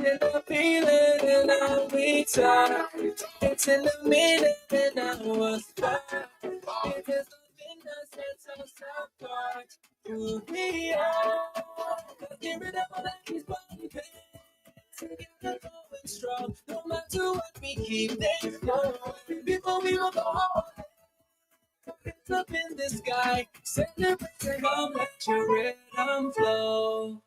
in the feeling and now we talk. It's in the meaning and I was fine. It is nothing that sets us apart. Who we are. Get rid of all of these body pains. Together going strong. No matter what we keep things going. Before we will go home. It's up in the sky. Celebrate, come let your rhythm flow.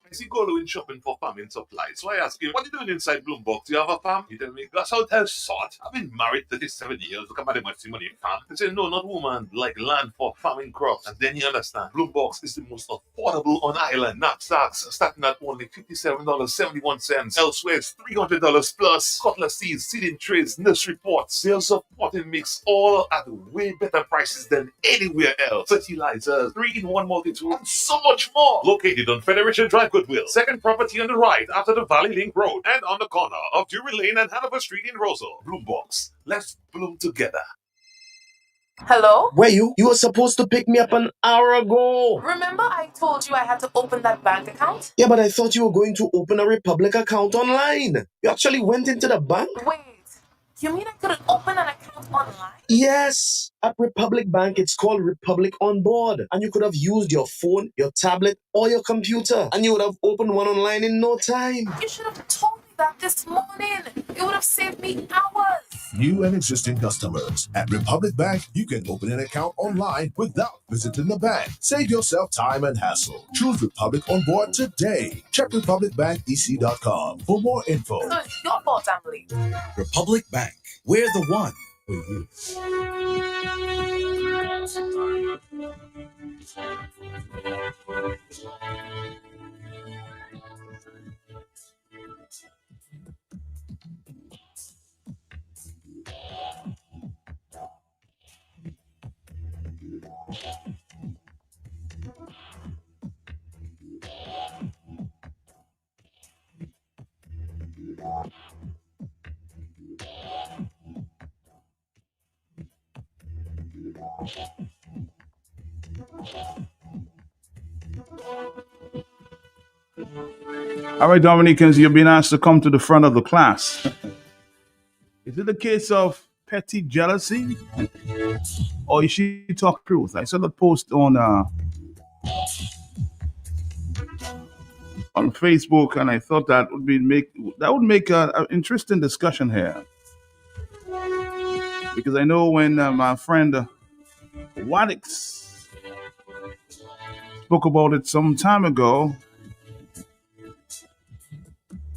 I see Goldwyn shopping for farming supplies. So I ask him, what are you doing inside Bloombox? Do you have a farm? He tell me, that's how tell sort. I've been married 37 years. Look at my money farm. He said, no, not woman. Like land for farming crops. And then you understand. Bloombox is the most affordable on island. Knapsacks starting at only $57.71. Elsewhere, it's $300 plus. Cutlass seeds, seeding trays, nursery pots, sales of potting mix, all at way better prices than anywhere else. Fertilizers, 3-in-1 multi-tool, and so much more. Located on Federation Drive, Goodwill. Second property on the right after the Valley Link Road and on the corner of Drury Lane and Hanover Street in Rosal. Bloombox. Let's bloom together. Hello? Where you? You were supposed to pick me up an hour ago. Remember I told you I had to open that bank account? Yeah, but I thought you were going to open a Republic account online. You actually went into the bank? Wait, you mean I couldn't open an account online? Yes. At Republic Bank, it's called Republic On Board. And you could have used your phone, your tablet, or your computer. And you would have opened one online in no time. You should have told me that this morning. It would have saved me hours. New and existing customers. At Republic Bank, you can open an account online without visiting the bank. Save yourself time and hassle. Choose Republic On Board today. Check republicbankec.com for more info. So it's your fault I'm late. Republic Bank. We're the one for you. All right, Dominicans, you've been asked to come to the front of the class. Is it a case of petty jealousy? Or is she talk truth? I saw the post on Facebook, and I thought that would make an interesting discussion here. Because I know when my friend Wadix spoke about it some time ago,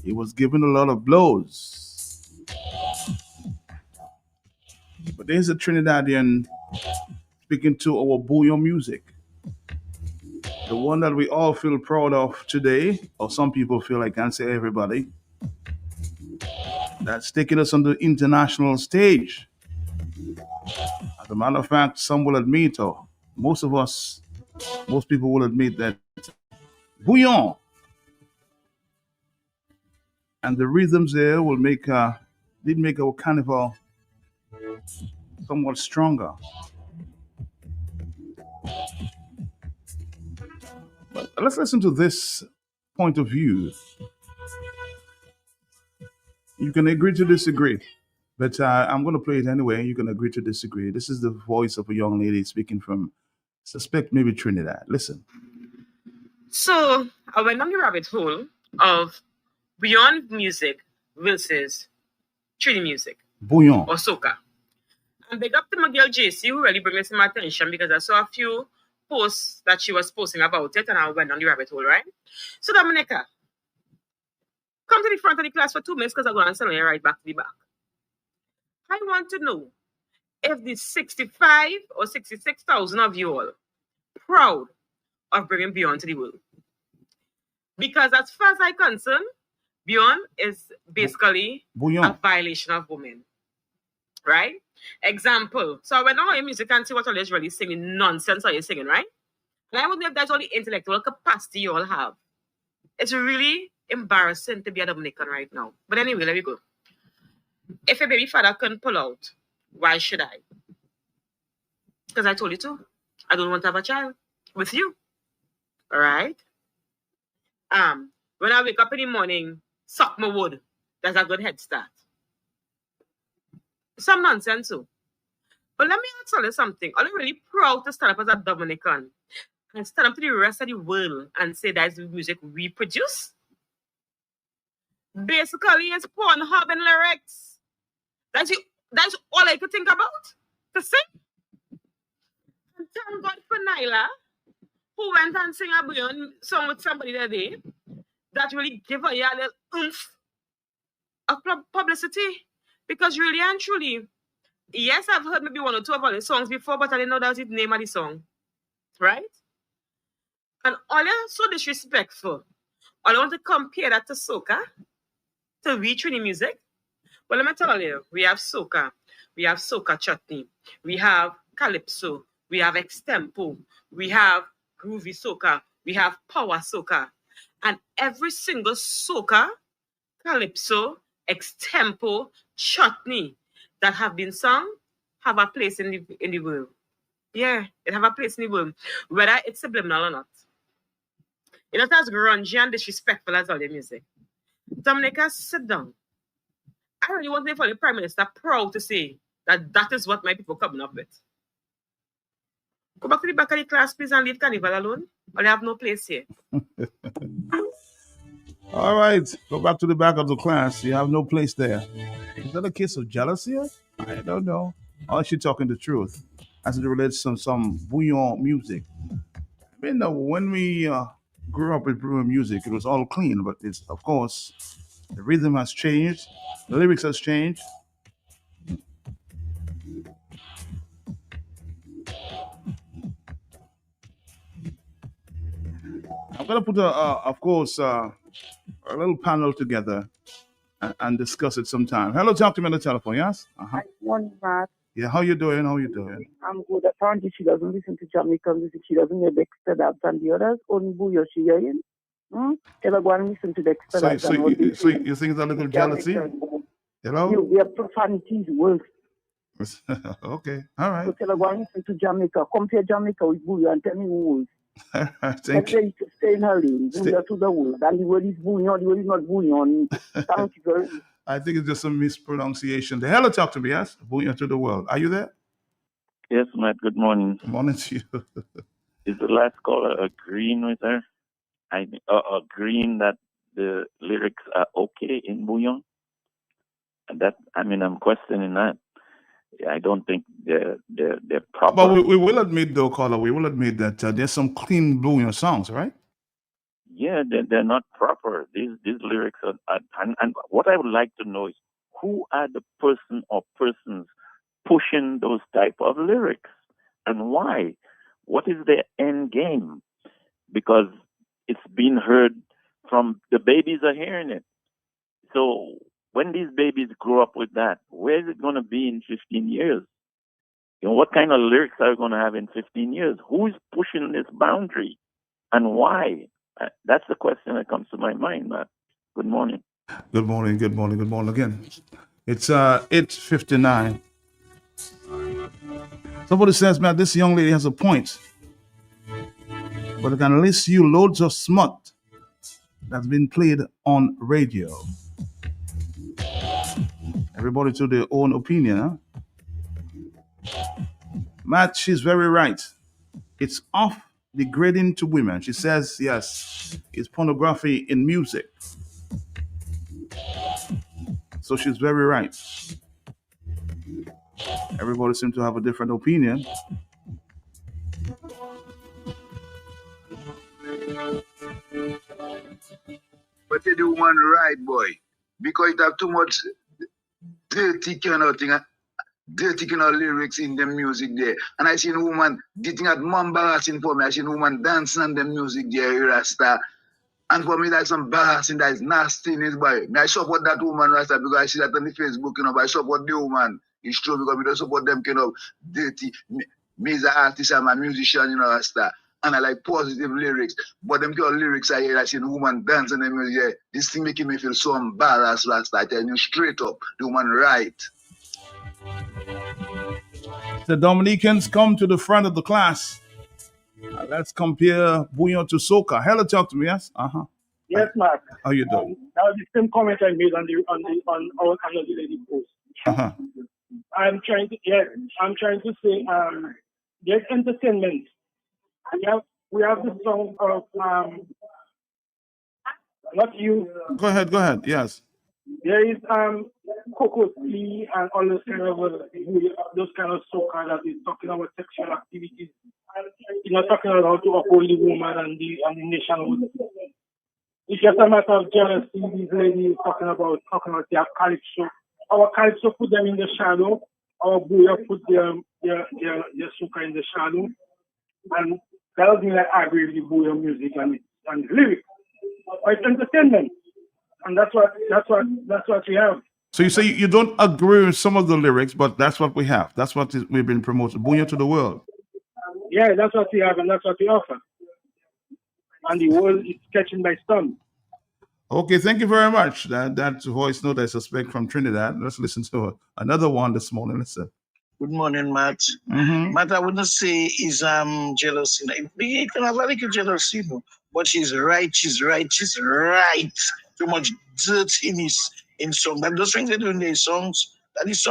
he was given a lot of blows. But there's a Trinidadian speaking to our bouillon music. The one that we all feel proud of today, or some people feel, I can't say everybody, that's taking us on the international stage. As a matter of fact, some will admit, or most people will admit that bouillon and the rhythms there did make our carnival somewhat stronger. But let's listen to this point of view. You can agree to disagree, but I'm going to play it anyway. You can agree to disagree. This is the voice of a young lady speaking from, suspect maybe Trinidad. Listen. So I went on the rabbit hole of beyond music versus Trini music. Bouillon. Or soca. And big up to my girl JC who really brought this to my attention because I saw a few posts that she was posting about it and I went on the rabbit hole, right? So Dominica, come to the front of the class for 2 minutes because I'm going to send you right back to the back. I want to know if the 65 or 66,000 of you all proud of bringing Beyond to the world. Because as far as I'm concerned, Beyond is basically a violation of women. Right? Example. So I went on your music and see what all is really singing nonsense are you singing, right? And I wonder if that's all the intellectual capacity you all have. It's really embarrassing to be a Dominican right now. But anyway, let me go. If a baby father can pull out, why should I? Because I told you to. I don't want to have a child with you. All right? When I wake up in the morning, Suck my wood. That's a good head start. Some nonsense too. But let me tell you something. I'm really proud to stand up as a Dominican and stand up to the rest of the world and say that's the music we produce. Basically, it's Pornhub and lyrics. That's all I could think about to sing. And thank God for Nyla, who went and sang a brilliant song with somebody that day that really gave her a little oomph of publicity. Because really and truly, yes, I've heard maybe one or two of the songs before, but I didn't know that was the name of the song. Right? And all are so disrespectful. All I want to compare that to soca, to reach the music. But let me tell you, we have soca, we have soca chutney, we have calypso, we have extempo, we have groovy soca, we have power soca. And every single soca, calypso, extempo, chutney that have been sung have a place in the world. Yeah, it have a place in the world, whether it's subliminal or not. It's not as grungy and disrespectful as all the music. Dominica, sit down. I really want to hear from the Prime Minister proud to say that is what my people coming up with. Go back to the back of the class, please, and leave Carnival alone, or they have no place here. All right, go back to the back of the class. You have no place there. Is that a case of jealousy? I don't know. Or is she talking the truth as it relates to some bouillon music? I mean, when we grew up with bouillon music, it was all clean, but it's, of course, the rhythm has changed, the lyrics has changed. I'm gonna put of course, a little panel together and discuss it sometime. Hello, talk to me on the telephone. Yes. Hi, morning, Matt. Yeah. How you doing? How you doing? I'm good. Apparently, she doesn't listen to Jamaican music. She doesn't hear Dexter Dabbs and the others. Only Booyah she hearing. Tell her go and listen to Dexter Dabbs. So you think it's a little jealousy? Hello. Their profanity is worse. Okay. All right. So tell her go and listen to Jamaica. Compare Jamaica with Booyah and tell me who is. Thank you. To stay in her lane. Booyah to the world. And the word is Booyah. The word is not Booyah. Thank you very much. I think it's just a mispronunciation. The hell talk to me, yes? Booyah to the world. Are you there? Yes, Matt. Good morning. Good morning to you. Is the last caller agreeing with her? Agreeing that the lyrics are okay in Bouillon? And that, I mean, I'm questioning that. I don't think they're proper. But we will admit, though, caller, we will admit that there's some clean Bouillon songs, right? Yeah, they're not proper. These lyrics are, and what I would like to know is who are the person or persons pushing those type of lyrics and why? What is their end game? Because it's been heard from the babies are hearing it. So when these babies grow up with that, where is it going to be in 15 years? You know, what kind of lyrics are we going to have in 15 years? Who is pushing this boundary and why? That's the question that comes to my mind, Matt. Good morning. Good morning, good morning, good morning again. It's 8:59. Somebody says, man, this young lady has a point. But it can list you loads of smut that's been played on radio. Everybody to their own opinion, huh? Matt, she's very right. It's off degrading to women. She says, yes, it's pornography in music. So she's very right. Everybody seems to have a different opinion. But they do one right, boy. Because it have too much dirty kind of thing, dirty kind of lyrics in the music there. And I seen a woman, the thing that more embarrassing for me, I seen a woman dancing on the music there, Rasta. And for me, that's embarrassing, that is nasty in his boy. I support that woman, Rasta, because I see that on the Facebook, but I support the woman. It's true, because we don't support them kind of dirty. Me as an artist, I'm a musician, Rasta. And I like positive lyrics. But them kind of lyrics I hear, I see the woman dancing in the music, yeah, this thing making me feel so embarrassed, Rasta. I tell you straight up, the woman right. The Dominicans come to the front of the class. Let's compare Bouillon to soca. Hello, talk to me, yes? Uh-huh. Yes, Matt. How you doing? That was the same comment I made on our Another Lady post. Uh-huh. I'm trying to say there's entertainment. We have the song of not you. Go ahead. Yes. There is Coco T and all those kind of soca that is talking about sexual activities. It's not talking about how to uphold the woman and the nationhood. It's just a matter of jealousy. These ladies talking about their calypso. Our calypso put them in the shadow. Our booyah put their soca in the shadow. And that doesn't mean I agree with the booyah music and lyrics. But it's entertainment. And that's what we have. So you say you don't agree with some of the lyrics, but that's what we have. That's what we've been promoting. Booyah to the world. Yeah, that's what we have and that's what we offer. And the world is catching by storm. Okay, thank you very much. That voice note I suspect from Trinidad. Let's listen to another one this morning. Listen. Good morning, Matt. Mm-hmm. Matt, I wouldn't say is jealousy. You can have a little jealousy, but she's right. Too much dirtiness in songs. But those things they do in their songs, that is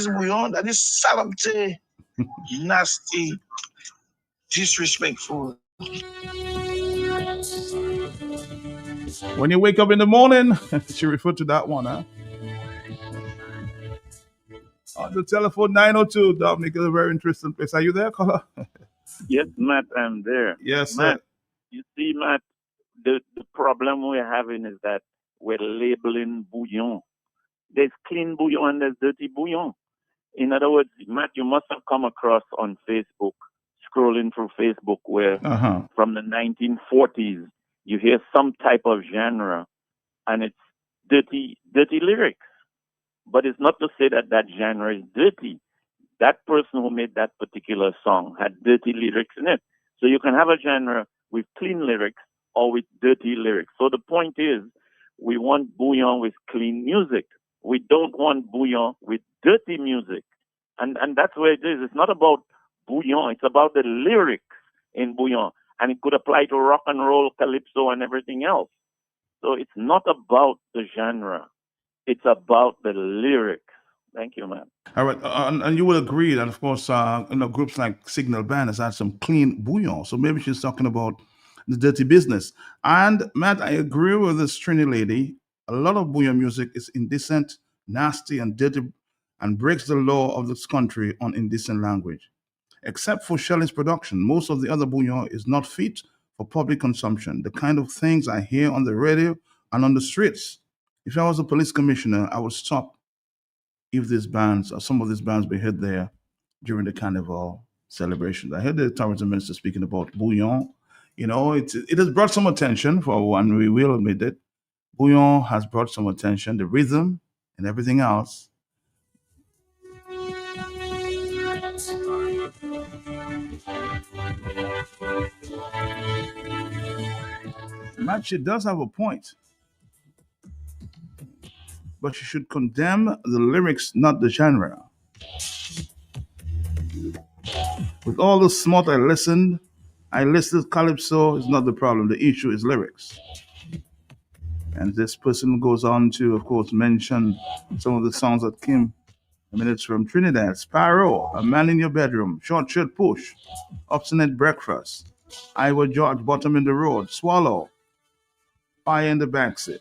bouillon, that is salapte, nasty, disrespectful. When you wake up in the morning, she referred to that one, huh? On the telephone 902, Dominic is a very interesting place. Are you there, caller? Yes, Matt, I'm there. Yes, Matt, sir. you see, Matt, the problem we're having is that we're labeling bouillon. There's clean bouillon and there's dirty bouillon. In other words, Matt, you must have come across on Facebook, scrolling through Facebook, where from the 1940s, you hear some type of genre and it's dirty lyrics. But it's not to say that genre is dirty. That person who made that particular song had dirty lyrics in it. So you can have a genre with clean lyrics or with dirty lyrics. So the point is, we want bouillon with clean music. We don't want bouillon with dirty music. And that's where it is. It's not about bouillon. It's about the lyrics in bouillon. And it could apply to rock and roll, calypso, and everything else. So it's not about the genre. It's about the lyrics. Thank you, man. All right, and you will agree that, of course, groups like Signal Band has had some clean bouillon. So maybe she's talking about the dirty business. And Matt, I agree with this Trini lady. A lot of bouillon music is indecent, nasty, and dirty, and breaks the law of this country on indecent language. Except for Shelley's production, most of the other bouillon is not fit for public consumption. The kind of things I hear on the radio and on the streets. If I was a police commissioner, I would stop if these bands or some of these bands be heard there during the carnival celebrations. I heard the tourism minister speaking about bouillon. You know, it has brought some attention, for one, we will admit it. Bouillon has brought some attention, the rhythm and everything else. Matt, she does have a point. But she should condemn the lyrics, not the genre. With all the smart I listed calypso is not the problem. The issue is lyrics. And this person goes on to, of course, mention some of the songs that came minutes from Trinidad. Sparrow, A Man in Your Bedroom, Short Shirt Push, Obstinate Breakfast, Iowa George, Bottom in the Road, Swallow, Fire in the Backseat.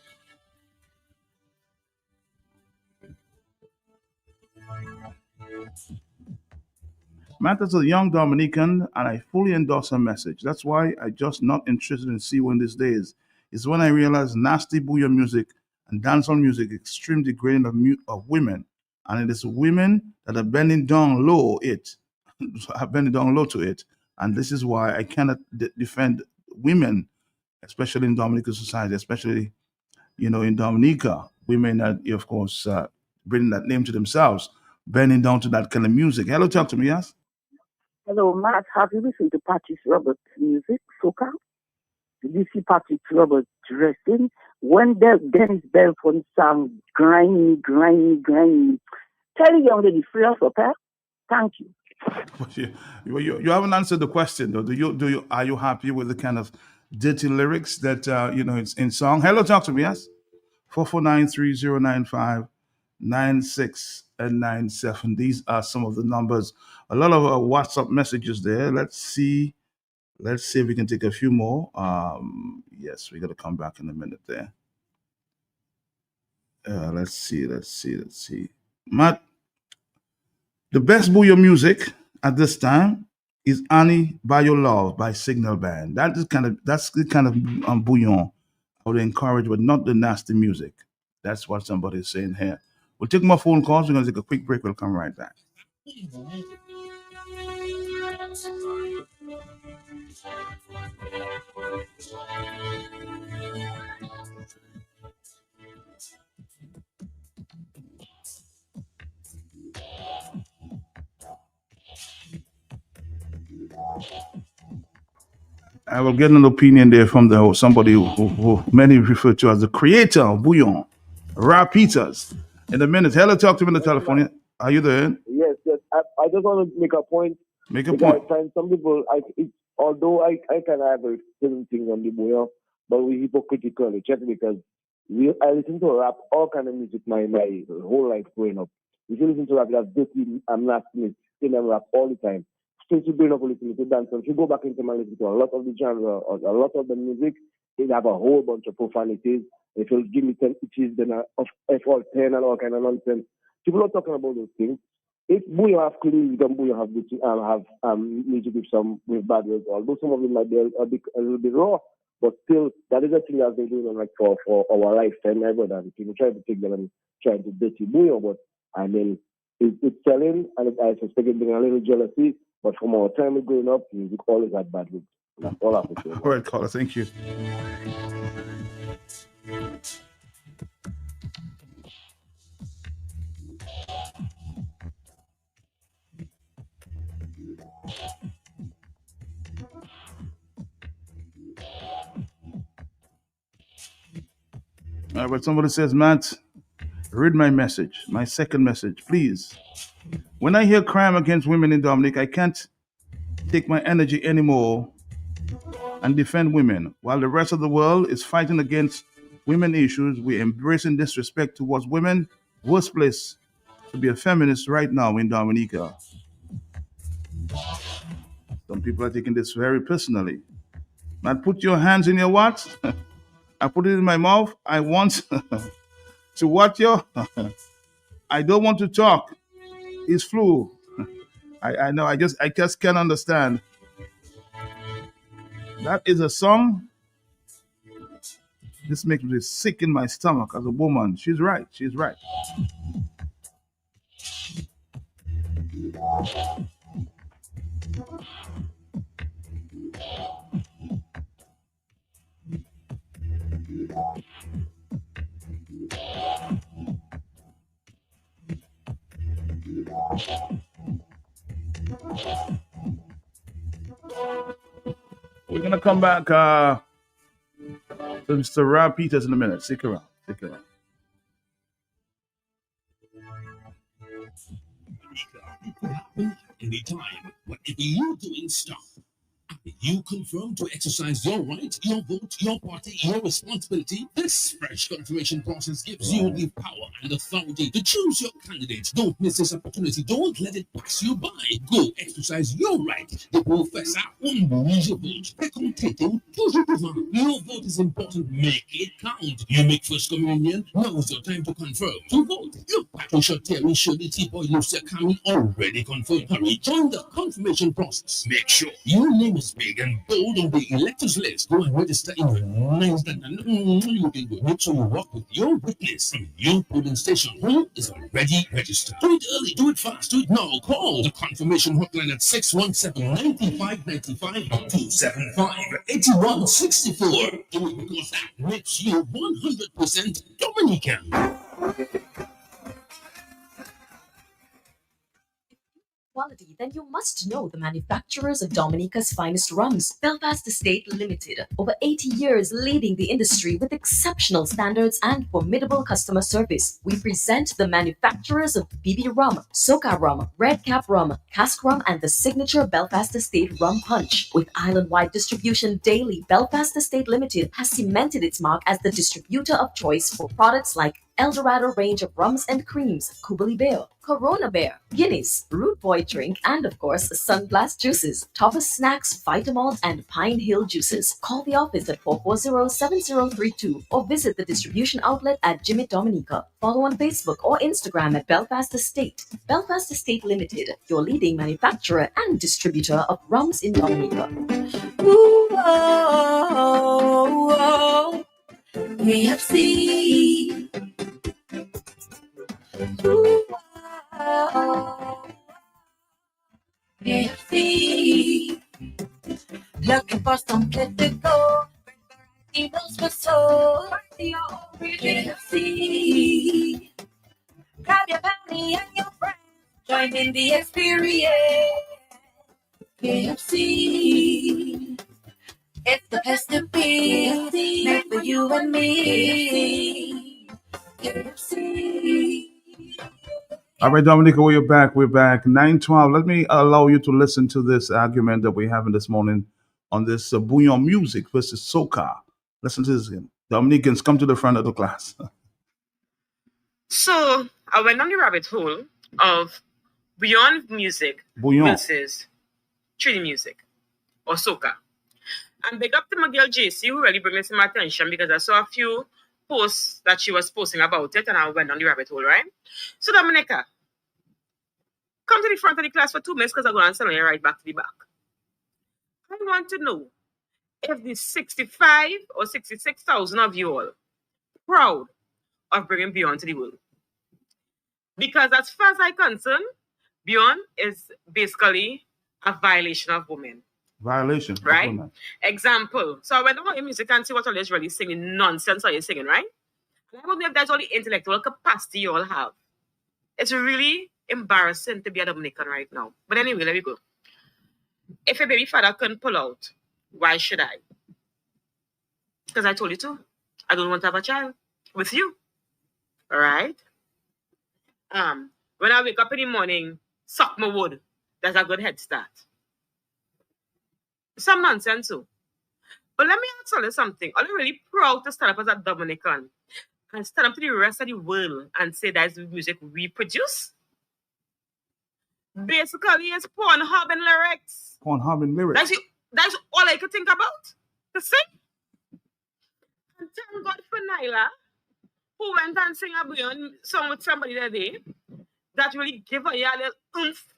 Matt is a young Dominican, and I fully endorse her message. That's why I just not interested in C1 these days. It's when I realize nasty bouillon music and dancehall music extreme degrading of women, and it is women that are bending down low to it. And this is why I cannot defend women, especially in Dominican society, especially in Dominica, women that, of course, bringing that name to themselves, bending down to that kind of music. Hello, talk to me, yes? Hello, Matt. Have you listened to Patrice Roberts' music, soca? Did you see Patrice Roberts dressing? When Dennis Belfort sang grimy. Tell the young lady, free us up, eh? Thank you. You haven't answered the question, though. Are you happy with the kind of dirty lyrics that it's in song. Hello, talk to me. Yes, 449-3095-96 and 97. These are some of the numbers. A lot of WhatsApp messages there. Let's see. Let's see if we can take a few more. Yes, we're gonna come back in a minute there. Let's see. Matt, the best booyah music at this time is Annie by Your Love by Signal Band. That's the kind of bouillon I would encourage, but not the nasty music. That's what somebody's saying here. We'll take more phone calls. We're gonna take a quick break. We'll come right back. I will get an opinion there from somebody who many refer to as the creator of bouillon, Rap Peters. In a minute, hello, talk to me on the telephone. Are you there? Yes. I just want to make a point. Make a because point. I find some people, although I kind of have a certain things on the bouillon, but we hypocritically check because I listen to rap, all kind of music my whole life growing up. If you listen to rap, that's dirty, I'm not still rap all the time. Since you growing up listening to dance, if you go back into my listen to a lot of the genre or a lot of the music, they have a whole bunch of profanities. If you give me 10 pitches, then of F all 10 and all kind of nonsense. People are talking about those things. If Bouillon have clean wisdom, Bouillon have music with bad words, although some of them might be a little bit raw, but still that is a thing that's been going on like for our lifetime ever. And people try to take them and trying to dirty Bouillon, but I mean it's selling, and I suspect it's been a little jealousy. But from our time growing up, music always had bad words. That's all I have to say. All right, caller, thank you. But somebody says, Matt, read my message, my second message, please. When I hear crime against women in Dominic, I can't take my energy anymore and defend women. While the rest of the world is fighting against women issues, we're embracing disrespect towards women. Worst place to be a feminist right now in Dominica. Some people are taking this very personally. Matt, put your hands in your what? I put it in my mouth. I want to what you? I don't want to talk. It's flu. I know. I just can't understand. That is a song. This makes me sick in my stomach as a woman. She's right. She's right. We're gonna come back to Mr. Rap Peters in a minute. Stick around. Stick around. It could happen anytime. Whatever you're doing, stop. You confirm to exercise your right, your vote, your party, your responsibility. This fresh confirmation process gives you the power and authority to choose your candidate. Don't miss this opportunity. Don't let it pass you by. Go exercise your right. The professor unbelieves your vote. Your vote is important. Make it count. You make first communion. Now is your time to confirm. To vote. Look, Patricia Terry, Shirley, T-Boy, Lucia, Camille already confirmed. Hurry, join the confirmation process. Make sure your name is big and bold on the electors list. Go and register in the names that you can go. Make sure you work with your witness and your polling station who is already registered. Do it early, do it fast, do it now. Call the confirmation hotline at 617-9595 or 275-8164. Do it because that makes you 100% Dominican. quality, then you must know the manufacturers of Dominica's finest rums. Belfast Estate Limited, over 80 years leading the industry with exceptional standards and formidable customer service. We present the manufacturers of BB Rum, Soca Rum, Red Cap Rum, Cask Rum, and the signature Belfast Estate Rum Punch. With island-wide distribution daily, Belfast Estate Limited has cemented its mark as the distributor of choice for products like Eldorado range of rums and creams, Kubali Bear, Corona Bear, Guinness, Root Boy drink, and of course, Sunblast juices, Topper Snacks, Vitamalt, and Pine Hill juices. Call the office at 440-7032 or visit the distribution outlet at Jimmy Dominica. Follow on Facebook or Instagram at Belfast Estate. Belfast Estate Limited, your leading manufacturer and distributor of rums in Dominica. Ooh, oh, oh, KFC. Ooh, oh, KFC. Looking for some place to go. Eagles for soul. KFC. Grab your family and your friends. Join in the experience. KFC. It's the place to be. Made for you and me. KFC. All right, Dominica, we're back. We're back. 9:12. Let me allow you to listen to this argument that we're having this morning on this Bouillon music versus soca. Listen to this again. Dominicans, come to the front of the class. So I went on the rabbit hole of beyond music Bouillon. versus Trini music or soca. And big up to my girl JC, who really brought me some attention because I saw a few posts that she was posting about it, and I went on the rabbit hole, right? So Dominica, come to the front of the class for 2 minutes because I'm going to answer you right back to the back. I want to know if the 65 or 66,000 of you all proud of bringing Beyond to the world. Because as far as I'm concerned, Beyond is basically a violation of women. Violation. Right? Example. So I went on your music and see what all is really singing nonsense are you singing, right? And I wonder if that's all the intellectual capacity you all have. It's really embarrassing to be a Dominican right now. But anyway, let me go. If a baby father can pull out, why should I? Because I told you to. I don't want to have a child with you. All right? When I wake up in the morning, suck my wood. That's a good head start. Some nonsense, too. But let me tell you something. Are you really proud to stand up as a Dominican and stand up to the rest of the world and say that's the music we produce? Basically, it's Pornhub and lyrics. Pornhub and lyrics. That's all I could think about to sing. And thank God for Nyla, who went and sang a Beyond song with somebody that day that really gave her a little oomph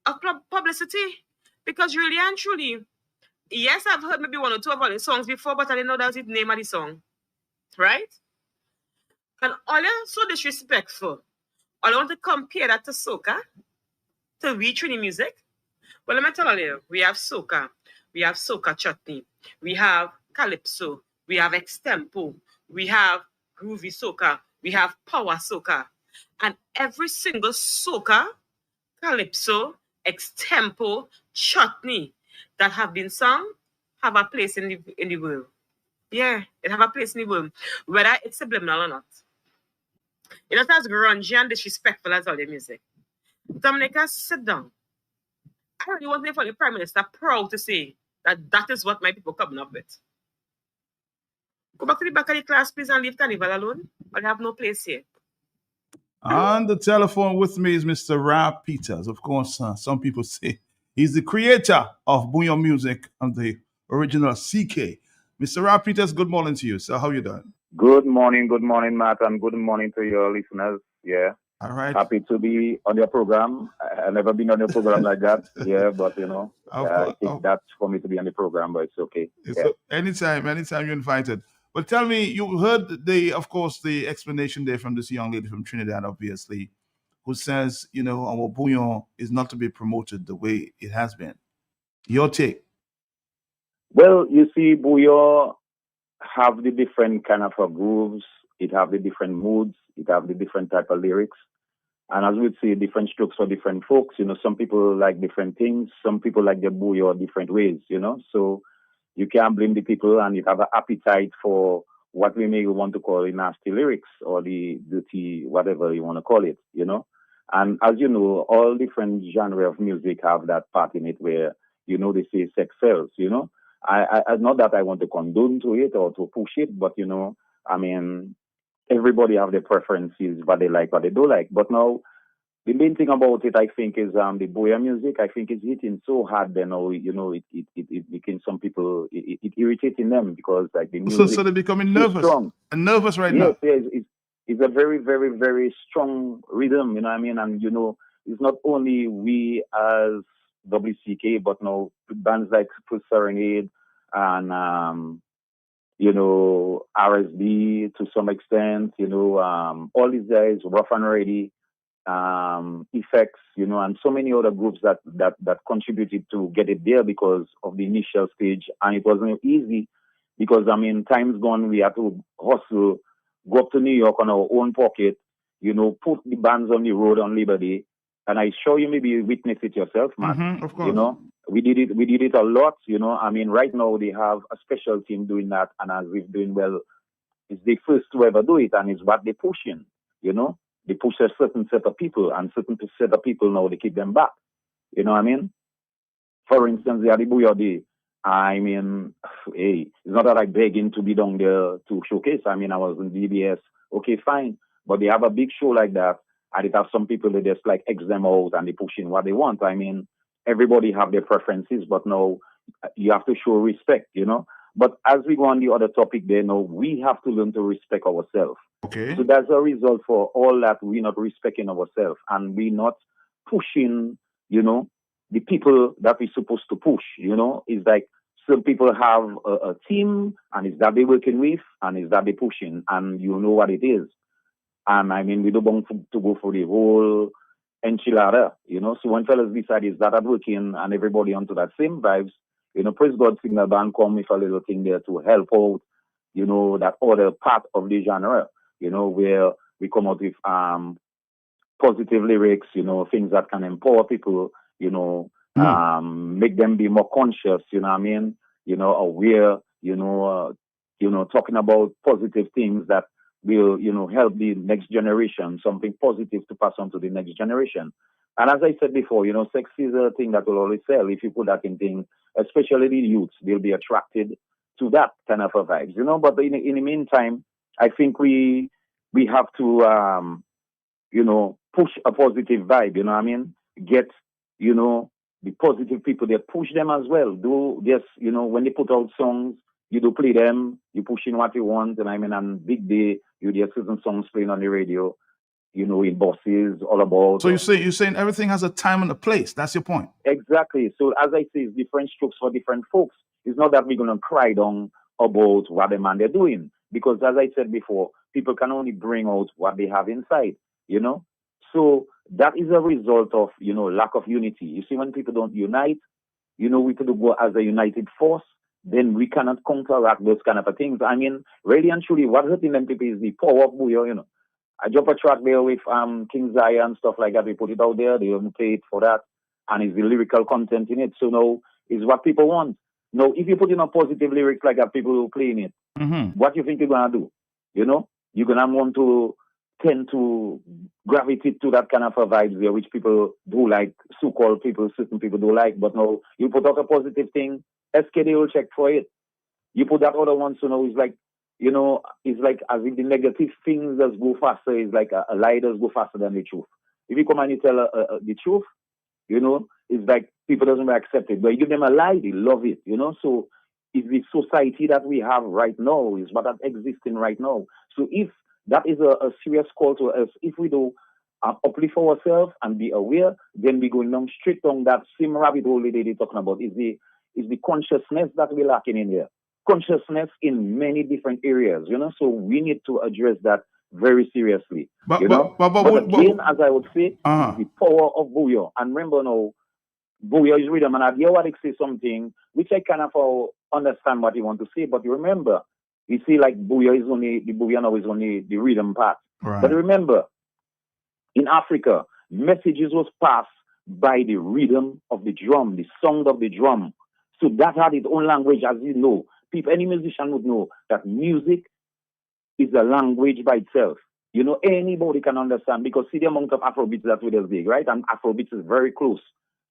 of publicity. Because really and truly, yes, I've heard maybe one or two of the songs before, but I didn't know that was the name of the song. Right? And all are so disrespectful. All I want to compare that to soca, to Trini music. Well, let me tell you, we have soca, we have soca chutney, we have calypso, we have extempo, we have groovy soca, we have power soca. And every single soca, calypso, extempo, chutney that have been sung have a place in the world. Yeah, it have a place in the world, whether it's subliminal or not. It's not as grungy and disrespectful as all the music. Dominica, sit down. I really want to hear from the Prime Minister proud to say that is what my people coming up with. Go back to the back of the class, please, and leave Carnival alone. I have no place here. On the telephone with me is Mr. Rap Peters. Of course, some people say he's the creator of Bouillon music and the original CK. Mr. Rap Peters, good morning to you. So how you doing? Good morning, Matt, and good morning to your listeners. Yeah. All right. Happy to be on your program. I've never been on your program like that. Yeah, but I think that's for me to be on the program, but it's okay. Anytime you're invited. But tell me, you heard the explanation there from this young lady from Trinidad, obviously, who says, our Bouillon is not to be promoted the way it has been. Your take? Well, you see, Bouillon have the different kind of grooves. It have the different moods. It have the different type of lyrics. And as we'd say, different strokes for different folks. Some people like different things. Some people like the booyah different ways, So you can't blame the people, and you have an appetite for what we may want to call the nasty lyrics or the dirty, whatever you want to call it, And as you know, all different genre of music have that part in it where, they say sex sells, I not that I want to condone to it or to push it, but, everybody have their preferences, what they like, what they don't like. But now, the main thing about it, I think, is the booyah music. I think it's hitting so hard that now, it became some people, it irritating them because like the music. So they're becoming nervous. And nervous right now. Yes, it's a very, very, very strong rhythm, And, it's not only we as WCK, but now bands like Full Serenade and, RSB to some extent, all these guys, Rough and Ready, Effects, and so many other groups that contributed to get it there because of the initial stage. And it wasn't easy because, times gone, we had to hustle, go up to New York on our own pocket, put the bands on the road on Liberty. And I show you maybe you witness it yourself, man. Of course. We did it a lot, right now they have a special team doing that, and as we're doing well, it's the first to ever do it, and it's what they push in, They push a certain set of people, and certain set of people now they keep them back. You know what I mean? For instance, the Booyah Day. Hey, it's not that I begging to be down there to showcase. I was in DBS. Okay, fine. But they have a big show like that, and it has some people that just like X them out and they push in what they want. Everybody have their preferences, but now you have to show respect, But as we go on the other topic there, now we have to learn to respect ourselves. Okay. So that's a result for all that we're not respecting ourselves and we're not pushing, the people that we're supposed to push, It's like some people have a team and it's that they're working with and it's that they're pushing and you know what it is. And we don't want to go for the whole enchilada, So when fellas decide is that working and everybody onto that same vibes, praise God, Signal Band come with a little thing there to help out, that other part of the genre, where we come out with positive lyrics, things that can empower people, make them be more conscious, aware, talking about positive things that will, help the next generation, something positive to pass on to the next generation. And as I said before, sex is a thing that will always sell. If you put that in thing, especially the youths, they'll be attracted to that kind of a vibes, But in the meantime, I think we have to, push a positive vibe, Get, the positive people that push them as well. Do this, when they put out songs, you do play them, you push in what you want, and on big day, you hear certain songs playing on the radio, in buses, all about. So you're saying everything has a time and a place. That's your point. Exactly. So as I say, it's different strokes for different folks. It's not that we're going to cry down about what the man they're doing. Because as I said before, people can only bring out what they have inside, So that is a result of, lack of unity. You see, when people don't unite, we could go as a united force, then we cannot counteract those kind of things. Really and truly, what hurting them people is the power of booyah, I drop a track there with King Zaya and stuff like that. We put it out there. They don't pay it for that. And it's the lyrical content in it. So now it's what people want. Now, if you put in a positive lyrics like that, people will play in it. What do you think you're going to do? You're going to want to tend to gravitate to that kind of a vibes there, which people do like, so-called people, certain people do like. But now you put out a positive thing, SKD will check for it. You put that other one, so now it's like, it's like as if the negative things just go faster. It's like a lie does go faster than the truth. If you come and you tell the truth, it's like people doesn't accept it. But you give them a lie, they love it, So it's the society that we have right now, is what that existing right now. So if that is a serious call to us, if we do uplift ourselves and be aware, then we going down straight down that same rabbit hole they're talking about. Is the consciousness that we're lacking in here. Consciousness in many different areas, So we need to address that very seriously, But again, as I would say, the power of booyah. And remember now, booyah is rhythm. And I hear what they say something, which I kind of understand what you want to say. But you remember, you see, like booyah now is only the rhythm part. Right. But remember, In Africa, messages was passed by the rhythm of the drum, the sound of the drum. So that had its own language, as you know. People, any musician would know that music is a language by itself. You know, anybody can understand because see the amount of Afrobeats that we just big, right? And Afrobeats is very close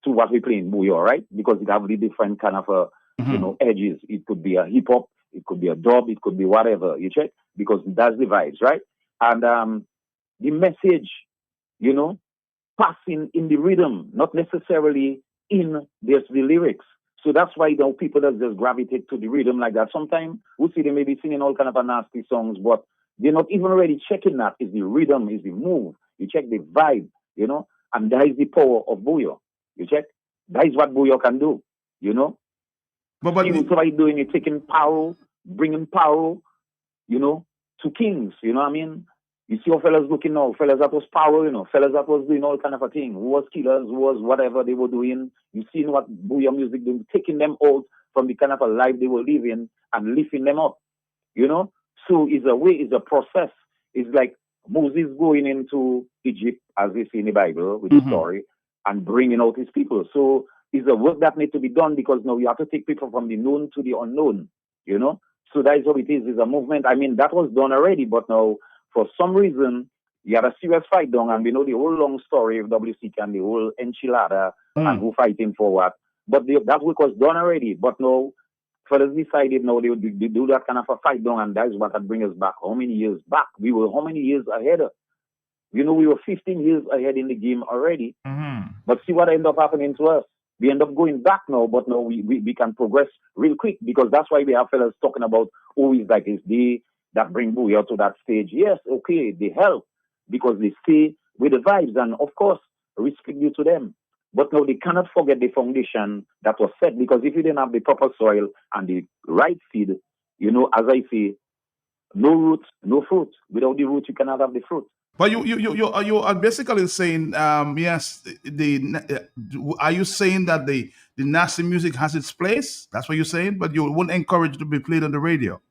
to what we play in Bouyon, right? Because it have the different kind of, you know, edges. It could be a hip hop, it could be a dub, it could be whatever, you check? Because that's the vibes, right? And the message, you know, passing in the rhythm, not necessarily in the lyrics. So that's why you know, people that just gravitate to the rhythm like that. Sometimes we see them maybe singing all kind of nasty songs, but they're not even really checking that. Is the rhythm, is the move. You check the vibe, you know, and that is the power of Bouyon. You check? That is what Bouyon can do, you know. But even somebody doing it, taking power, bringing power, you know, to kings, you know what I mean? You see how fellas looking now, fellas that was power, you know, fellas that was doing all kind of a thing, who was killers, who was whatever they were doing. You see what Bouyon music doing, taking them out from the kind of a life they were living and lifting them up, you know? So it's a way, it's a process. It's like Moses going into Egypt, as we see in the Bible, with the story, and bringing out his people. So it's a work that needs to be done because now you have to take people from the known to the unknown, you know? So that is what it is. It's a movement. I mean, that was done already, but now, for some reason, you had a serious fight down, and we know the whole long story of WCK and the whole enchilada and who fighting for what. But that work was done already. But now, fellas decided now they would do that kind of a fight down, and that is what had bring us back. How many years back? We were how many years ahead? You know, we were 15 years ahead in the game already. But see what ended up happening to us. We end up going back now, but now we can progress real quick because that's why we have fellas talking about always like it's the that bring Bouyon to that stage. Yes, okay, they help because they stay with the vibes and of course respect due to them. But now they cannot forget the foundation that was set because if you didn't have the proper soil and the right seed, you know, as I say, no roots, no fruit. Without the root, you cannot have the fruit. But you are basically saying yes. Are you saying that the nasty music has its place? That's what you're saying. But you wouldn't encourage it to be played on the radio.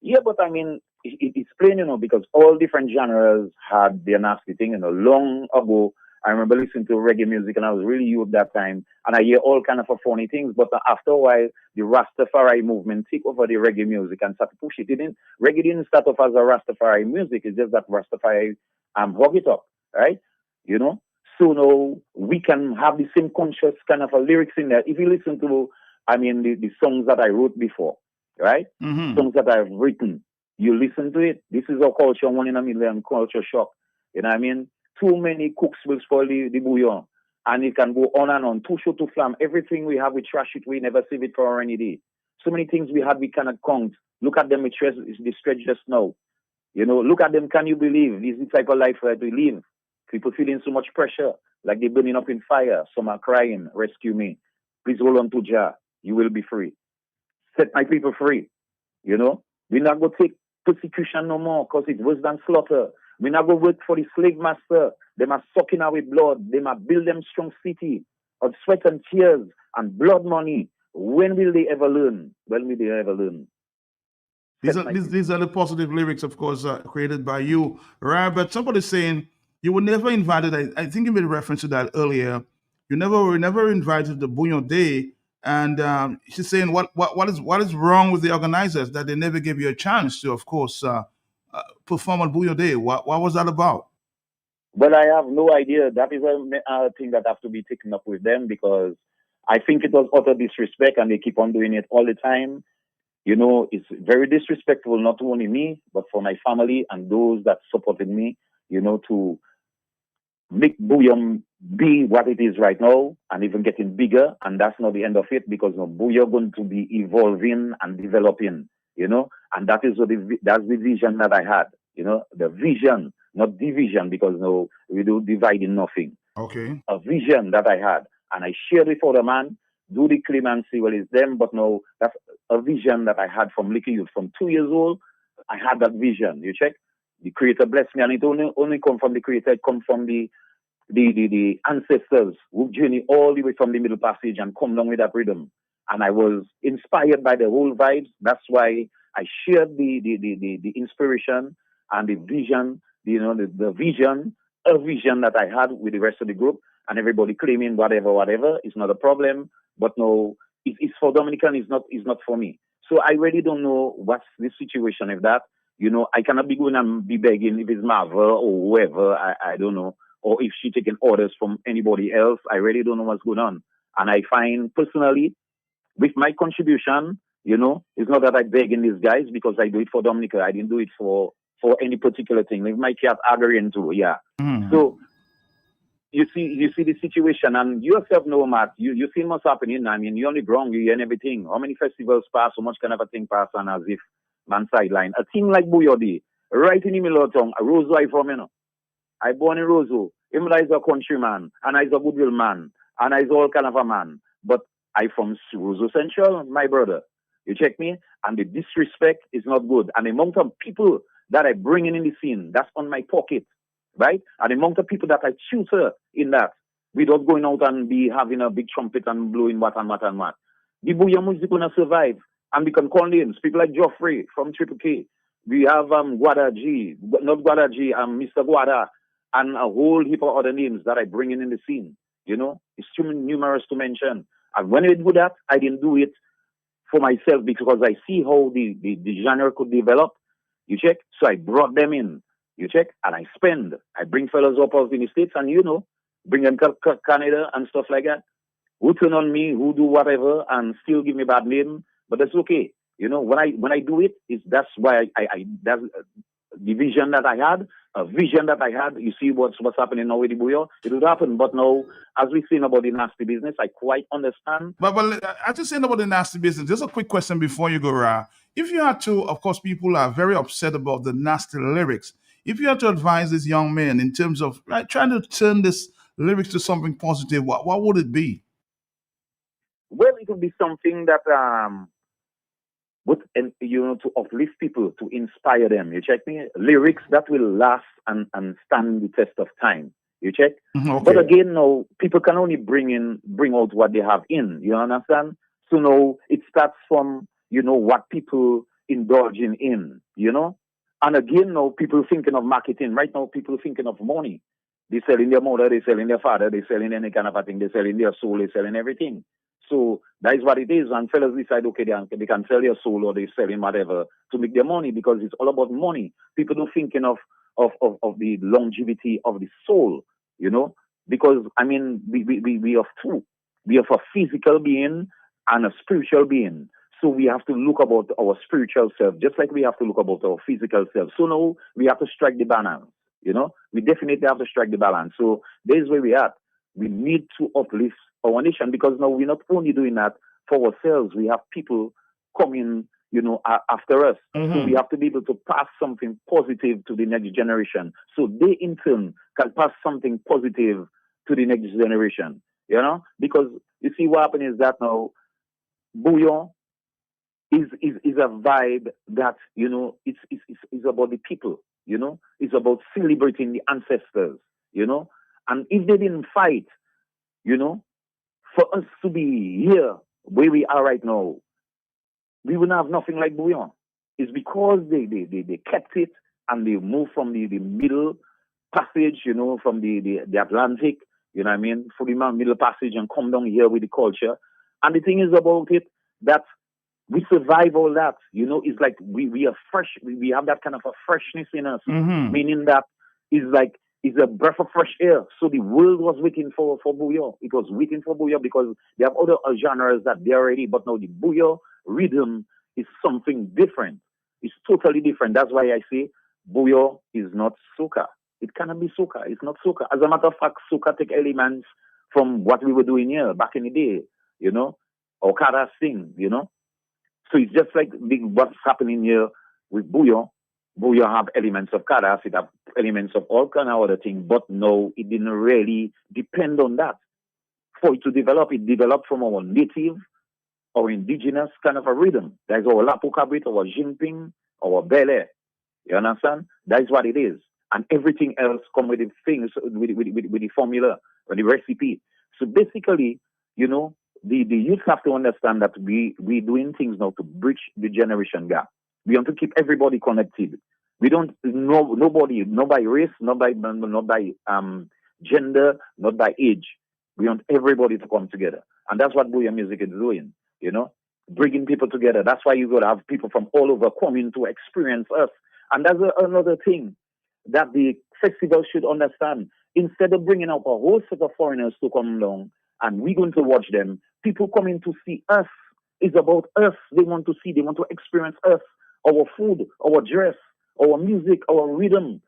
Yeah, but I mean, it's plain, you know, because all different genres had their nasty thing. You know, long ago, I remember listening to reggae music, and I was really youth that time, and I hear all kind of funny things. But after a while, the Rastafari movement took over the reggae music and started to push it. Reggae didn't start off as a Rastafari music. It's just that Rastafari hug it up, right? You know. So now we can have the same conscious kind of lyrics in there. If you listen to, I mean, the songs that I wrote before. Right? Songs that I've written. You listen to it. This is our culture, 1 in a million culture shock. You know what I mean? Too many cooks will spoil the Bouyon. And it can go on and on. Too short to flam. Everything we have, we trash it. We never save it for a rainy day. So many things we had, we cannot count. Look at them, they stretch just now. You know, look at them. Can you believe this is the type of life that we live? People feeling so much pressure, like they're burning up in fire. Some are crying, rescue me. Please hold on to Jah. You will be free. Set my people free. You know, we're not going to take persecution no more because it's worse than slaughter. We're not going to work for the slave master. They must suck in our blood. They must build them strong city of sweat and tears and blood money. When will they ever learn? When will they ever learn? These are the positive lyrics, of course, created by you, right? But somebody's saying you were never invited. I think you made reference to that earlier. You were never invited to Bouyon Day. And she's saying, what is wrong with the organizers that they never gave you a chance to, of course, perform on Bouyon Day? What was that about? Well, I have no idea. That is a thing that has to be taken up with them because I think it was utter disrespect and they keep on doing it all the time. You know, it's very disrespectful, not only me, but for my family and those that supported me, you know, to make Bouyon be what it is right now and even getting bigger. And that's not the end of it because Bouyon going to be evolving and developing, you know, and that is that's the vision that I had, you know, the vision, not division, because we do divide in nothing. Okay. A vision that I had and I shared it for the man, do the claim and see what is them, but no, that's a vision that I had from little youth. From 2 years old, I had that vision. You check? The Creator blessed me, and it only come from the Creator. It come from the ancestors who journey all the way from the Middle Passage and come along with that rhythm. And I was inspired by the whole vibes. That's why I shared the inspiration and the vision, the vision a vision that I had with the rest of the group, and everybody claiming whatever is not a problem. But no, it's for Dominican, it's not for me. So I really don't know what's the situation of that. You know, I cannot be going and be begging if it's Marvel or whoever, I don't know, or if she taking orders from anybody else. I really don't know what's going on. And I find personally, with my contribution, you know, it's not that I begging these guys because I do it for Dominica. I didn't do it for any particular thing. Like my cat agreeing too, yeah. So you see the situation, and you yourself know, Matt, you see what's happening. I mean, you only grown, you hear everything. How many festivals pass, so much kind of a thing pass, and as if man sideline. A team like Buyodi, right in the middle of town, Roseau I from, you know. I born in Roseau. Him is a countryman, and I is a goodwill man, and I is all kind of a man. But I from Roseau Central, my brother. You check me? And the disrespect is not good. And the amount of people that I bring in the scene, that's on my pocket. Right? And the amount of people that I tutor in that, without going out and be having a big trumpet and blowing what and what and what. The Bouillon music is going to survive. And we can call names. People like Geoffrey from Triple K. We have Guada G, not Guada G, Mr. Guada, and a whole heap of other names that I bring in the scene. You know, it's too numerous to mention. And when I do that, I didn't do it for myself because I see how the genre could develop. You check? So I brought them in. You check? And I spend. I bring fellas up out in the States and, you know, bring them to Canada and stuff like that. Who turn on me, who do whatever, and still give me bad name. But that's okay. You know, when I do it, that's why I that's the vision that I had, a vision that I had. You see what's happening now with the Bouillon? It would happen. But now, as we're saying about the nasty business, I quite understand. But I just saying about the nasty business. Just a quick question before you go, Ra. If you had to, of course, people are very upset about the nasty lyrics. If you had to advise this young man in terms of trying to turn this lyrics to something positive, what would it be? Well, it would be something that to uplift people, to inspire them. You check me? Lyrics that will last and stand the test of time. You check? Okay. But again, no, people can only bring out what they have in. You understand? So no, it starts from, you know, what people indulging in, you know? And again, no, people thinking of marketing. Right now, people thinking of money. They're selling their mother, they're selling their father, they're selling any kind of a thing, they're selling their soul, they're selling everything. So that is what it is. And fellas decide, okay, they can sell their soul or they're selling whatever to make their money because it's all about money. People don't thinking of the longevity of the soul, you know? Because, I mean, we have two. We have a physical being and a spiritual being. So we have to look about our spiritual self, just like we have to look about our physical self. So now we have to strike the balance, you know? We definitely have to strike the balance. So there's where we are. We need to uplift our nation because now we're not only doing that for ourselves. We have people coming, you know, after us. So we have to be able to pass something positive to the next generation. So they in turn can pass something positive to the next generation, you know? Because you see what happens is that now Bouillon is a vibe that, you know, it's about the people, you know? It's about celebrating the ancestors, you know? And if they didn't fight, you know, for us to be here where we are right now, we wouldn't have nothing like Bouillon. It's because they kept it and they moved from the middle passage, you know, from the Atlantic, you know what I mean, for the middle passage and come down here with the culture. And the thing is about it that we survive all that, you know, it's like we are fresh, we have that kind of a freshness in us, meaning that it's a breath of fresh air. So the world was waiting for Bouillon. It was waiting for Bouillon because they have other genres that they're already, but now the Bouillon rhythm is something different. It's totally different. That's why I say Bouillon is not soca. It cannot be soca. It's not soca. As a matter of fact, soca take elements from what we were doing here back in the day, you know, or Kara sing, you know. So it's just like what's happening here with Bouillon. Bouillon have elements of Kadas, it have elements of all kind of other things, but no, it didn't really depend on that. For it to develop, it developed from our native or indigenous kind of a rhythm. That's our Lapo Cabrit, our Jinping, our Bele. You understand? That's what it is. And everything else come with the things, with the formula, or the recipe. So basically, you know, the youth have to understand that we doing things now to bridge the generation gap. We want to keep everybody connected. We don't know nobody, not by race, not by gender, not by age. We want everybody to come together. And that's what Booyah Music is doing, you know, bringing people together. That's why you got to have people from all over coming to experience us. And that's another thing that the festival should understand. Instead of bringing up a whole set of foreigners to come along and we're going to watch them, people coming to see us. It's about us. They want to experience us, our food, our dress, our music, our rhythm,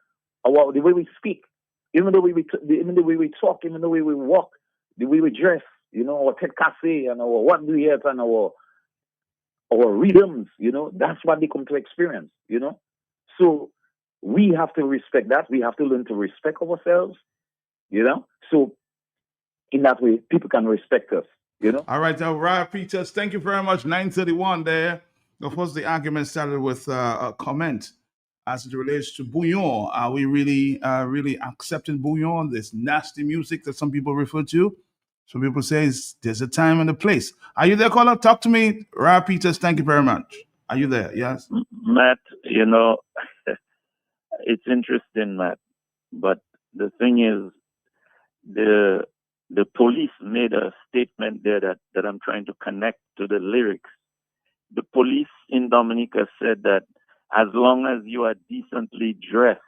the way we speak, even the way we talk, even the way we walk, the way we dress, you know, our tête cassée and our what do you have and our rhythms, you know, that's what they come to experience, you know. So we have to respect that. We have to learn to respect ourselves, you know. So in that way, people can respect us, you know. All right, Rod Peters, thank you very much. 9:31 there. Of course, the argument started with a comment as it relates to bouillon. Are we really accepting bouillon, this nasty music that some people refer to? Some people say there's a time and a place. Are you there, caller? Talk to me. Rod Peters, thank you very much. Are you there? Yes. Matt, you know, it's interesting, Matt. But the thing is, the police made a statement there that I'm trying to connect to the lyrics. The police in Dominica said that as long as you are decently dressed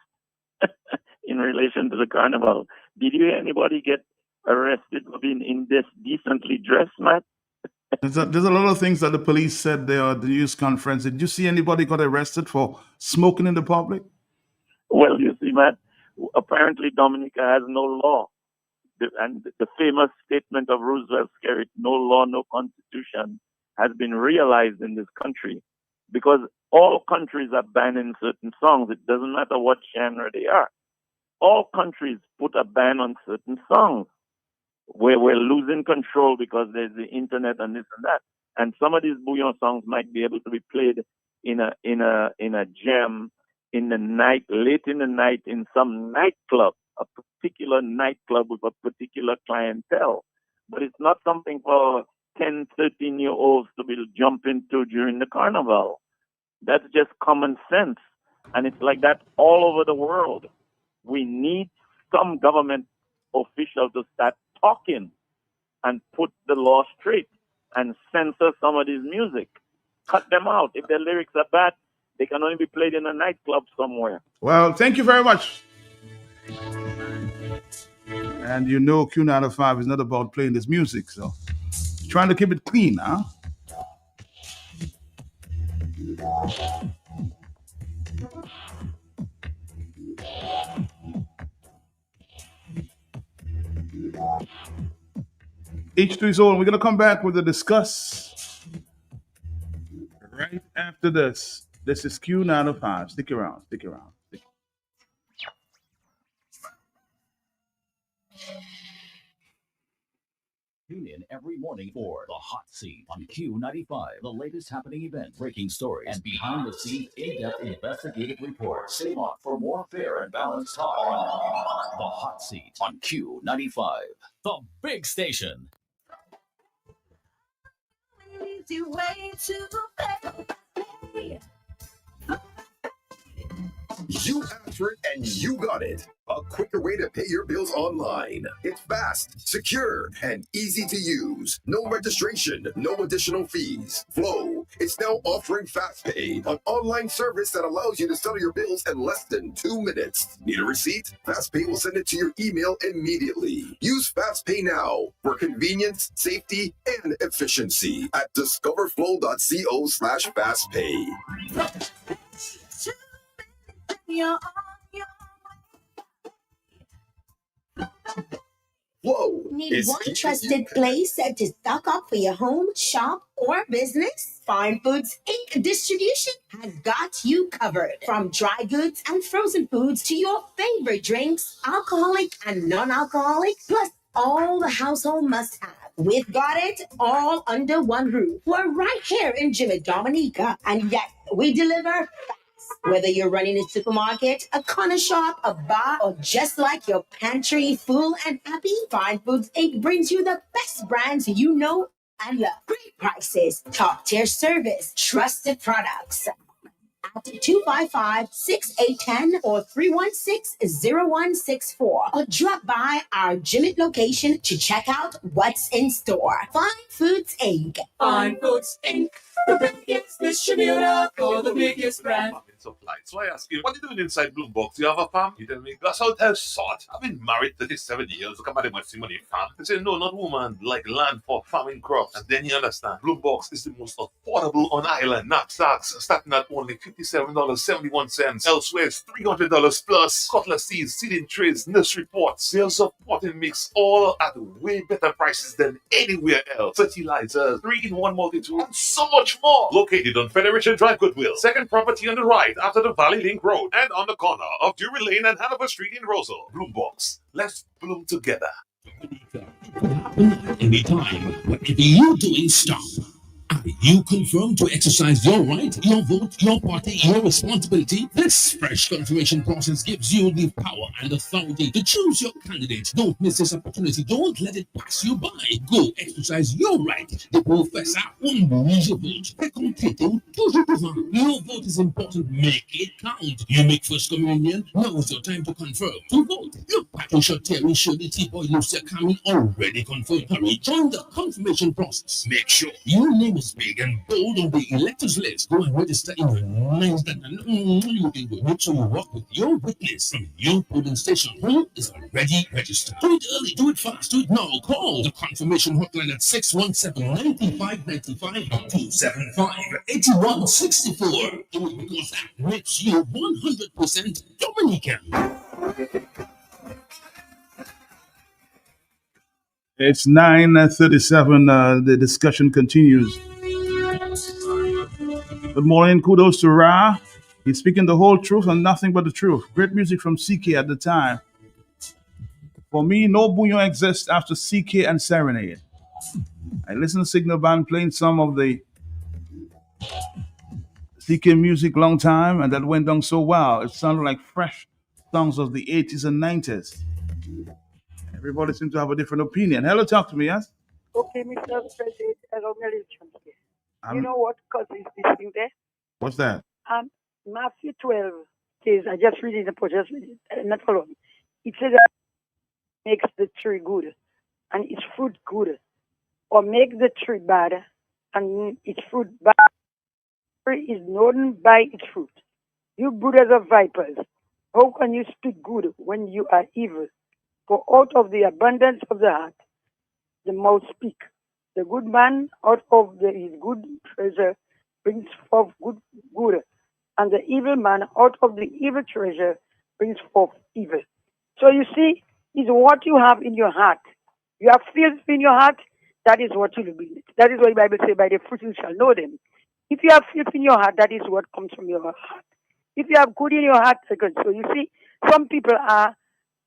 in relation to the carnival, did you hear anybody get arrested for being decently dressed, Matt? There's a lot of things that the police said there at the news conference. Did you see anybody got arrested for smoking in the public? Well, you see, Matt, apparently Dominica has no law. And the famous statement of Roosevelt Skerritt, no law, no constitution, has been realized in this country because all countries are banning certain songs. It doesn't matter what genre they are. All countries put a ban on certain songs where we're losing control because there's the internet and this and that. And some of these bouillon songs might be able to be played in a jam in the night, late in the night, in some nightclub, a particular nightclub with a particular clientele. But it's not something for 10, 13-year-olds to be jumping to during the carnival. That's just common sense. And it's like that all over the world. We need some government official to start talking and put the law straight and censor some of this music. Cut them out. If their lyrics are bad, they can only be played in a nightclub somewhere. Well, thank you very much. And you know Q95 is not about playing this music, so trying to keep it clean, huh? H3 Zone, we're going to come back with a discuss right after this. This is Q95. Stick around. Tune in every morning for The Hot Seat on Q95. The latest happening events, breaking stories, and behind-the-scenes in-depth investigative reports. Stay on for more fair and balanced talk on The Hot Seat on Q95. The big station. Easy way to pay. You asked for it and you got it. A quicker way to pay your bills online. It's fast, secure, and easy to use. No registration, no additional fees. Flow is now offering FastPay, an online service that allows you to settle your bills in less than 2 minutes. Need a receipt? FastPay will send it to your email immediately. Use FastPay now for convenience, safety, and efficiency at discoverflow.co/fastpay. You're Flow Need is one keeping trusted you place to stock up for your home, shop, or business? Fine Foods Inc. Distribution has got you covered. From dry goods and frozen foods to your favorite drinks, alcoholic and non-alcoholic, plus all the household must-have. We've got it all under one roof. We're right here in Jimmy Dominica, and yet we deliver fast. Whether you're running a supermarket, a corner shop, a bar, or just like your pantry full and happy, Fine Foods Inc. brings you the best brands you know and love. Great prices, top-tier service, trusted products. at 255-6810 or 316-0164 or drop by our Jimmet location to check out what's in store. Fine Foods Inc. Fine Foods Inc. The biggest distributor for the biggest brand. Supply. So I ask you, what are you doing inside Bloombox? Do you have a farm? You tell me, that's how tell sort. I've been married 37 years. Look at my money farm. They say, no, not woman, like land for farming crops. And then you understand, Bloombox is the most affordable on island. Knapsacks starting at only $57.71. Elsewhere, it's $300 plus. Cutlass seeds, seeding trays, nursery pots, sales of potting mix, all at way better prices than anywhere else. Fertilizers, 3-in-1 multi-tool, and so much more. Located on Federation Drive, Goodwill. Second property on the right after the Valley Link Road and on the corner of Drury Lane and Hanover Street in Rosal. Bloombox. Let's bloom together. Anytime, whatever you doing, stop. Are you confirmed to exercise your right, your vote, your party, your responsibility? This fresh confirmation process gives you the power and authority to choose your candidate. Don't miss this opportunity. Don't let it pass you by. Go exercise your right. Dépôt fais ça, oublie je vote. Fais compter, toujours devant. Your vote is important. Make it count. You make first communion. Now is your time to confirm. To vote. Look, Patricia Terry, Shirley, T-Boy, Lucia, Kami already confirmed. Hurry, join the confirmation process. Make sure your name is big and bold on the electors list. Go and register in your minds that you can go. Make sure you walk with your witness from your polling station who is already registered. Do it early, do it fast, do it now. Call the confirmation hotline at 617-9595 or 275-8164. Do it because that makes you 100% Dominican. It's 9:37. The discussion continues. Good morning. Kudos to Ra. He's speaking the whole truth and nothing but the truth. Great music from CK at the time. For me, no bouillon exists after CK and Serenade. I listened to Signal Band playing some of the CK music long time, and that went down so well. It sounded like fresh songs of the 80s and 90s. Everybody seems to have a different opinion. Hello, talk to me, yes? Okay, Mr. President, you know what causes this thing there? What's that? Matthew 12 says, I just read it in the post, just read it, not follow me. It says that makes the tree good and its fruit good, or make the tree bad and its fruit bad. The tree is known by its fruit. You brooders of vipers, how can you speak good when you are evil? For out of the abundance of the heart, the mouth speak. The good man out of his good treasure brings forth good, and the evil man out of the evil treasure brings forth evil. So you see, it's what you have in your heart. You have filth in your heart, that is what you will be. That is what the Bible says, by the fruit you shall know them. If you have filth in your heart, that is what comes from your heart. If you have good in your heart, so you see, some people are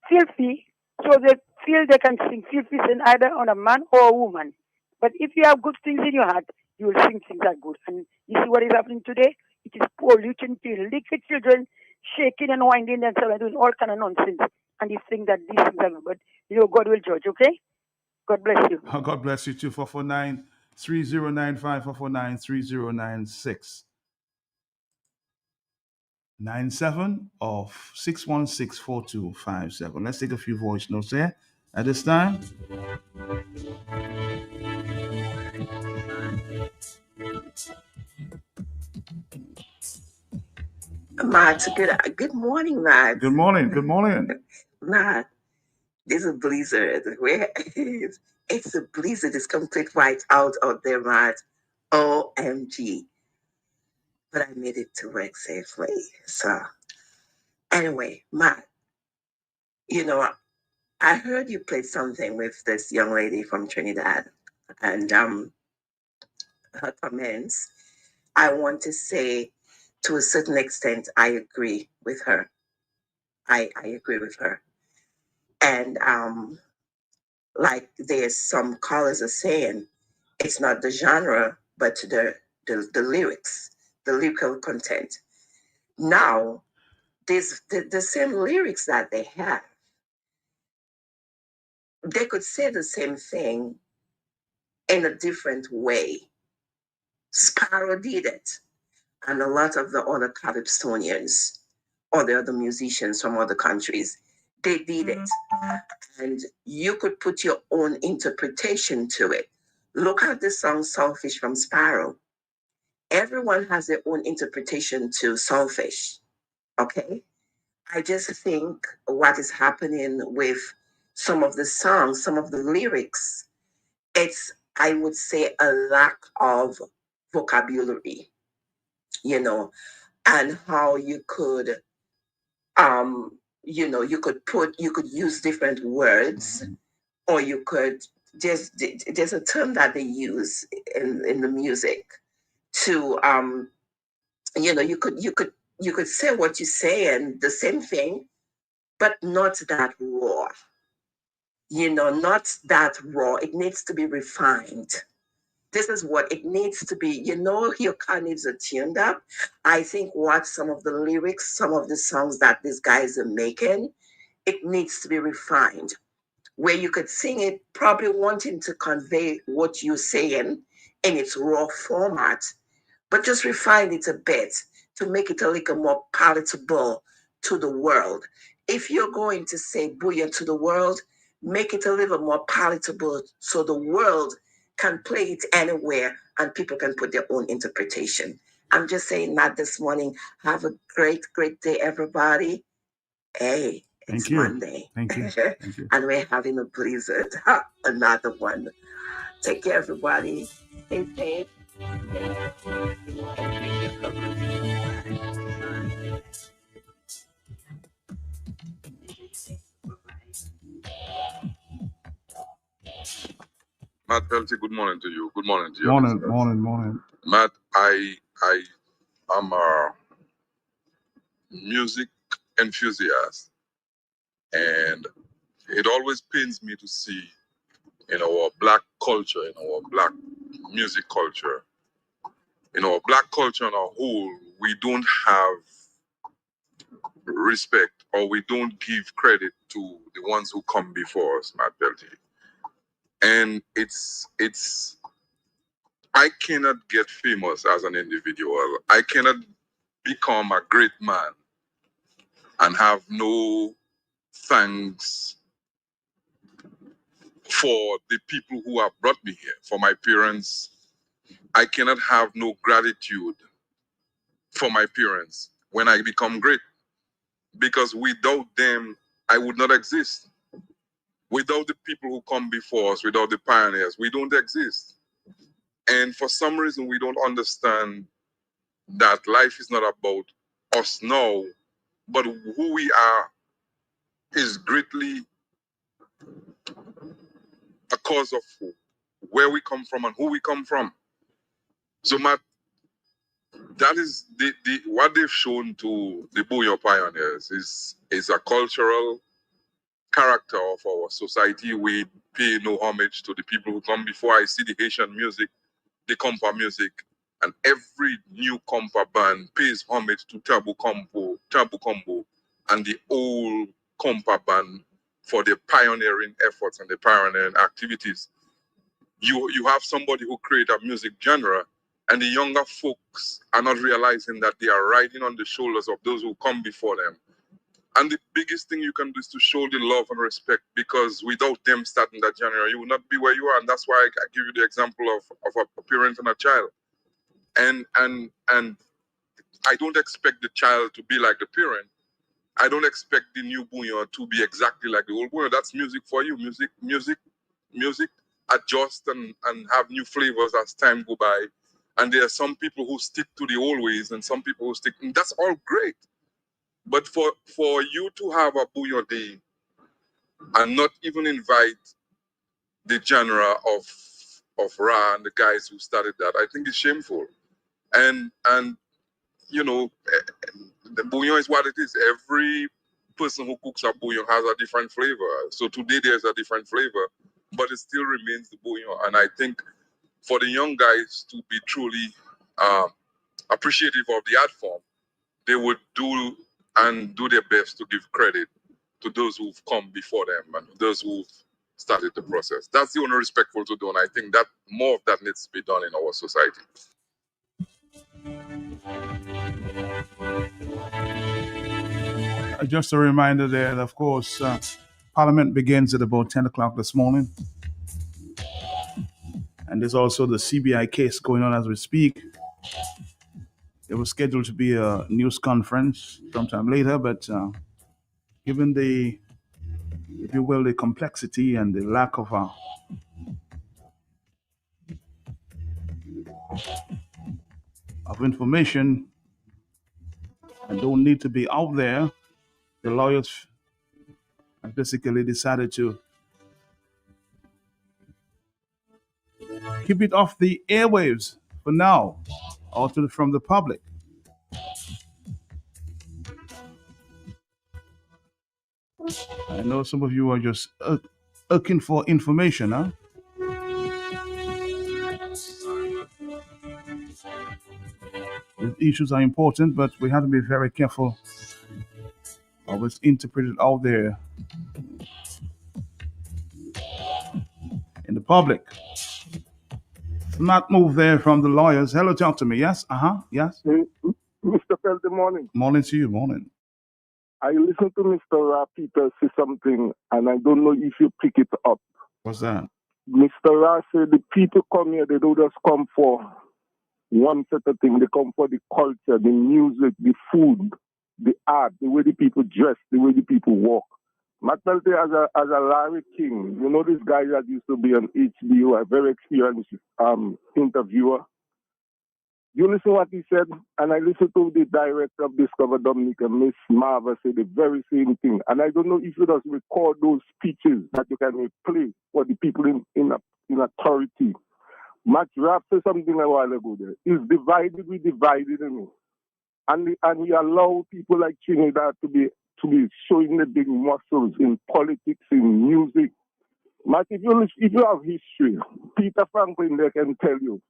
filthy, so they feel they can sing filthy sin either on a man or a woman. But if you have good things in your heart, you will sing things that are good. And you see what is happening today? It is pollution to liquid children, shaking and winding themselves and doing all kind of nonsense. And you think that these things are good. But you know, God will judge, okay? God bless you. Oh, God bless you too. 449-3095, 449-3096. 97 of 616-4257. Let's take a few voice notes there at this time. Matt, good morning, Matt. Good morning. Good morning. Matt, this is a blizzard. Where it's a blizzard. It's complete white out there, Matt. OMG. But I made it to work safely. So anyway, Matt, you know, I heard you played something with this young lady from Trinidad and her comments. I want to say, to a certain extent, I agree with her. I agree with her. And like there's some callers are saying, it's not the genre, but the lyrics, the lyrical content. Now, there's the same lyrics that they have. They could say the same thing in a different way. Sparrow did it. and a lot of the other Calypsonians or the other musicians from other countries, they did it. And you could put your own interpretation to it. Look at the song Selfish from Sparrow. Everyone has their own interpretation to Selfish. Okay? I just think what is happening with some of the songs, some of the lyrics, it's, I would say, a lack of vocabulary, you know, and how you could, you know, you could use different words, or you could, there's a term that they use in the music to, you know, you could say what you say and the same thing, but not that raw. You know, not that raw. It needs to be refined. This is what it needs to be. You know, your car needs a tuned up. I think what some of the lyrics, some of the songs that these guys are making, it needs to be refined. Where you could sing it, probably wanting to convey what you're saying in its raw format, but just refine it a bit to make it a little more palatable to the world. If you're going to say booyah to the world, make it a little more palatable so the world can play it anywhere and people can put their own interpretation. I'm just saying that this morning. Have a great, great day, everybody. Hey, it's Monday. Thank you. Thank you. And we're having a blizzard. Another one. Take care, everybody. Stay safe. Matt Pelty, good morning to you. Good morning to you. Morning. Matt, I am a music enthusiast, and it always pains me to see in our black culture, in our black music culture, in our black culture on a whole, we don't have respect, or we don't give credit to the ones who come before us, Matt Pelty. And it's I cannot get famous as an individual. I cannot become a great man and have no thanks for the people who have brought me here, for my parents. I cannot have no gratitude for my parents when I become great, because without them, I would not exist. Without the people who come before us, without the pioneers, we don't exist. And for some reason, we don't understand that life is not about us now, but who we are is greatly a cause of where we come from and who we come from. So, Matt, that is what they've shown to the Booyah pioneers is a cultural character of our society. We pay no homage to the people who come before. I see the Haitian music, the compa music, and every new compa band pays homage to Tabu Combo, and the old compa band for their pioneering efforts and the pioneering activities. You have somebody who create a music genre, and the younger folks are not realizing that they are riding on the shoulders of those who come before them. And the biggest thing you can do is to show the love and respect, because without them starting that genre, you will not be where you are. And that's why I give you the example of a parent and a child. And I don't expect the child to be like the parent. I don't expect the new Booyah to be exactly like the old Booyah. That's music for you. Music adjust and have new flavors as time go by. And there are some people who stick to the old ways and some people who stick, and that's all great. But for you to have a Booyah Day and not even invite the genre of Ra and the guys who started that, I think it's shameful. And you know, the Bouillon is what it is. Every person who cooks a bouillon has a different flavor. So today there's a different flavor, but it still remains the bouillon. And I think for the young guys to be truly appreciative of the art form, they would do their best to give credit to those who've come before them and those who've started the process. That's the only respectful to do, and I think that more of that needs to be done in our society. Just a reminder there, that, of course, Parliament begins at about 10 o'clock this morning. And there's also the CBI case going on as we speak. It was scheduled to be a news conference sometime later, but given the, if you will, the complexity and the lack of information and don't need to be out there, the lawyers have basically decided to keep it off the airwaves for now, or from the public. I know some of you are just looking for information, huh? The issues are important, but we have to be very careful of what's interpreted out there in the public. Not move there from the lawyers. Hello, talk to me. Yes? Yes? Mr. Pell, good morning. Morning to you. Morning. I listened to Mr. Peter say something, and I don't know if you pick it up. What's that? Mr. Ra said the people come here, they don't just come for one set of thing. They come for the culture, the music, the food, the art, the way the people dress, the way the people walk. McNulty, as a Larry King, you know this guy that used to be on HBO, a very experienced interviewer. You listen to what he said, and I listened to the director of Discover Dominica, Miss Marva, say the very same thing. And I don't know if you just record those speeches that you can play for the people in authority. Matt Rapp said something a while ago there. It's divided, we divided, and we allow people like Trinidad to be showing the big muscles in politics, in music. Matt, if you have history, Peter Franklin there can tell you.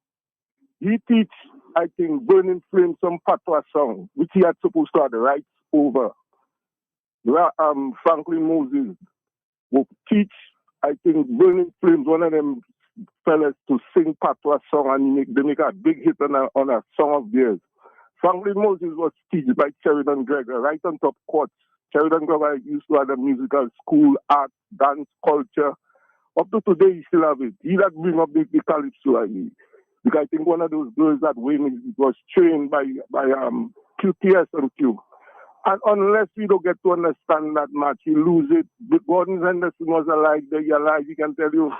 He teach, I think, Burning Flame some patois song, which he had supposed to have the rights over. Franklin Moses will teach, I think, Burning Flames, one of them fellas, to sing patois song, and they make a big hit on a song of theirs. Franklin Moses was taught by Sheridan Gregory, right on top courts. Sheridan Gregory used to have a musical school, art, dance, culture. Up to today, he still have it. He that bring up the calypso, I mean. Because I think one of those girls that was trained by QTS and Q. And unless we don't get to understand that much, you lose it. The Gordon Henderson was alive, they alive, he can tell you.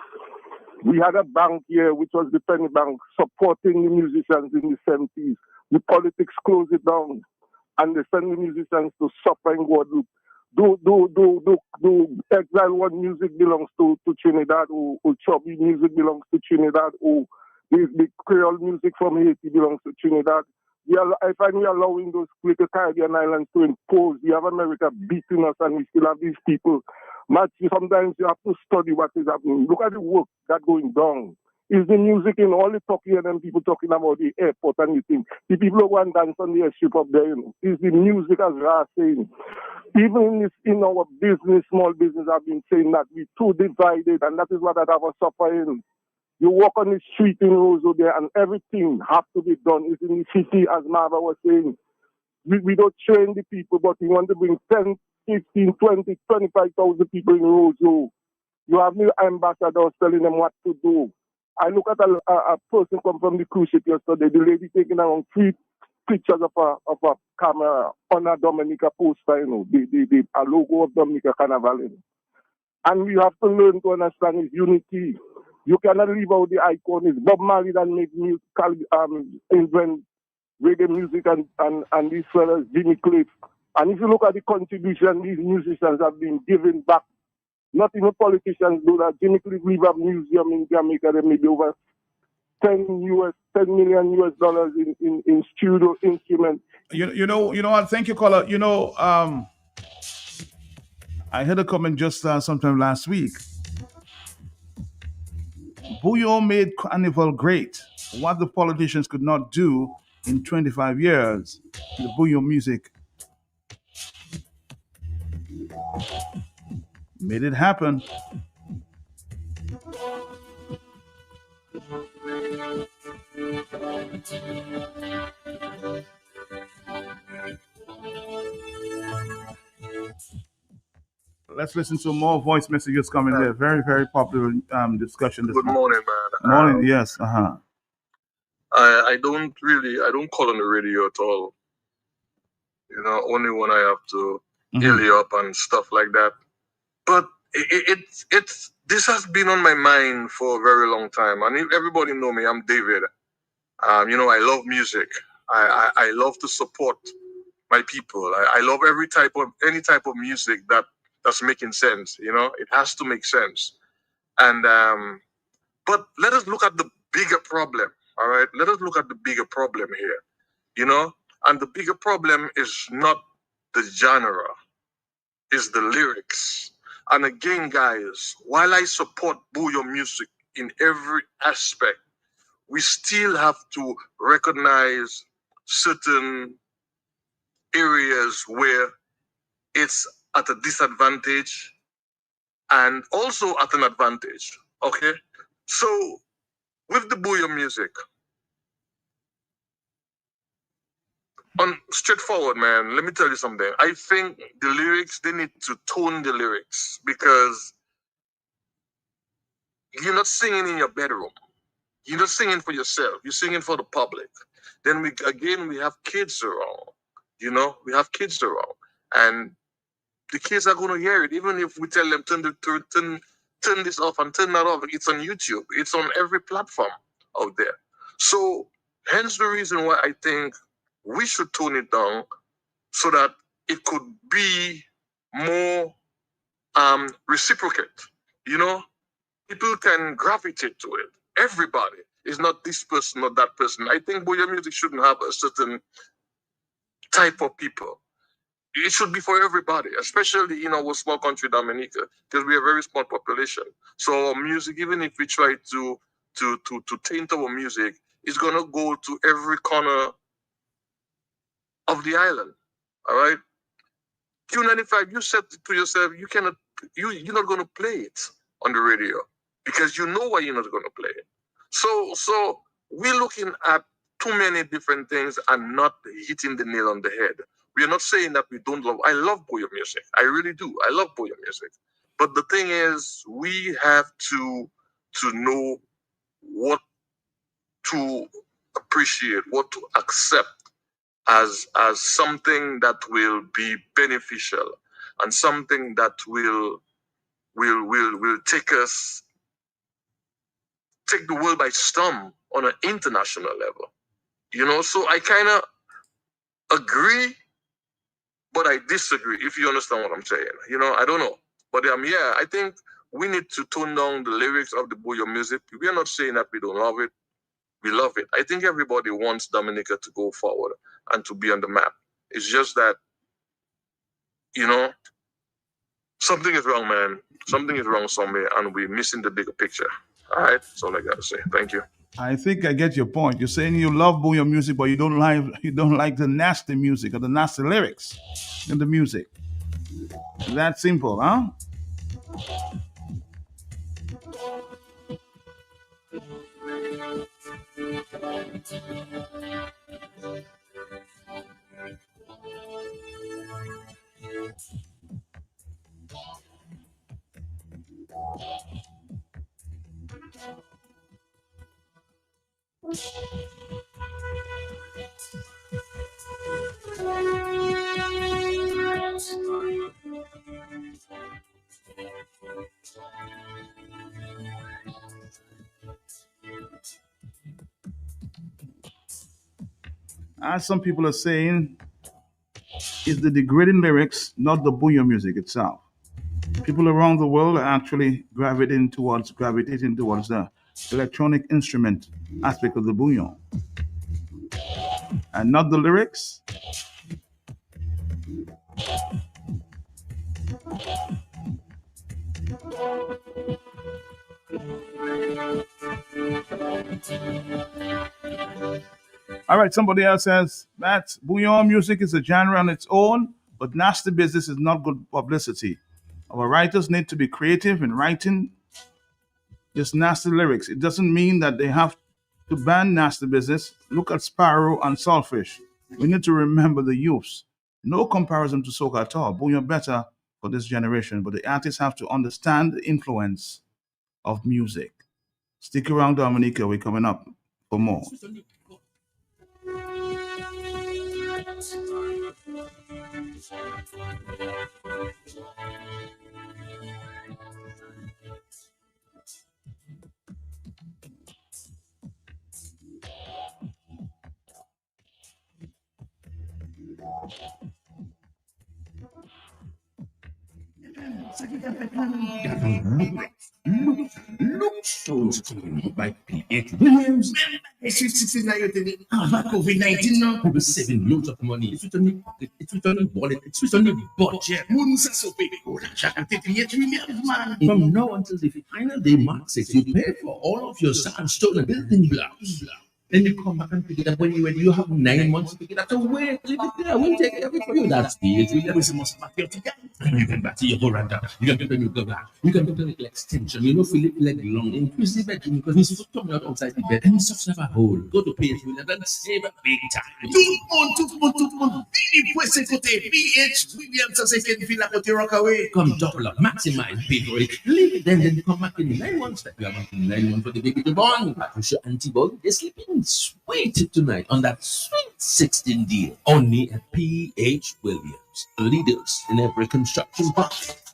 We had a bank here, which was the Penny Bank, supporting the musicians in the 70s. The politics closed it down, and they send the musicians to suffer in Guadeloupe. Do Exile One music belongs to Trinidad, or Chubby music belongs to Trinidad, or the Creole music from Haiti belongs to Trinidad. I find we are allowing those little Caribbean islands to impose. We have America beating us, and we still have these people. Sometimes you have to study what is happening. Look at the work that's going down. Is the music in all the talking and then people talking about the airport and you think the people who want to dance on the airship up there, is the music, as Ra saying. Even in our business, small business, I've been saying that we're too divided, and that is what I have us suffering. You walk on the street in Roseau there, and everything has to be done. It's in the city, as Marva was saying. We don't train the people, but we want to bring 10, 15, 20, 25,000 people in Roseau. You have new ambassadors telling them what to do. I look at a person come from the cruise ship yesterday, the lady taking around 3 pictures of a camera on a Dominica poster, a logo of Dominica Carnival. And we have to learn to understand his unity. You cannot leave out the icon. It's Bob Marley that made music, invent reggae music, and these fellas, Jimmy Cliff. And if you look at the contribution these musicians have been giving back, not even politicians do that. Jimmy Cliff leave a museum in Jamaica, they made over $10 million US in studio instruments. You know what? Thank you, caller. I had a comment just sometime last week. Bouyon made Carnival great. What the politicians could not do in 25 years, the Bouyon music made it happen. Let's listen to more voice messages coming there. Very, very popular discussion this Good morning. morning, man. Morning, yes. Uh-huh. I don't call on the radio at all. You know, only when I have to ill you up and stuff like that. But it's this has been on my mind for a very long time. And if everybody know me, I'm David. You know, I love music. I love to support my people. I love any type of music that's making sense. You know, it has to make sense. And but let us look at the bigger problem. All right, let us look at the bigger problem here. You know, and the bigger problem is not the genre, is the lyrics. And again, guys, while I support Booyah music in every aspect, we still have to recognize certain areas where it's at a disadvantage and also at an advantage. Okay? So with the Booyah music, straightforward, man, let me tell you something. I think the lyrics, they need to tone the lyrics because you're not singing in your bedroom. You're not singing for yourself. You're singing for the public. Then we have kids around. You know, we have kids around. And the kids are going to hear it. Even if we tell them, turn this off and turn that off. It's on YouTube. It's on every platform out there. So hence the reason why I think we should tone it down so that it could be more reciprocate. You know, people can gravitate to it. Everybody is not this person or that person. I think Booyah music shouldn't have a certain type of people. It should be for everybody, especially in our small country, Dominica, because we are a very small population. So our music, even if we try to taint our music, it's gonna go to every corner of the island. All right. Q95, you said to yourself, you're not gonna play it on the radio because you know why you're not gonna play it. So we're looking at too many different things and not hitting the nail on the head. We are not saying that we don't love. I love Booyah music. I really do. I love Booyah music. But the thing is, we have to know what to appreciate, what to accept as something that will be beneficial and something that will take the world by storm on an international level. You know, so I kind of agree, but I disagree, if you understand what I'm saying. You know, I don't know. But yeah, I think we need to tone down the lyrics of the Booyah music. We are not saying that we don't love it. We love it. I think everybody wants Dominica to go forward and to be on the map. It's just that, you know, something is wrong, man. Something is wrong somewhere, and we're missing the bigger picture. All right? That's all I got to say. Thank you. I think I get your point. You're saying you love Booyah music, but you don't like the nasty music or the nasty lyrics in the music. That simple, huh? As some people are saying, it's the degrading lyrics, not the Booyah music itself. People around the world are actually gravitating towards the electronic instrument aspect of the Booyah, and not the lyrics. All right, somebody else says that Booyah music is a genre on its own, but nasty business is not good publicity. Our writers need to be creative in writing just nasty lyrics. It doesn't mean that they have To ban nasty business, look at Sparrow and Saltfish. We need to remember the youths. No comparison to soca at all. Bouillon better for this generation, but the artists have to understand the influence of music. Stick around, Dominica. We're coming up for more. Look shows by P.H. Williams. It's 69 COVID-19 now. People saving loads of money. It's written on the wallet. It's written on the budget. From now until the final day mark 6, you pay for all of your sandstone and building blocks. Then you come back and pick it up when you have 9 months to pick it up. So wait, leave it there. We'll take everything for you. That's P.H. Williams. And you can back to your veranda. You can put a new glass. You can put a little extension. You know, Philip leg long. Increase the bedroom because his foot coming out outside the bed. And he's such a hole. Go to P.H. Williams and save a big time. Tout le monde. Philippe Wessel côté P.H. Williams, ça c'est qu'il fait la côté Rockaway. Come double up, maximize, pay for it. Leave it then come back in 9 months. That you have 9 months for the baby to born. Patricia antibody. They're sleeping sweet tonight on that sweet 16 deal. Only at P.H. Williams. Leaders in every construction project.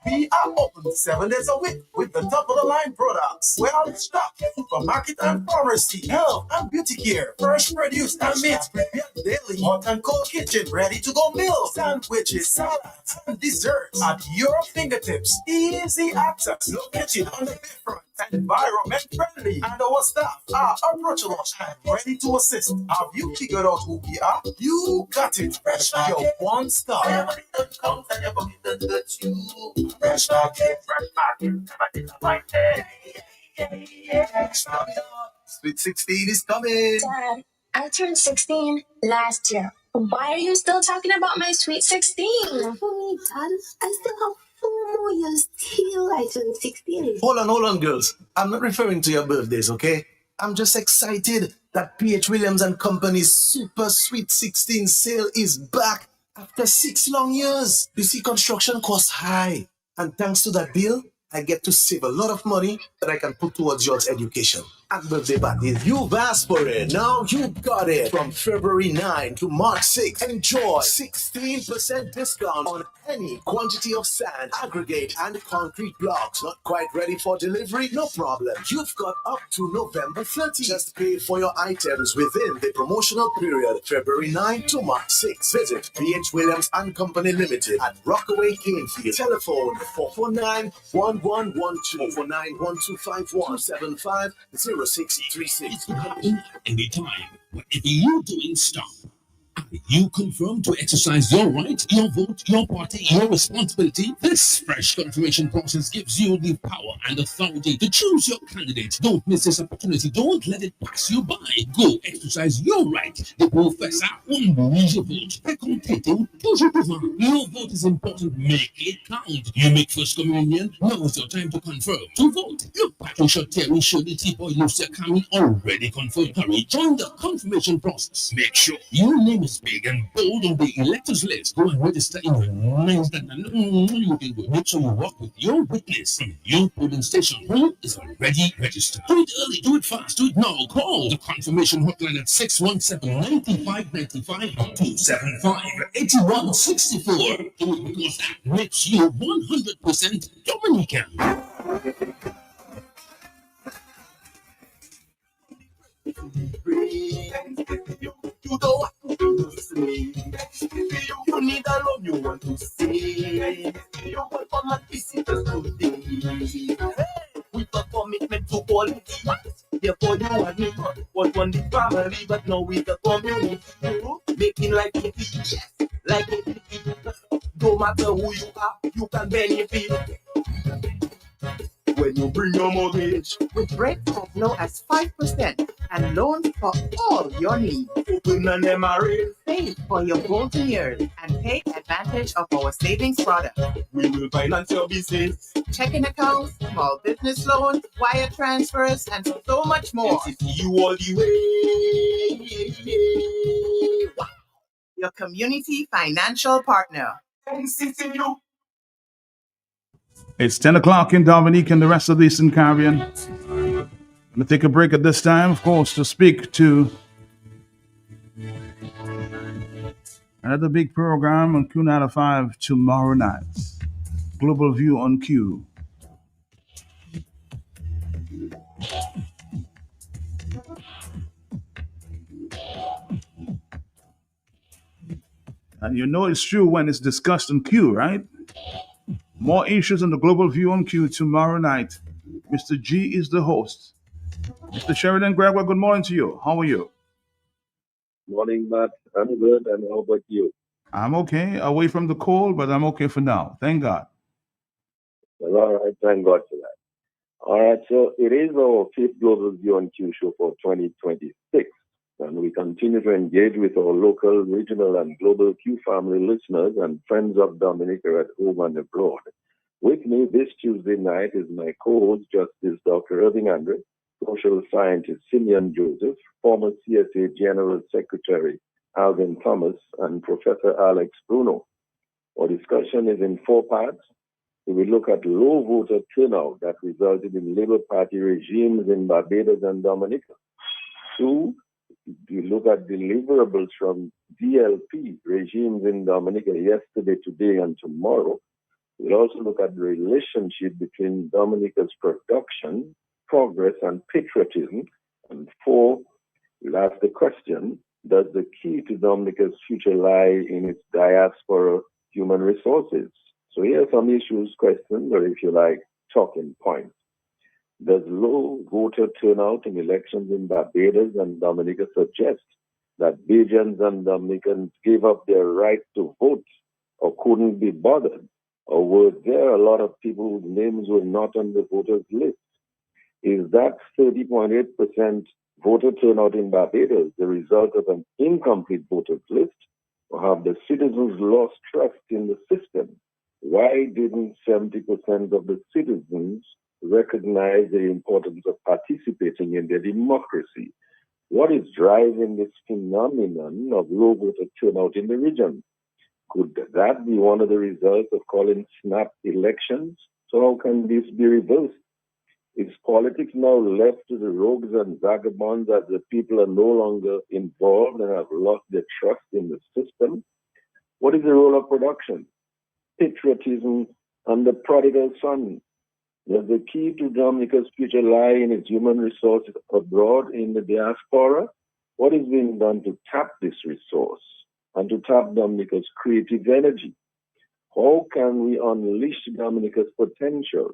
We are open 7 days a week with the top of the line products. Well stocked supermarket and pharmacy, health and beauty care, fresh produce and meats prepared daily, hot and cold kitchen, ready to go meals, sandwiches, salads, and desserts at your fingertips. Easy access, located on the bayfront, environment friendly, and our staff are approachable and ready to assist. Have you figured out who we are? You got it. Fresh your one stop. Fresh Sweet 16 is coming. Dad, I turned 16 last year. Why are you still talking about my sweet 16? For me, Dad, I still have 4 more years till I turn 16. Hold on, girls. I'm not referring to your birthdays, okay? I'm just excited that P.H. Williams and Company's Super Sweet 16 sale is back after 6 long years. You see, construction costs high. And thanks to that deal, I get to save a lot of money that I can put towards your education and birthday parties. You've asked for it. Now you got it. From February 9 to March 6, enjoy 16% discount on any quantity of sand, aggregate, and concrete blocks. Not quite ready for delivery? No problem. You've got up to November 30. Just pay for your items within the promotional period, February 9 to March 6. Visit P.H. Williams and Company Limited at Rockaway Canefield. Telephone 449-1112, 449-1251, 275-0636. Anytime, whatever you're doing, stop. You confirm to exercise your right, your vote, your party, your responsibility. This fresh confirmation process gives you the power and authority to choose your candidate. Don't miss this opportunity. Don't let it pass you by. Go exercise your right. The professor your vote. Your vote is important. Make it count. You make first communion. Now is your time to confirm. To vote, look back to short Terry Shirley T-Boy Lucia Kami already confirmed. Hurry, join the confirmation process. Make sure your name is big and bold on the electors list. Go and register in the names that you can go. Make sure you work with your witness in your polling station who is already registered. Do it early, do it fast, do it now. Call the confirmation hotline at 617-9595 or 275-8164. Do it because that makes you 100% Dominican. You don't want to lose me. You need a love you want to see. You want for my visitors today. With a commitment to quality. Therefore you and me was one the family, but now with the community. Making life easy, yes, like it. No matter who you are, you can benefit. when you bring your mortgage. With rates as low as 5% and loans for all your needs. Open an MRA. Save for your golden years and take advantage of our savings product. We will finance your business. Checking accounts, small business loans, wire transfers, and so much more. NCCU all the way. Wow. Your community financial partner. NCCU. It's 10 o'clock in Dominique and the rest of the Eastern Caribbean. I'm going to take a break at this time, of course, to speak to another big program on Q95 tomorrow night. Global View on Q. And you know it's true when it's discussed on Q, right? More issues on the Global View on Q tomorrow night. Mr. G is the host. Mr. Sheridan Gregoire, good morning to you. How are you? Morning, Matt. I'm good, and how about you? I'm okay. Away from the cold, but I'm okay for now. Thank God. Well, all right. Thank God for that. All right. So it is our fifth Global View on Q show for 2026. And we continue to engage with our local, regional, and global Q family listeners and friends of Dominica at home and abroad. With me this Tuesday night is my co-host, Justice Dr. Irving Andre, social scientist Simeon Joseph, former CSA General Secretary Alvin Thomas, and Professor Alex Bruno. Our discussion is in 4 parts. We will look at low voter turnout that resulted in Labour Party regimes in Barbados and Dominica. 2, we look at deliverables from DLP regimes in Dominica yesterday, today, and tomorrow. We'll also look at the relationship between Dominica's production, progress, and patriotism. And 4, we'll ask the question, does the key to Dominica's future lie in its diaspora human resources? So here are some issues, questions, or if you like, talking points. Does low voter turnout in elections in Barbados and Dominica suggest that Bajans and Dominicans gave up their right to vote or couldn't be bothered? Or were there a lot of people whose names were not on the voters list? Is that 30.8% voter turnout in Barbados the result of an incomplete voters list? Or have the citizens lost trust in the system? Why didn't 70% of the citizens recognize the importance of participating in their democracy? What is driving this phenomenon of low voter turnout in the region? Could that be one of the results of calling snap elections? So how can this be reversed? Is politics now left to the rogues and vagabonds as the people are no longer involved and have lost their trust in the system? What is the role of production, patriotism, and the prodigal son? Does the key to Dominica's future lie in its human resources abroad in the diaspora? What is being done to tap this resource and to tap Dominica's creative energy? How can we unleash Dominica's potential?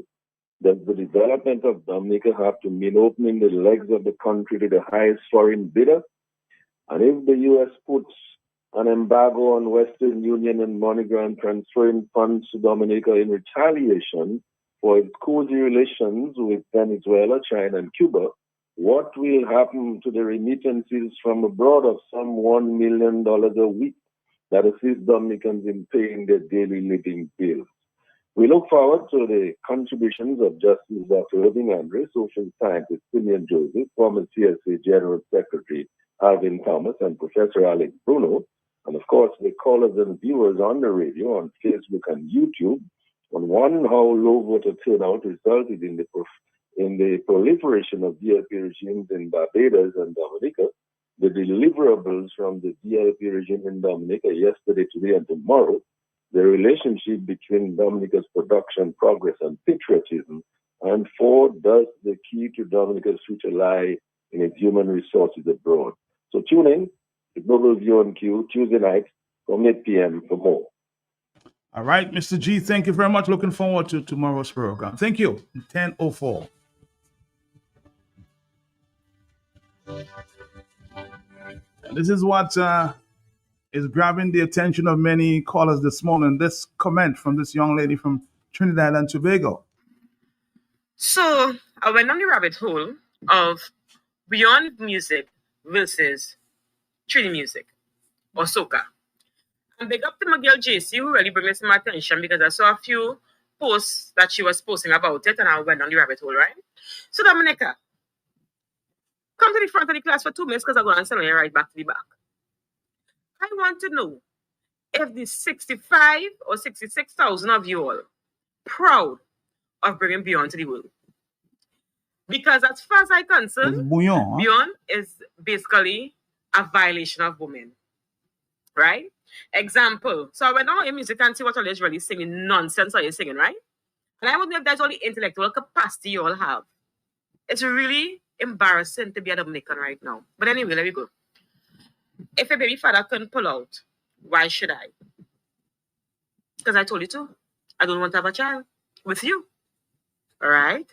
Does the development of Dominica have to mean opening the legs of the country to the highest foreign bidder? And if the U.S. puts an embargo on Western Union and MoneyGram transferring funds to Dominica in retaliation for its cozy relations with Venezuela, China, and Cuba, what will happen to the remittances from abroad of some $1 million a week that assist Dominicans in paying their daily living bills? We look forward to the contributions of Justice Dr. Irving Andre, social scientist Simeon Joseph, former CSA General Secretary Alvin Thomas, and Professor Alex Bruno, and of course the callers and viewers on the radio, on Facebook and YouTube, on one, how low voter turnout resulted in the proliferation of DLP regimes in Barbados and Dominica, the deliverables from the DLP regime in Dominica yesterday, today, and tomorrow, the relationship between Dominica's production, progress, and patriotism, and 4, does the key to Dominica's future lie in its human resources abroad? So tune in to Global View on Q Tuesday night from 8 p.m. for more. All right, Mr. G, thank you very much. Looking forward to tomorrow's program. Thank you. 10:04. This is what is grabbing the attention of many callers this morning. This comment from this young lady from Trinidad and Tobago. So I went on the rabbit hole of beyond music versus Trini music or soca. And big up to my girl JC who really brought this to my attention because I saw a few posts that she was posting about it and I went on the rabbit hole, right? So Dominica, come to the front of the class for 2 minutes because I'm going to send you right back to the back. I want to know if the 65 or 66,000 of you all proud of bringing Beyond to the world. Because as far as I'm concerned, Beyond is basically a violation of women. Right? Example. So I went on your music and see what all is really singing nonsense are you singing, right? And I wonder if that's all the intellectual capacity you all have. It's really embarrassing to be a Dominican right now. But anyway, let me go. If a baby father can pull out, why should I? Because I told you to. I don't want to have a child with you. All right?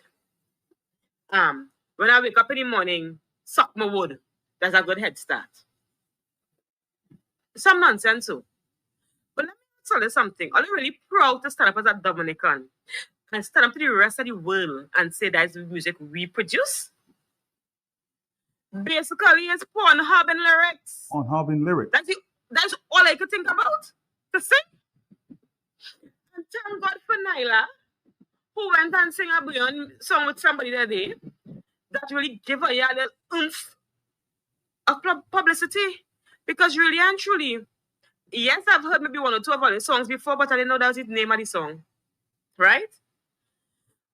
When I wake up in the morning, suck my wood. That's a good head start. Some nonsense, so. But let me tell you something. I'm really proud to stand up as a Dominican and stand up to the rest of the world and say that's the music we produce. Basically, it's Pornhub and lyrics. Pornhub and lyrics. That's all I could think about to sing. And thank God for Nyla, who went and sang a Beyond song with somebody that day that really gave her the oomph of publicity. Because really and truly, yes, I've heard maybe one or two of her songs before, but I didn't know that was the name of the song. Right?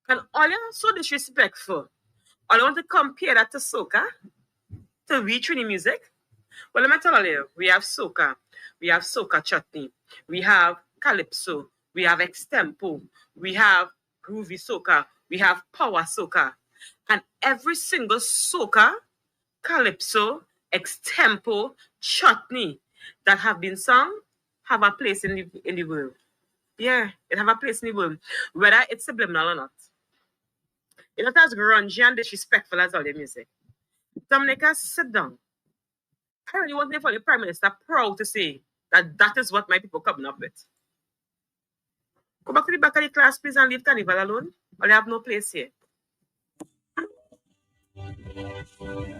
And all you're so disrespectful. All I want to compare that to soca, to Trini music. Well, let me tell you, we have soca, we have soca chutney, we have calypso, we have extempo, we have groovy soca, we have power soca. And every single soca, calypso, extempo, chutney that have been sung have a place in the world. Yeah, it have a place in the world, whether it's subliminal or not. It's not as grungy and disrespectful as all the music. Dominica, sit down. I really want to for the Prime Minister proud to say that that is what my people coming up with. Go back to the back of the class, please, and leave Carnival alone, or they have no place here.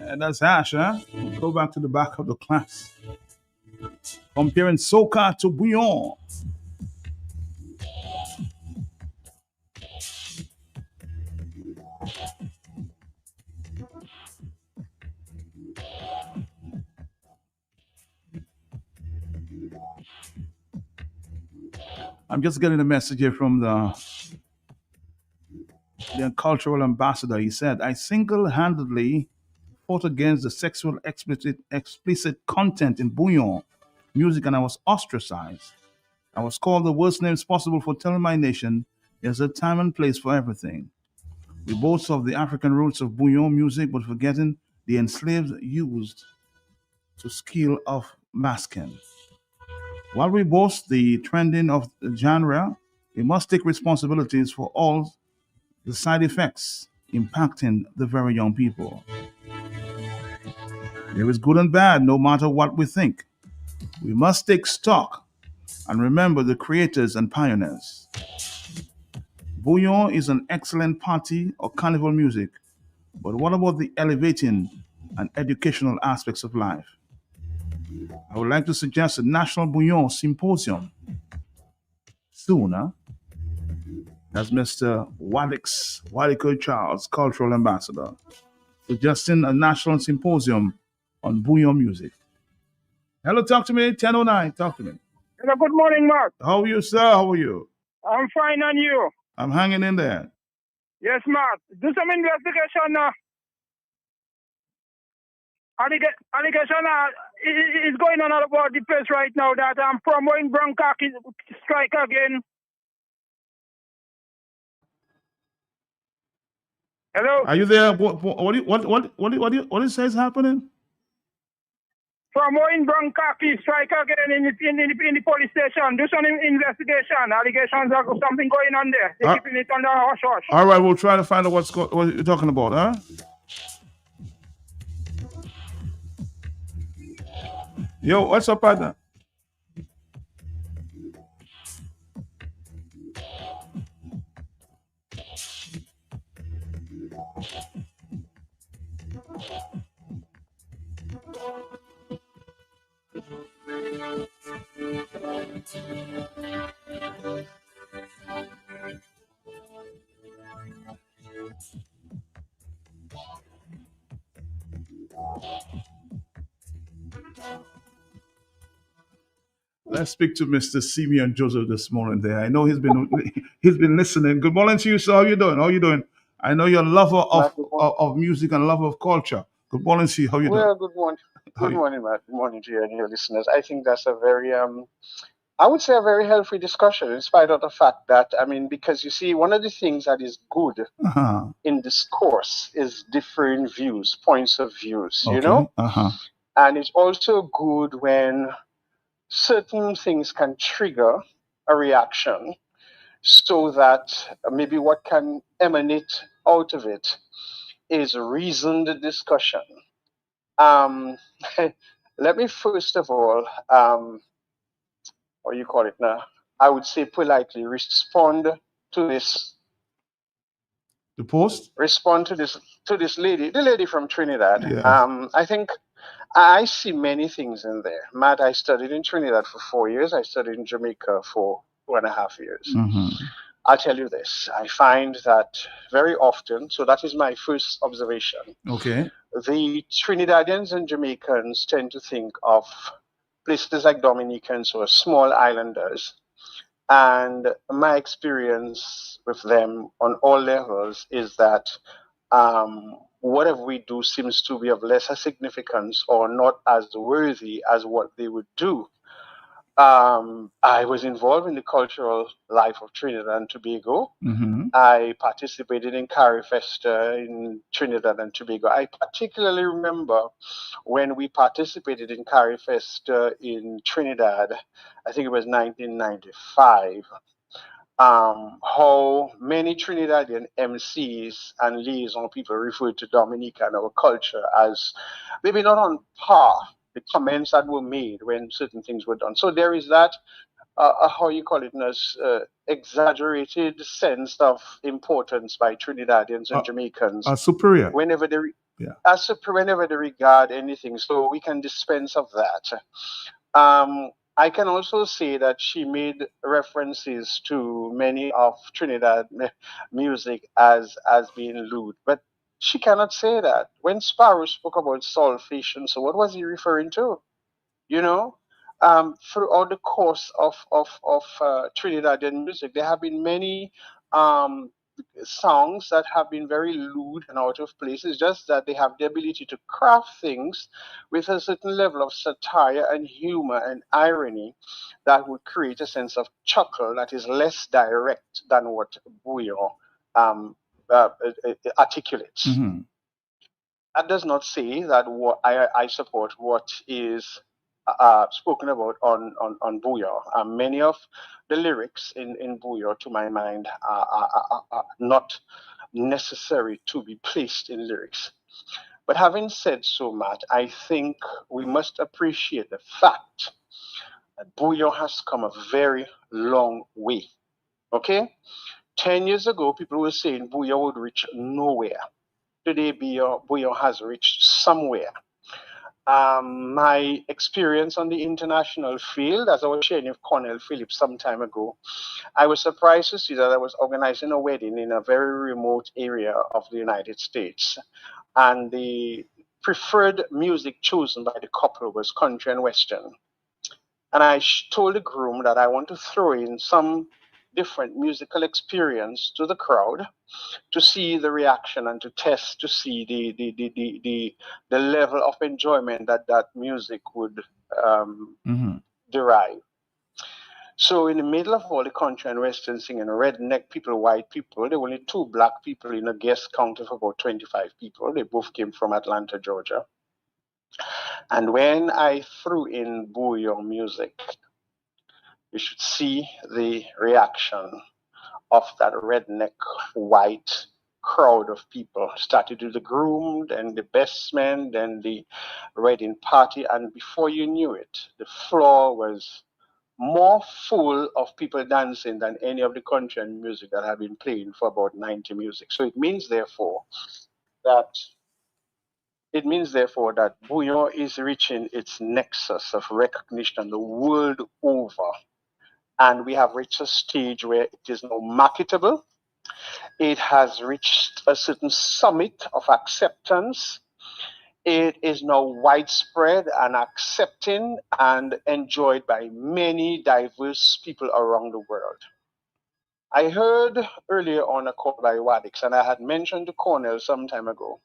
And that's Ash, huh? Go back to the back of the class. Comparing soca to bouillon. I'm just getting a message here from the cultural ambassador. He said, I single-handedly fought against the sexual explicit content in bouillon music and I was ostracized. I was called the worst names possible for telling my nation there's a time and place for everything. We boast of the African roots of bouillon music, but forgetting the enslaved used to skill of masking. While we boast the trending of the genre, we must take responsibilities for all the side effects impacting the very young people. There is good and bad, no matter what we think. We must take stock and remember the creators and pioneers. Bouillon is an excellent party or carnival music, but what about the elevating and educational aspects of life? I would like to suggest a National Bouillon Symposium soon, huh? That's Mr. Wadiko Charles, Cultural Ambassador, suggesting a national symposium on bouillon music. Hello, talk to me, 1009, talk to me. Hello, good morning, Mark. How are you, sir? How are you? I'm fine, and you? I'm hanging in there. Yes, Mark. Do some investigation now. Allegation is going on about the place right now that promoting Broncock strike again. Hello? Are you there? What do you say is happening? Promoting Broncock strike again in the police station. Do some investigation. Allegations of something going on there. They're keeping it under hush. All right, we'll try to find out what you're talking about, huh? Yo, what's up, partner? Let's speak to Mr. Simeon Joseph this morning. There, I know he's been listening. Good morning to you, sir. How you doing? How you doing? I know you're a lover Matt, good morning. of music and lover of culture. Good morning to you. How you doing? Well, good morning. How Good you? morning, Matt. Good morning to you and your listeners. I think that's a very, I would say a very healthy discussion, in spite of the fact that, I mean, because you see, one of the things that is good Uh-huh. in discourse is differing views, points of views, you Okay. know? Uh-huh. And it's also good when certain things can trigger a reaction so that maybe what can emanate out of it is reasoned discussion. Let me first of all, what do you call it now? I would say politely respond to this. The post? Respond to this lady, the lady from Trinidad. Yes. I think I see many things in there. Matt, I studied in Trinidad for 4 years. I studied in Jamaica for 2.5 years. Mm-hmm. I'll tell you this. I find that very often, so that is my first observation. Okay. The Trinidadians and Jamaicans tend to think of places like Dominicans or small islanders. And my experience with them on all levels is that whatever we do seems to be of lesser significance or not as worthy as what they would do. I was involved in the cultural life of Trinidad and Tobago. Mm-hmm. I participated in Carifesta in Trinidad and Tobago. I particularly remember when we participated in Carifesta in Trinidad, I think it was 1995, how many Trinidadian MCs and liaison people referred to Dominica and our culture as maybe not on par, the comments that were made when certain things were done. So there is that, how you call it, exaggerated sense of importance by Trinidadians and Jamaicans Superior. whenever they Yeah. whenever they regard anything. So we can dispense of that. I can also say that she made references to many of Trinidad music as being lewd, but she cannot say that. When Sparrow spoke about soulfation, so what was he referring to? You know, throughout the course of Trinidadian music, there have been many songs that have been very lewd and out of place. It's just that they have the ability to craft things with a certain level of satire and humor and irony that would create a sense of chuckle that is less direct than what Bouillon articulates. Mm-hmm. That does not say that what I support what is spoken about on Bouillon. Many of the lyrics in Bouillon, to my mind, are not necessary to be placed in lyrics. But having said so, Matt, I think we must appreciate the fact that Bouillon has come a very long way. Okay? 10 years ago, people were saying Bouillon would reach nowhere. Today, Bouillon has reached somewhere. My experience on the international field, as I was sharing with Cornell Phillips some time ago, I was surprised to see that I was organizing a wedding in a very remote area of the United States. And the preferred music chosen by the couple was country and western. And I told the groom that I want to throw in some different musical experience to the crowd to see the reaction and to test to see the level of enjoyment that music would Mm-hmm. derive. So in the middle of all the country and western singing, redneck people, white people, there were only 2 black people in a guest count of about 25 people. They both came from Atlanta, Georgia. And when I threw in Bouillon music, you should see the reaction of that redneck white crowd of people. Started with the groom, then the best man, then the wedding party, and before you knew it, the floor was more full of people dancing than any of the country and music that have been playing for about 90 music. So it means therefore that Bouillon is reaching its nexus of recognition the world over. And we have reached a stage where it is now marketable. It has reached a certain summit of acceptance. It is now widespread and accepting and enjoyed by many diverse people around the world. I heard earlier on a call by Wadix, and I had mentioned to Cornell some time ago,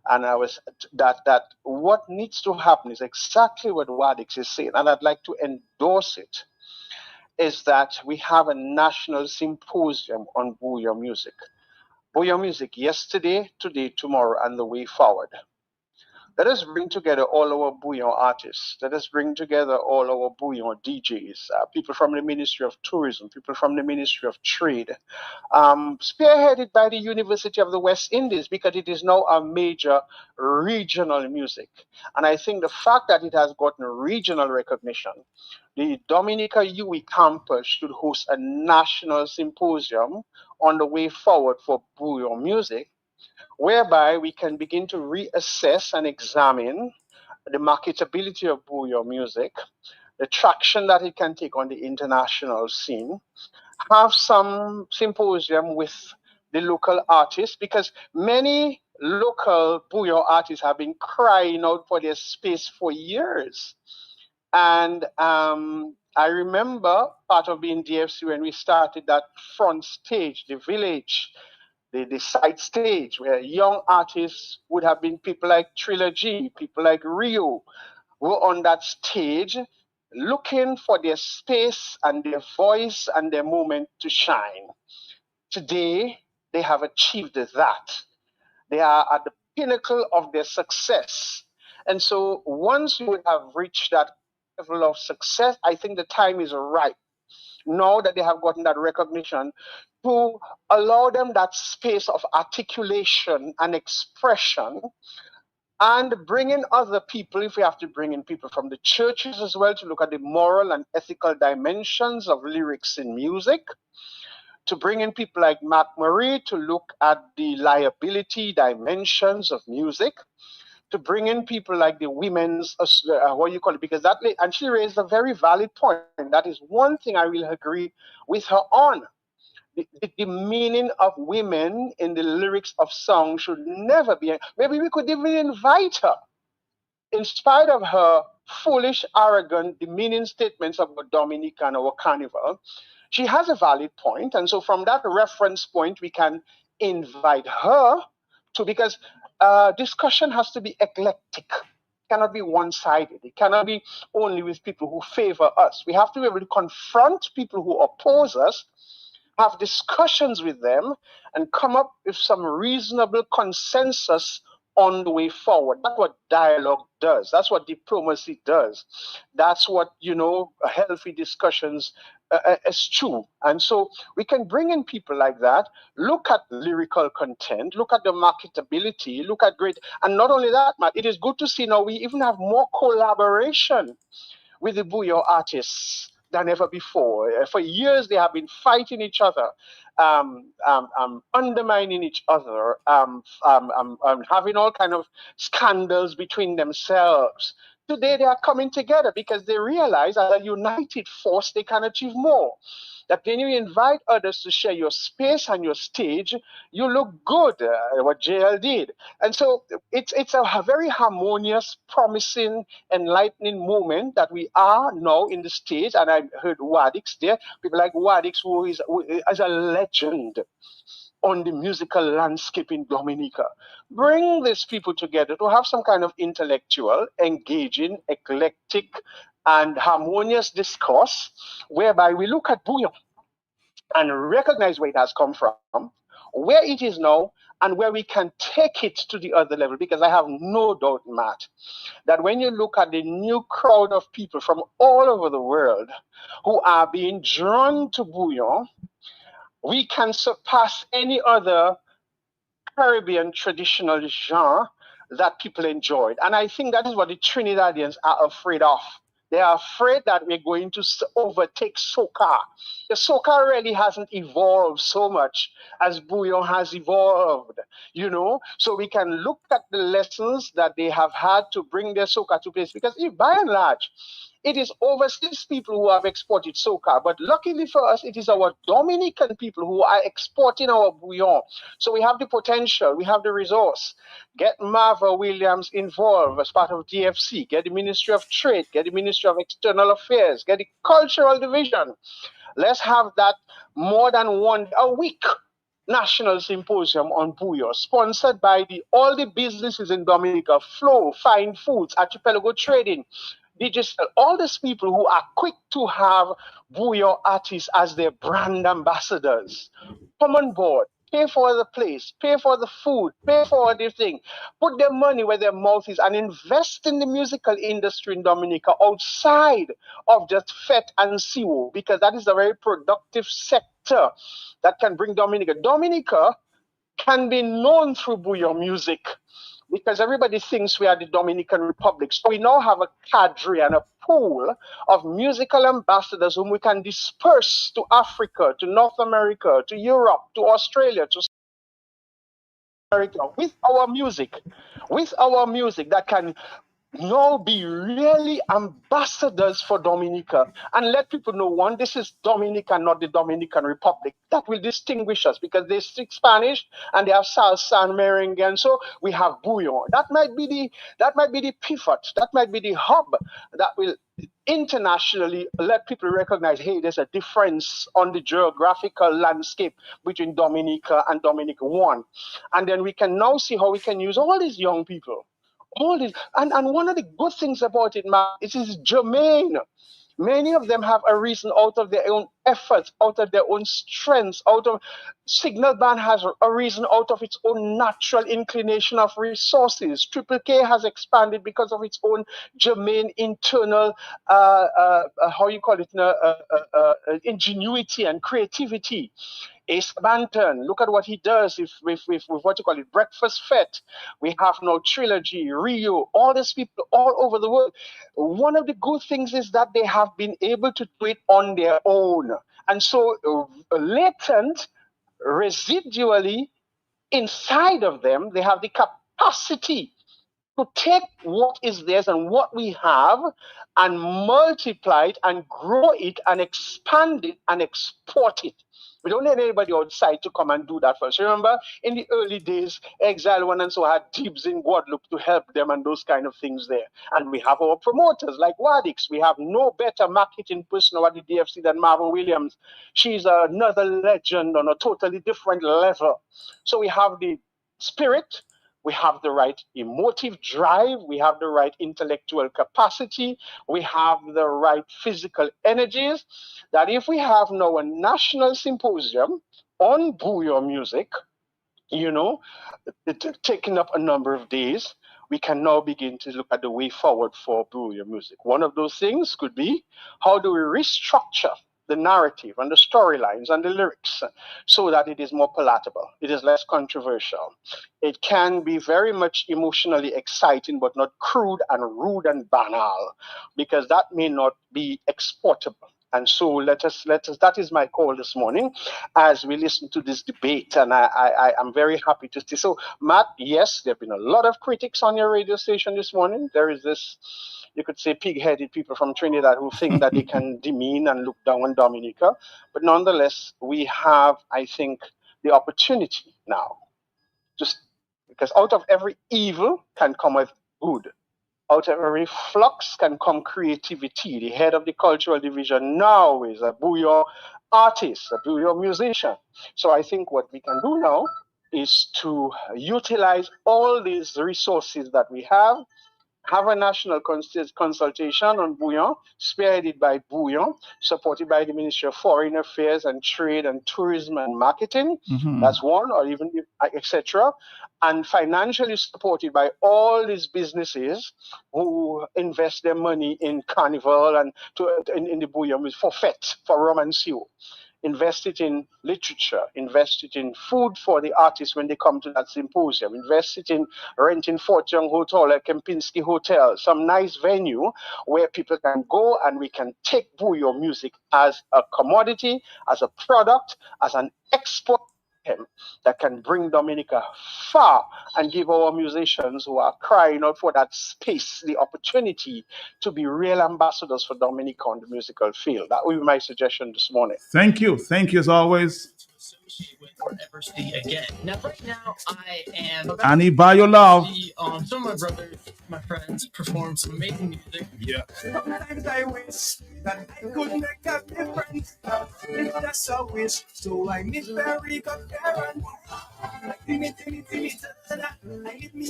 and I was that what needs to happen is exactly what Wadix is saying, and I'd like to endorse it, is that we have a national symposium on Bouyon music. Bouyon music yesterday, today, tomorrow, and the way forward. Let us bring together all our Bouyon artists. Let us bring together all our Bouyon DJs, people from the Ministry of Tourism, people from the Ministry of Trade, spearheaded by the University of the West Indies, because it is now a major regional music. And I think the fact that it has gotten regional recognition, the Dominica UWI campus should host a national symposium on the way forward for Bouyon music, whereby we can begin to reassess and examine the marketability of Bouyon music, the traction that it can take on the international scene, have some symposium with the local artists, because many local Bouyon artists have been crying out for their space for years. And I remember part of being DFC when we started that front stage, the village, the side stage, where young artists would have been people like Trilogy, people like Rio, were on that stage looking for their space and their voice and their moment to shine. Today, they have achieved that. They are at the pinnacle of their success. And so once you have reached that level of success, I think the time is right, now that they have gotten that recognition, to allow them that space of articulation and expression, and bring in other people, if we have to bring in people from the churches as well, to look at the moral and ethical dimensions of lyrics in music, to bring in people like Mark Marie to look at the liability dimensions of music, to bring in people like the women's, what you call it, because that, and she raised a very valid point. That is one thing I will agree with her on. The meaning of women in the lyrics of songs should never be, maybe we could even invite her, in spite of her foolish, arrogant, demeaning statements about Dominican or Carnival. She has a valid point, and so from that reference point, we can invite her to, because discussion has to be eclectic. It cannot be one-sided. It cannot be only with people who favor us. We have to be able to confront people who oppose us, have discussions with them, and come up with some reasonable consensus on the way forward. That's what dialogue does. That's what diplomacy does. That's what, healthy discussions eschew. And so we can bring in people like that, look at lyrical content, look at the marketability, look at great, and not only that, Matt, it is good to see now we even have more collaboration with the Bouyon artists than ever before. For years, they have been fighting each other, undermining each other, having all kind of scandals between themselves. Today, they are coming together because they realize as a united force, they can achieve more. That when you invite others to share your space and your stage, you look good, what JL did. And so it's a very harmonious, promising, enlightening moment that we are now in the stage. And I heard Wadix there, people like Wadix, who is a legend on the musical landscape in Dominica. Bring these people together to have some kind of intellectual, engaging, eclectic, and harmonious discourse, whereby we look at Bouyon and recognize where it has come from, where it is now, and where we can take it to the other level. Because I have no doubt, Matt, that when you look at the new crowd of people from all over the world who are being drawn to Bouyon, we can surpass any other Caribbean traditional genre that people enjoyed. And I think that is what the Trinidadians are afraid of. They are afraid that we're going to overtake soca. The soca really hasn't evolved so much as Bouyon has evolved, So we can look at the lessons that they have had to bring their soca to place. Because by and large, It is overseas people who have exported soca, but luckily for us, it is our Dominican people who are exporting our bouillon. So we have the potential, we have the resource. Get Marva Williams involved as part of DFC, get the Ministry of Trade, get the Ministry of External Affairs, get the Cultural Division. Let's have that more than a week national symposium on bouillon, sponsored by all the businesses in Dominica, Flow, Fine Foods, Archipelago Trading, Digital, all these people who are quick to have bouillon artists as their brand ambassadors. Come on board. Pay for the place, pay for the food, pay for everything. Put their money where their mouth is and invest in the musical industry in Dominica outside of just FET and CO, because that is a very productive sector that can bring Dominica. Dominica can be known through bouillon music because everybody thinks we are the Dominican Republic. So we now have a cadre and a pool of musical ambassadors whom we can disperse to Africa, to North America, to Europe, to Australia, to America with our music that can now be really ambassadors for Dominica and let people know, one, this is Dominica, not the Dominican Republic. That will distinguish us because they speak Spanish and they have salsa and merengue, and so we have bouillon. That might be the pivot, that might be the hub that will internationally let people recognize, hey, there's a difference on the geographical landscape between Dominica and Dominica One. And then we can now see how we can use all these young people. All this, and one of the good things about it, it is germane. Many of them have a reason out of their own efforts, out of their own strengths, Signal Band has a reason out of its own natural inclination of resources. Triple K has expanded because of its own germane internal, ingenuity and creativity. Ace Banton, look at what he does with what you call it, Breakfast Fete. We have now Trilogy, Rio, all these people all over the world. One of the good things is that they have been able to do it on their own. And so latent, residually, inside of them, they have the capacity to take what is theirs and what we have and multiply it and grow it and expand it and export it. We don't need anybody outside to come and do that for us. Remember, in the early days, Exile One and so had Dibs in Guadeloupe to help them and those kind of things there. And we have our promoters like Wadix. We have no better marketing person at the DFC than Marva Williams. She's another legend on a totally different level. So we have the spirit, we have the right emotive drive, we have the right intellectual capacity, we have the right physical energies, that if we have now a national symposium on bouillon music, taking up a number of days, we can now begin to look at the way forward for bouillon music. One of those things could be, how do we restructure the narrative and the storylines and the lyrics so that it is more palatable, it is less controversial. It can be very much emotionally exciting, but not crude and rude and banal, because that may not be exportable. And so let us, that is my call this morning as we listen to this debate. And I am very happy to see. So, Matt, yes, there have been a lot of critics on your radio station this morning. There is this, you could say, pig-headed people from Trinidad who think that they can demean and look down on Dominica. But nonetheless, we have, I think, the opportunity now, just because out of every evil can come a good. Out of every flux can come creativity. The head of the cultural division now is a bouillon artist, a bouillon musician. So I think what we can do now is to utilize all these resources that we have a national consultation on bouillon, spearheaded by Bouillon, supported by the Ministry of Foreign Affairs and Trade and Tourism and Marketing. Mm-hmm. That's one, or even etc. And financially supported by all these businesses who invest their money in Carnival and in the bouillon for fete, for rum and seal. Invest it in literature, invest it in food for the artists when they come to that symposium, invest it in renting Fort Young Hotel or Kempinski Hotel, some nice venue where people can go and we can take bouillon music as a commodity, as a product, as an export that can bring Dominica far and give our musicians who are crying out for that space the opportunity to be real ambassadors for Dominica on the musical field. That would be my suggestion this morning. Thank you as always. Forever see again. Now, right now, I am. Annie, by your love. See, some of my brothers, my friends, perform some amazing music. Yeah. Sometimes I wish that I could make a difference. It's just a wish, so I need very good parents.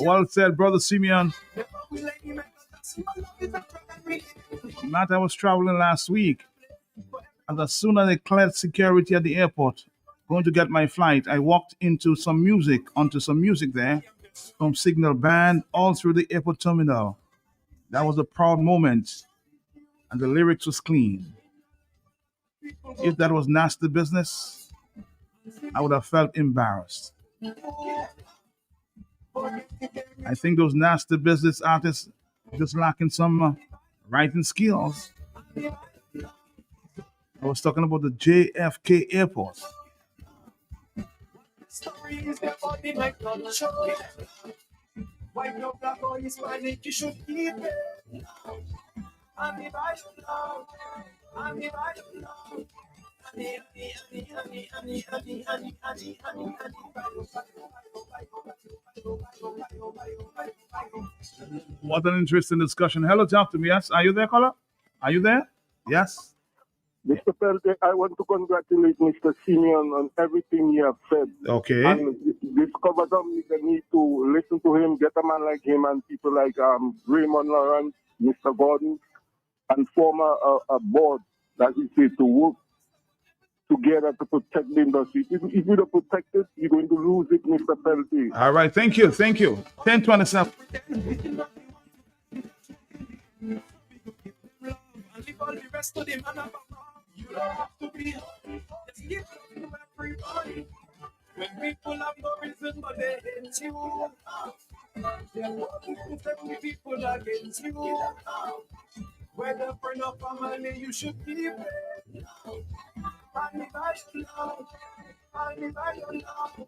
Well said, Brother Simeon. Matt, I was traveling last week, and as soon as they cleared security at the airport, going to get my flight, I walked onto some music there from Signal Band all through the airport terminal. That was a proud moment, and the lyrics was clean. If that was nasty business, I would have felt embarrassed. I think those nasty business artists just lacking some writing skills. I was talking about the JFK airport. Stories about the night on the show. Why no black or Hispanic, you should keep it. I'm the by your love. I'm the by your love. What an interesting discussion. Hello, talk to me. Yes, are you there, caller? Are you there? Yes. Mr. Pelte, I want to congratulate Mr. Simeon on everything he has said. Okay. And discover Dominica need to listen to him, get a man like him and people like Raymond Lawrence, Mr. Gordon, and form a board that he said to work together to protect the industry. If you don't protect it, you're going to lose it, Mr. Pelte. All right, thank you. 10:27. All the rest of them, you don't have to be hungry. Just give love to everybody. When people have no reason but they hate you, they're working to set people against you. Whether friend or family, you should keep it. Only by your love, only by your love.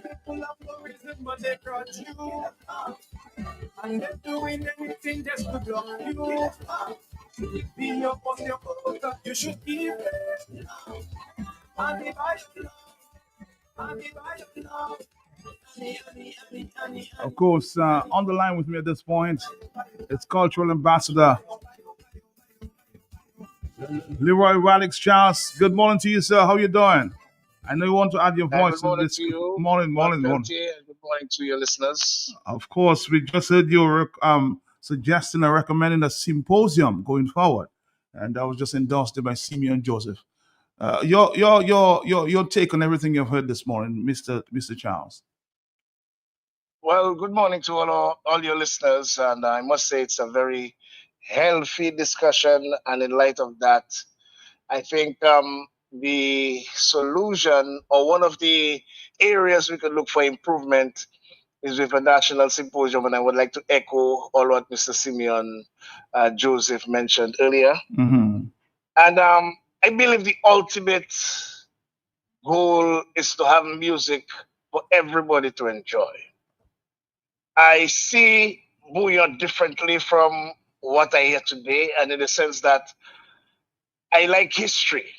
People have no reason but they grudge you, and they're doing anything just to block you. Be your boss, your quota, you should keep it. Only by your love, only by your love. Of course, on the line with me at this point, it's Cultural Ambassador Leroy Radix Charles. Good morning to you, sir. How you doing? I know you want to add your voice. Good morning this. to you. Morning. Good morning to your listeners. Of course, we just heard you suggesting or recommending a symposium going forward, and that was just endorsed by Simeon Joseph. Your take on everything you've heard this morning, Mr. Charles. Well, good morning to all your listeners, and I must say it's a very healthy discussion. And in light of that, I think the solution or one of the areas we could look for improvement is with a national symposium, and I would like to echo all what Mr. Simeon Joseph mentioned earlier. Mm-hmm. And I believe the ultimate goal is to have music for everybody to enjoy. I see Bouyon differently from what I hear today, and in the sense that I like history.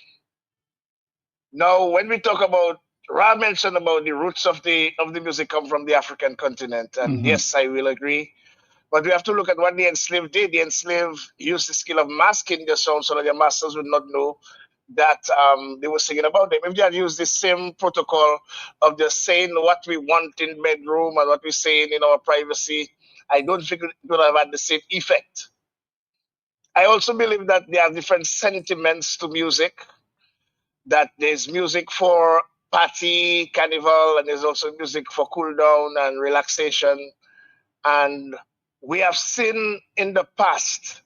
Now, when we talk about, Ra mentioned about the roots of the music come from the African continent, and yes, I will agree. But we have to look at what the enslaved did. The enslaved used the skill of masking their sound so that their masters would not know that they were singing about them. If they had used the same protocol of just saying what we want in bedroom and what we're saying in our privacy, I don't think it would have had the same effect. I also believe that there are different sentiments to music, that there's music for party, carnival, and there's also music for cool down and relaxation. And we have seen in the past,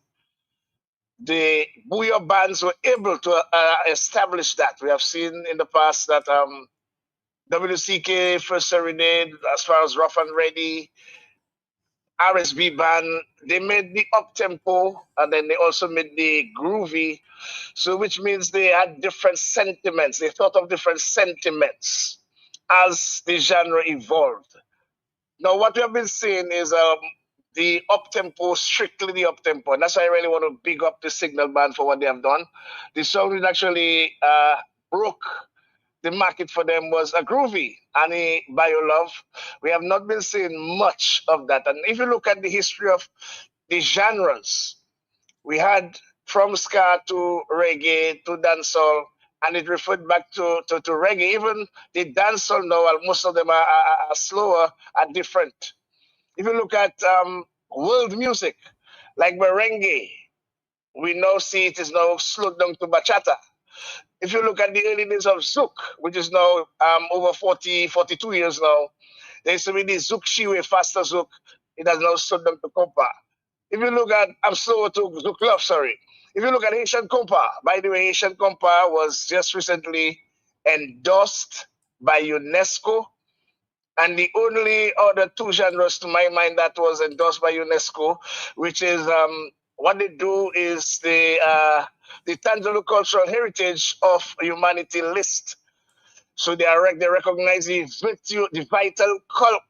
the Bouyon bands were able to establish that. We have seen in the past that WCK First Serenade, as far as Rough and Ready, RSB band, they made the up-tempo, and then they also made the groovy, so which means they had different sentiments. They thought of different sentiments. as the genre evolved. Now, what we have been seeing is the up-tempo, strictly the up-tempo. And that's why I really want to big up the Signal Band for what they have done. The song that actually broke the market for them was a groovy, Annie By Your Love. We have not been seeing much of that. And if you look at the history of the genres, we had from ska to reggae to dancehall, and it referred back to reggae. Even the dancehall now, most of them are slower, are different. If you look at world music, like merengue, we now see it is now slowed down to bachata. If you look at the early days of Zouk, which is now over 42 years now, there used to be the Zouk Shiwe, faster Zouk. It has now slowed down to compa. If you look at, I'm slower to Zouk Love, sorry. If you look at Haitian compa, by the way, Haitian compa was just recently endorsed by UNESCO. And the only other two genres to my mind that was endorsed by UNESCO, which is what they do is the tangible cultural heritage of humanity list. So they recognize the vital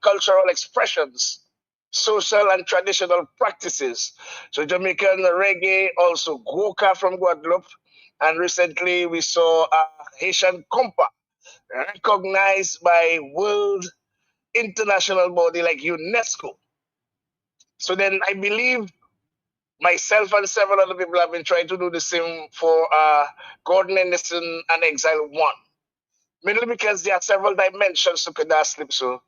cultural expressions, social and traditional practices. So Jamaican reggae, also Goka from Guadeloupe, and recently we saw Haitian compa recognized by world international body like UNESCO. So then I believe myself and several other people have been trying to do the same for Gordon Anderson and Exile 1. Mainly because there are several dimensions to Kedah Calypso.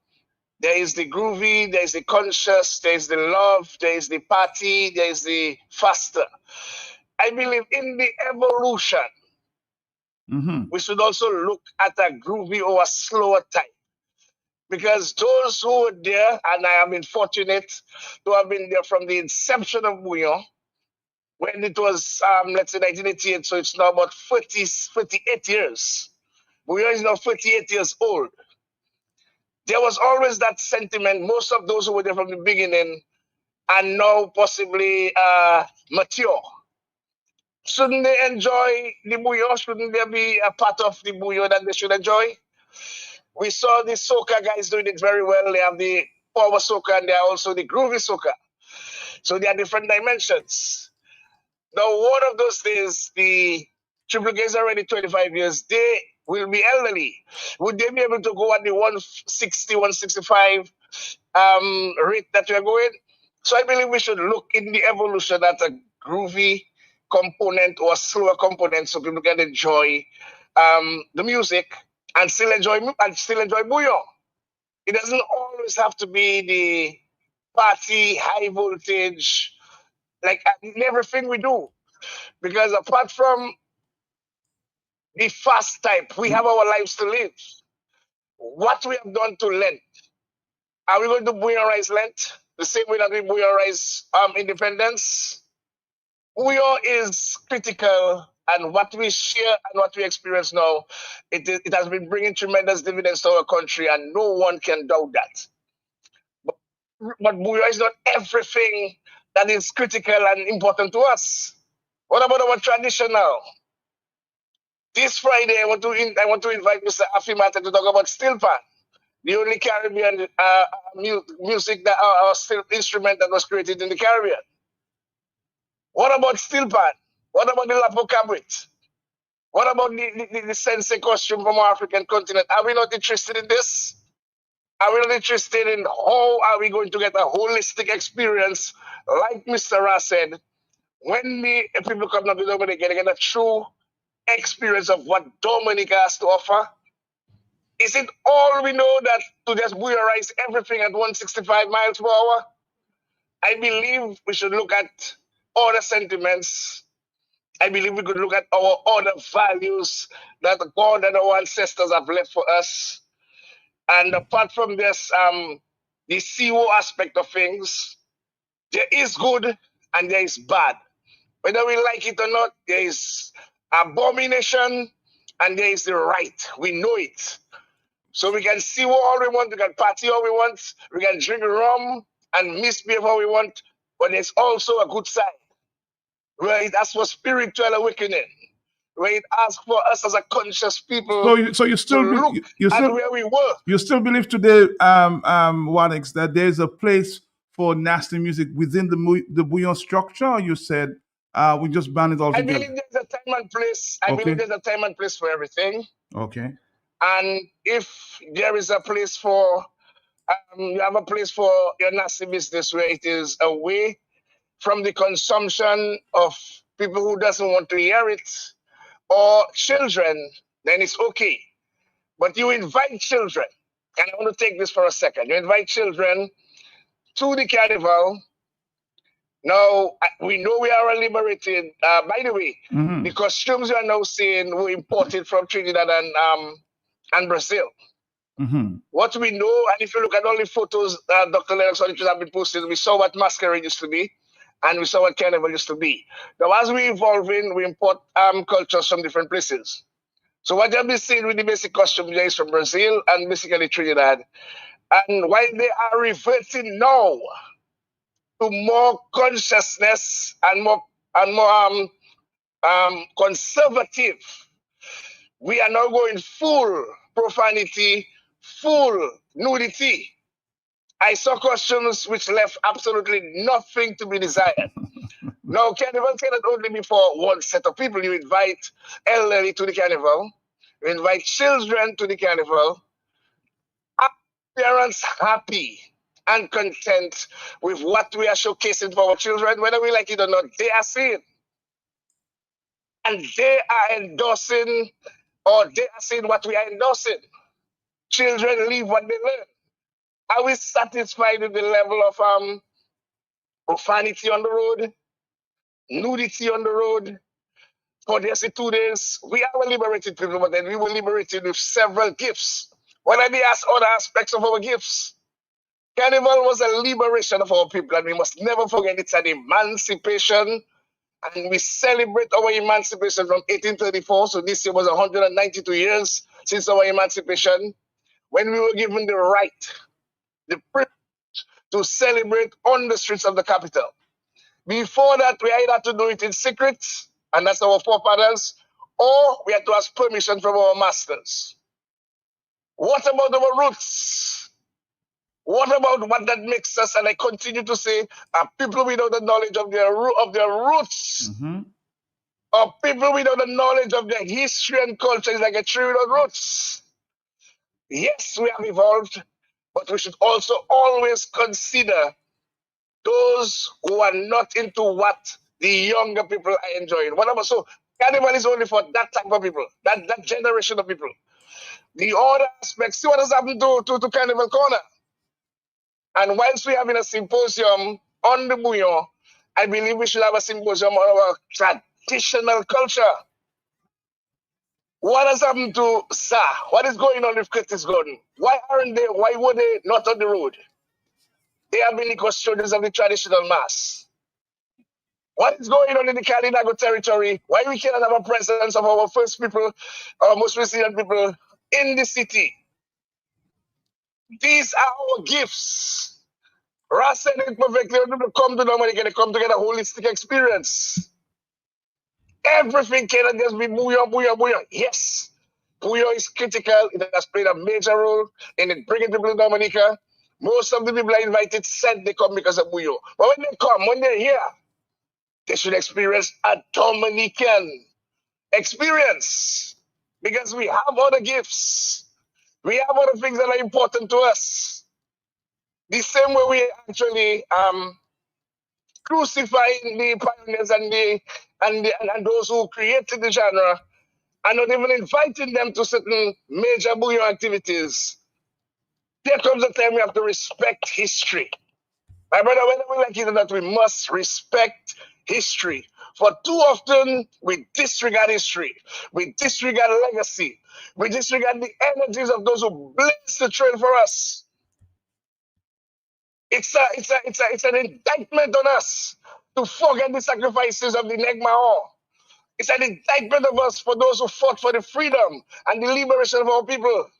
There is the groovy, there is the conscious, there is the love, there is the party, there is the faster. I believe in the evolution, we should also look at a groovy or a slower type. Because those who were there, and I have been fortunate to have been there from the inception of Bouillon, when it was, let's say, 1988, so it's now about 48 years. Bouillon is now 48 years old. There was always that sentiment. Most of those who were there from the beginning are now possibly mature. Shouldn't they enjoy the Bouillon? Shouldn't there be a part of the Bouillon that they should enjoy? We saw the soca guys doing it very well. They have the power soca and they are also the groovy soca. So there are different dimensions. Now, one of those days, the Triple Ks are already 25 years. They will be elderly. Would they be able to go at the 160, 165 rate that we are going? So I believe we should look in the evolution at a groovy component or a slower component so people can enjoy the music and still enjoy Bouillon. It doesn't always have to be the party, high voltage, like in everything we do. Because apart from the fast type, we have our lives to live. What we have done to Lent, are we going to Bouillonize Lent the same way that we Bouillonize independence? Bouillon is critical, and what we share and what we experience now, it has been bringing tremendous dividends to our country, and no one can doubt that. But Bouillon is not everything that is critical and important to us. What about our tradition now? This Friday, I want to invite Mr. Afimata to talk about steel pan, the only Caribbean music that or steel instrument that was created in the Caribbean. What about steel pan? What about the Lapo Cabrit? What about the Sensei costume from our African continent? Are we not interested in this? Are we not interested in how are we going to get a holistic experience, like Mr. Ra said, when the people come down to Dominica, they get a true experience of what Dominica has to offer? Is it all we know that to just Bouillonize everything at 165 miles per hour? I believe we should look at other sentiments. I believe we could look at our other values that God and our ancestors have left for us. And apart from this, the CO aspect of things, there is good and there is bad. Whether we like it or not, there is abomination and there is the right. We know it. So we can see what all we want, we can party all we want, we can drink rum and misbehave how we want, but there's also a good side where it asks for spiritual awakening. where it asks for us as a conscious people So you still to look you at still where we were. you still believe today, Wadex, that there's a place for nasty music within the bouillon structure? Or you said we just ban it all I together. believe there's a time and place. I Okay. believe there's a time and place for everything. Okay. And if there is a place for, you have a place for your nasty business where it is away from the consumption of people who doesn't want to hear it or children, then it's okay. But you invite children, and I want to take this for a second. You invite children to the carnival. Now, we know we are liberated. By the way, the costumes you are now seeing were imported from Trinidad and Brazil. What we know, and if you look at all the photos Dr. Lennox have been posted, we saw what masquerade used to be, and we saw what carnival used to be. Now, as we evolving, we import cultures from different places. So what you've been seeing with the basic costume there is from Brazil and basically Trinidad. And while they are reverting now to more consciousness and more conservative, we are now going full profanity, full nudity. I saw costumes which left absolutely nothing to be desired. Now, carnival cannot only be for one set of people. You invite elderly to the carnival, you invite children to the carnival, parents happy and content with what we are showcasing for our children, whether we like it or not. They are seeing. And they are endorsing, or they are seeing what we are endorsing. Children leave what they learn. Are we satisfied with the level of profanity on the road, nudity on the road? For the 2 days, we are a liberated people, but then we were liberated with several gifts. What are the other aspects of our gifts? Carnival was a liberation of our people, and we must never forget it's an emancipation. And we celebrate our emancipation from 1834. So this year was 192 years since our emancipation, when we were given the right, the privilege to celebrate on the streets of the capital. Before that, we either had to do it in secret, and that's our forefathers, or we had to ask permission from our masters. What about our roots? What about what that makes us, and I continue to say, are people without the knowledge of their roots, or people without the knowledge of their history and culture is like a tree without roots. Yes, we have evolved, but we should also always consider those who are not into what the younger people are enjoying. Whatever. So carnival is only for that type of people, that generation of people. The other aspects, see what has happened to Carnival Corner. And whilst we're having a symposium on the bouillon, I believe we should have a symposium on our traditional culture. What has happened to Sa? What is going on with Curtis Gordon? Why were they not on the road? They have been the custodians of the traditional mass. What is going on in the Kalinago territory? Why we cannot have a presence of our first people, our most resilient people in the city? These are our gifts. Ross said it perfectly. When people come to Dominica, they come to get a holistic experience. Everything cannot just be bouillon, bouillon, bouillon. Yes, bouillon is critical. It has played a major role in it bringing people to Dominica. Most of the people I invited said they come because of bouillon. But when they come, when they're here, they should experience a Dominican experience. Because we have other gifts. We have other things that are important to us. The same way we actually crucifying the pioneers and those who created the genre, and not even inviting them to certain major bouillon activities. There comes a time we have to respect history. My brother, whether we like it or not, we must respect history. For too often, we disregard history. We disregard legacy. We disregard the energies of those who blazed the trail for us. It's an indictment on us to forget the sacrifices of the Negmahon. It's an indictment of us for those who fought for the freedom and the liberation of our people.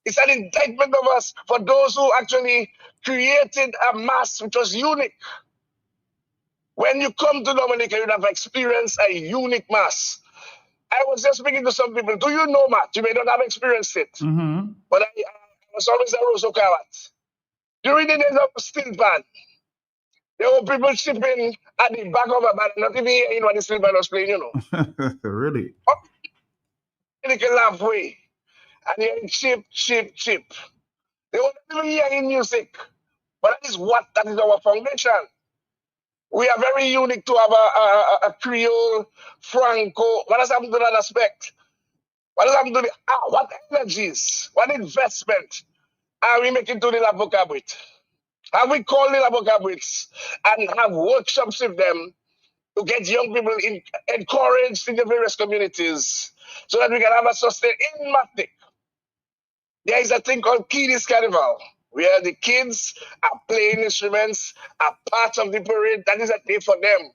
It's an indictment of us for those who actually created a mass which was unique. When you come to Dominica, you have experienced a unique mass. I was just speaking to some people. Do you know, Matt? You may not have experienced it, Mm-hmm. but I was always a Rosso Kawat. During the days of steel band, there were people chipping at the back of a band, not even hearing what the steel band was playing, you know. Really? They can laugh way. And they chip. They were not even hearing music. But that is our foundation. We are very unique to have a Creole, Franco. What does happen to that aspect? What does happen to what energies, what investment are we making to the Labocabrit? Have we called the Labocabrits and have workshops with them to get young people encouraged in the various communities so that we can have a sustained in Matnik? There is a thing called Kiddies Carnival, where the kids are playing instruments, are part of the parade. That is a day for them.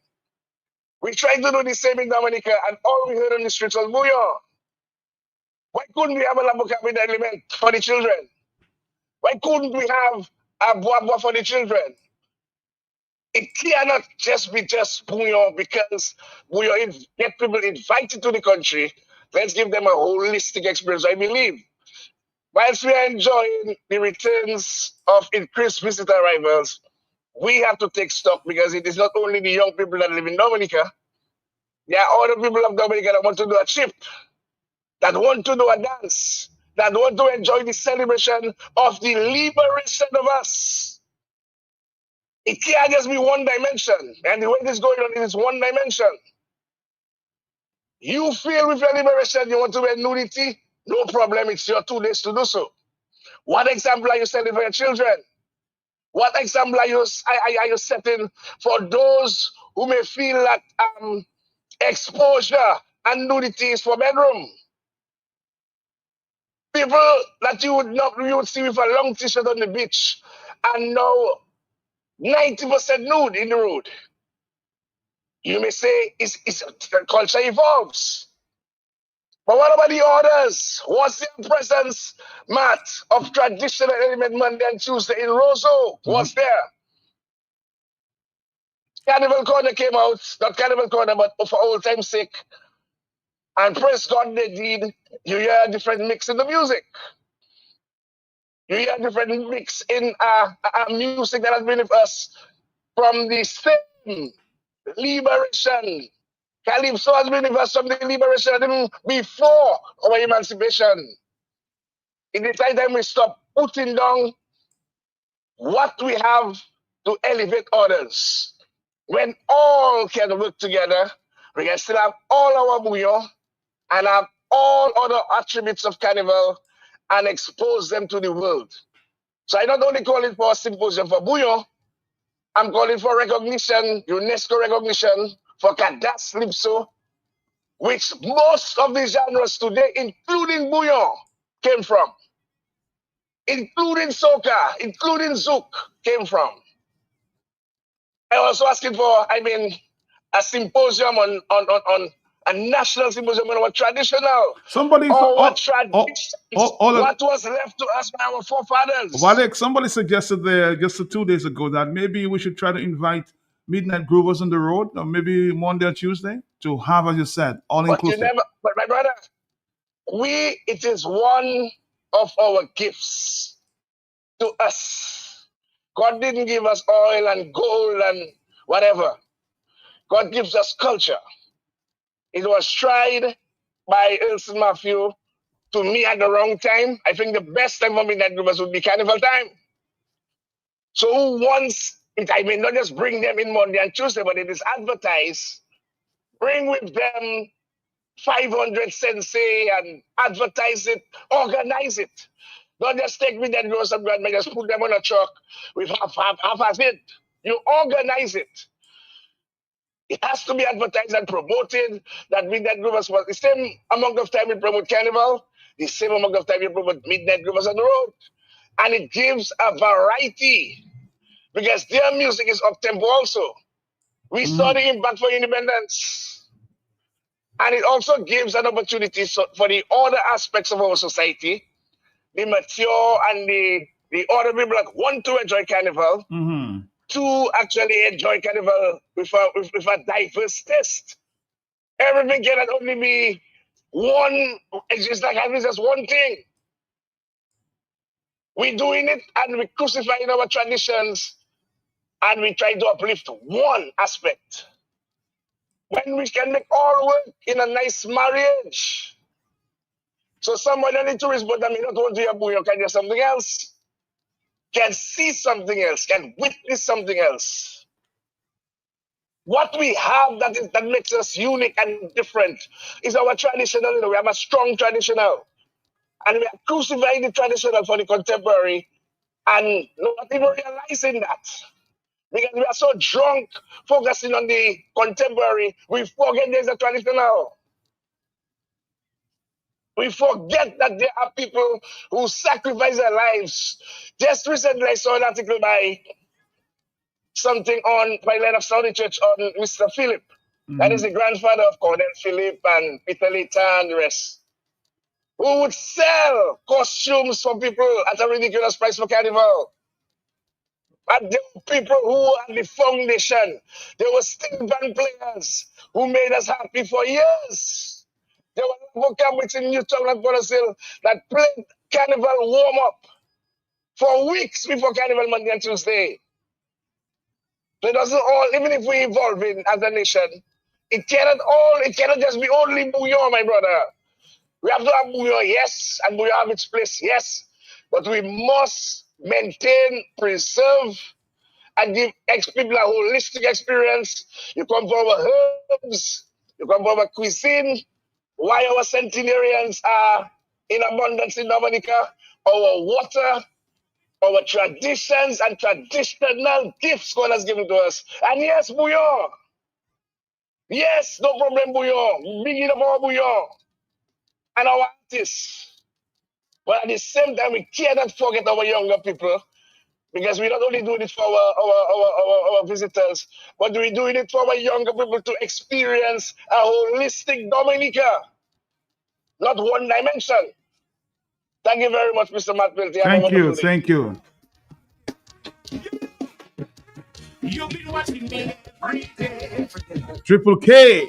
We tried to do the same in Dominica, and all we heard on the streets was bouillon. Why couldn't we have a Labocabrit element for the children? Why couldn't we have a bois for the children? It cannot just be just bouillon, because bouillon get people invited to the country. Let's give them a holistic experience, I believe. Whilst we are enjoying the returns of increased visitor arrivals, we have to take stock, because it is not only the young people that live in Dominica. There are other people of Dominica that want to do a trip, that want to do a dance, that want to enjoy the celebration of the liberation of us. It can't just be one dimension. And the way this is going on, it is one dimension. You feel with your liberation you want to wear nudity? No problem, it's your 2 days to do so. What example are you setting for your children? What example are you setting for those who may feel that exposure and nudity is for bedroom? People that you would see with a long t-shirt on the beach and now 90% nude in the road. You may say the culture evolves. But what about the others? What's their presence, Matt, of traditional element Monday and Tuesday in Roseau? What's there? Carnival Corner came out, not Carnival Corner, but for old time's sake. And praise God they did. You hear a different mix in the music. You hear a different mix in music that has been with us from the same liberation. Calypso has been with us from the liberation before our emancipation. It is time we stop putting down what we have to elevate others. When all can work together, we can still have all our bouillon and have all other attributes of Carnival and expose them to the world. So I not only call it for a symposium for bouillon, I'm calling for recognition, UNESCO recognition for Kadas Calypso, which most of the genres today, including bouillon, came from. Including soca, including zouk, came from. I was also asking for, a symposium on a national symposium on our traditional. Somebody, what was left to us by our forefathers. Walek, somebody suggested there just 2 days ago that maybe we should try to invite Midnight Groovers on the road, or maybe Monday or Tuesday, to have, as you said, all inclusive. But my brother, it is one of our gifts to us. God didn't give us oil and gold and whatever. God gives us culture. It was tried by Elson Matthew to me at the wrong time. I think the best time for Midnight Groovers would be Carnival time. So who wants it? I may not just bring them in Monday and Tuesday, but it is advertised. Bring with them 500 sensei and advertise it, organize it. Don't just take Midnight Groovers and just put them on a truck with half as it. You organize it. It has to be advertised and promoted that Midnight Groovers was the same amount of time we promote Carnival, the same amount of time we promote Midnight Groovers on the road. And it gives a variety because their music is up-tempo also. We saw the impact for independence. And it also gives an opportunity for the other aspects of our society, the mature and the other people that want to enjoy Carnival, to actually enjoy Carnival with a diverse taste. Everything cannot only be it's just like having just one thing. We're doing it and we crucifying our traditions and we try to uplift one aspect. When we can make all work in a nice marriage. So somebody on the tourist boat that may not want to hear Buyo can hear something else, can see something else, can witness something else. What we have that makes us unique and different is our traditional. We have a strong traditional. And we are crucifying the traditional for the contemporary and not even realizing that. Because we are so drunk focusing on the contemporary, we forget there's a traditional. We forget that there are people who sacrifice their lives. Just recently, I saw an article by Light of Saudi Church on Mr. Philip. That is the grandfather of Cornel Philip and Peter Lita and the rest. Who would sell costumes for people at a ridiculous price for carnival. And there were people who had the foundation. There were steel band players who made us happy for years. There were vocabularies in Newtown and Porterville that played carnival warm-up for weeks before carnival Monday and Tuesday. So it doesn't all, even if we evolve as a nation, it cannot just be only Buyo, my brother. We have to have Buyo, yes, and Buyo have its place, yes, but we must maintain, preserve, and give people a holistic experience. You come for our herbs, you come for our cuisine, why our centenarians are in abundance in Dominica, our water, our traditions and traditional gifts God has given to us. And yes, Buyo. Yes, no problem, Buyo. Big it up our Buyo. And our artists. But at the same time, we cannot forget our younger people. Because we not only do it for our visitors, but we're doing it for our younger people to experience a holistic Dominica. Not one dimension. Thank you very much, Mr. Matt Peltier. Thank you. You've been watching me every day. Triple K.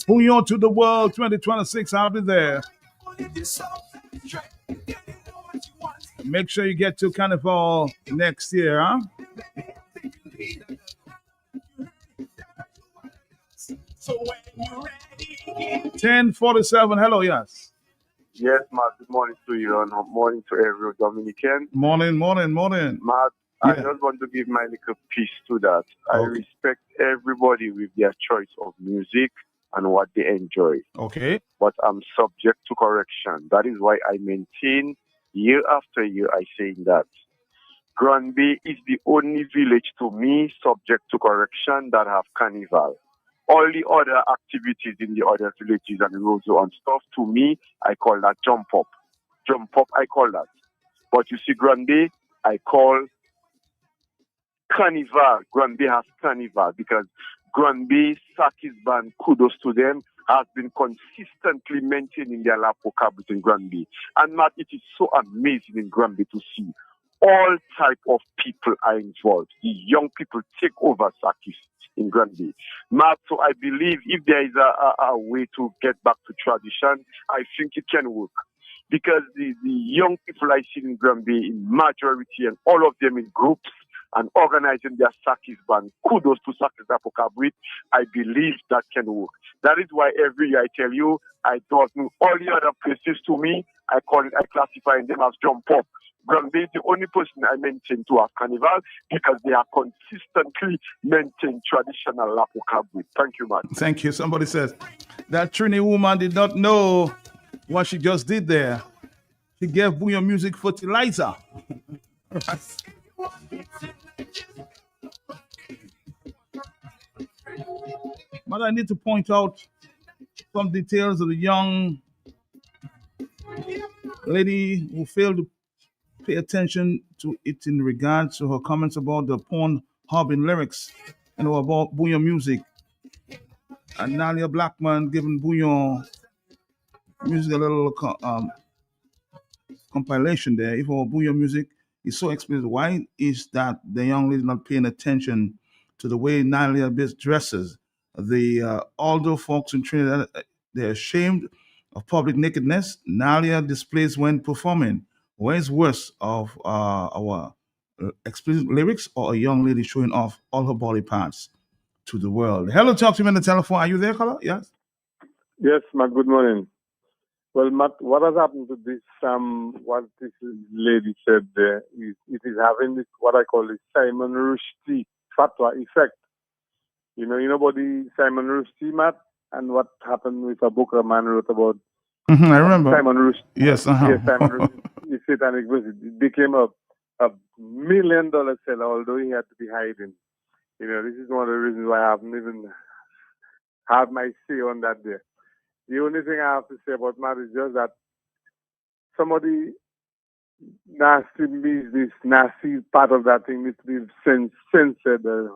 Buyo to the World 2026. I'll be there. Make sure you get to Carnival next year, huh? 10:47. Hello, yes. Yes, Matt. Good morning to you and good morning to every Dominican. Morning. Matt, I just want to give my little piece to that. I respect everybody with their choice of music and what they enjoy. Okay. But I'm subject to correction. That is why I maintain year after year I say that Granby is the only village to me subject to correction that have carnival. All the other activities in the other villages and rodeo and stuff, to me, I call that jump up. Jump up, I call that. But you see, Granby, I call carnival. Granby has carnival because Granby, Sakis Band, kudos to them, has been consistently maintaining their lap vocabulary in Granby. And Matt, it is so amazing in Granby to see all type of people are involved. The young people take over Sakis in Granby. Matt, so I believe if there is a way to get back to tradition, I think it can work. Because the young people I see in Granby in majority and all of them in groups and organizing their Sakis Band, kudos to Sakis Apokabwit, I believe that can work. That is why every year I tell you, I don't know all the other places to me, I classify them as jump up. Granby is the only person I maintain to have carnival because they are consistently maintain traditional Lapokabwit. Thank you, man. Thank you. Somebody says that Trini woman did not know what she just did there. She gave Buyo music fertilizer. But I need to point out some details of the young lady who failed to pay attention to it in regards to her comments about the Pornhub in lyrics and about Buyo music. And Nalia Blackman giving Buyo music a little compilation there. If our Buyo music is so explicit, why is that the young lady not paying attention to the way Nalia dresses? The Aldo folks in Trinidad, they're ashamed of public nakedness. Nalia displays when performing. Where is worse of our explicit lyrics or a young lady showing off all her body parts to the world? Hello, talk to me on the telephone. Are you there, caller? Yes. Yes, Matt, good morning. Well, Matt, what has happened to this, what this lady said there, is it is having this, what I call the Simon Rushdie fatwa effect. You know about the Simon Rushdie, Matt, and what happened with a book a man wrote about I remember. Simon Rushdie. Yes, Yes, Simon Rushdie, the satanic verse. It became a $1 million seller, although he had to be hiding. You know, this is one of the reasons why I haven't even had my say on that there. The only thing I have to say about Matt is just that some of the this nasty part of that thing needs to be censored. A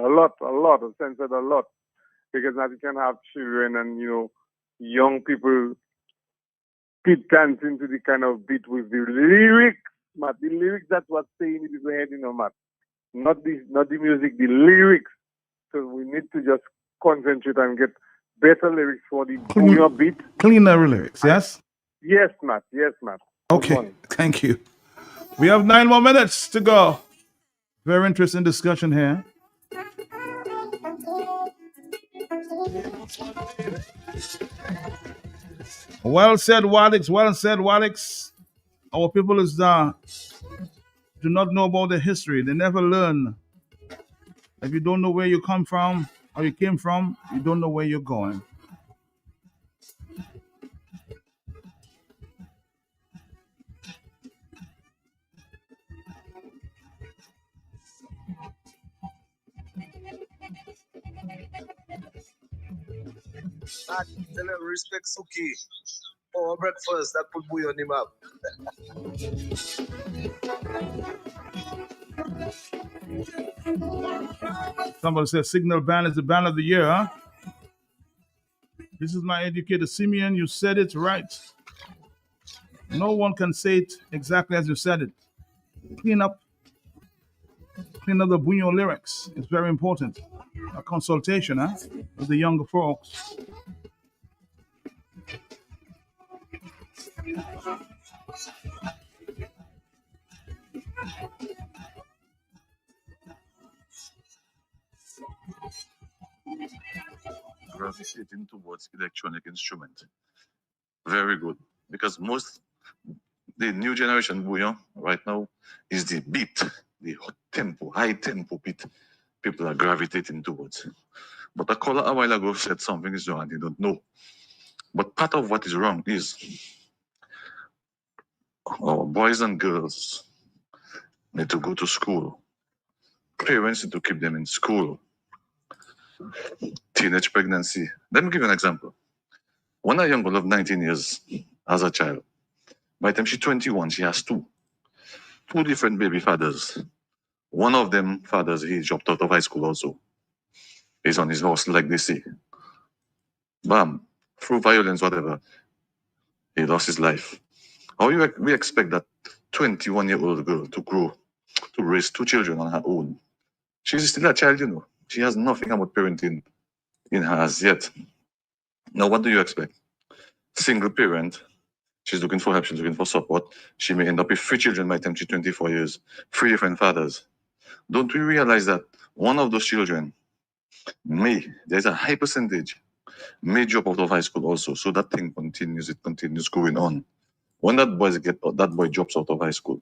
lot of censored a lot. Because now you can have children and, young people dancing to the kind of beat with the lyrics, Matt. The lyrics, that's what's saying in people's head, Matt. Not the music, the lyrics. So we need to just concentrate and get better lyrics for the booyah beat. Cleaner lyrics, yes? Yes, Matt. Yes, Matt. Okay, thank you. We have 9 more minutes to go. Very interesting discussion here. Well said, Wadix. Well said, Wadix. Our people is do not know about the history. They never learn. If you don't know where you come from or you came from, you don't know where you're going. I tell him respect Suki. For breakfast, that put buoy on him up. Somebody said Signal Band is the band of the year, huh? This is my educator, Simeon. You said it right. No one can say it exactly as you said it. Clean up the Bunyo lyrics. It's very important. A consultation, huh? With the younger folks. Gravitating towards electronic instrument. Very good. Because the new generation bouillon right now is the beat, the high tempo beat people are gravitating towards. But a caller a while ago said something is wrong and they don't know. But part of what is wrong is our boys and girls need to go to school. Parents need to keep them in school. Teenage pregnancy. Let me give you an example. When a young girl of 19 years as a child, by the time she's 21, she has two different baby fathers. One of them fathers, he dropped out of high school also. He's on his horse, like they say. Bam, through violence, whatever, he lost his life. How we expect that 21-year-old girl to grow, to raise two children on her own? She's still a child, She has nothing about parenting in her as yet. Now, what do you expect? Single parent, she's looking for help, she's looking for support. She may end up with 3 children by the time she's 24 years, 3 different fathers. Don't we realize that one of those children there's a high percentage, may drop out of high school also. So that thing continues, it continues going on. When that boy drops out of high school,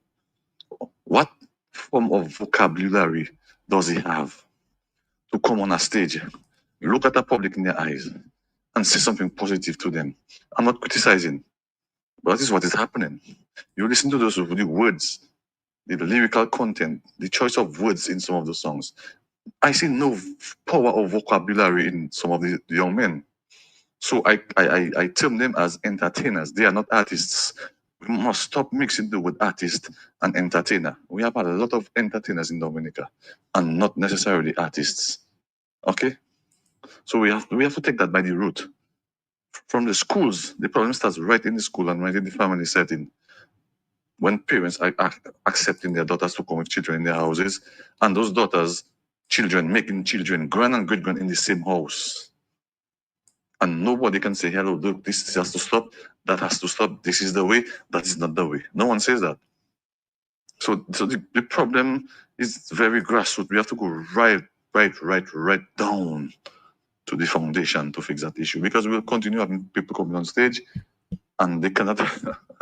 what form of vocabulary does he have to come on a stage, look at the public in their eyes, and say something positive to them? I'm not criticizing, but that is what is happening. You listen to those the words, the lyrical content, the choice of words in some of the songs. I see no power of vocabulary in some of the young men. So I term them as entertainers. They are not artists. We must stop mixing the word artist and entertainer. We have a lot of entertainers in Dominica and not necessarily artists. Okay? So we have to take that by the root. From the schools, the problem starts right in the school and right in the family setting. When parents are accepting their daughters to come with children in their houses, and those daughters children, making children, grand and great grand in the same house. And nobody can say, hello, look, this has to stop, that has to stop, this is the way, that is not the way. No one says that. So the problem is very grassroots. We have to go right down to the foundation to fix that issue, because we'll continue having people coming on stage and they cannot,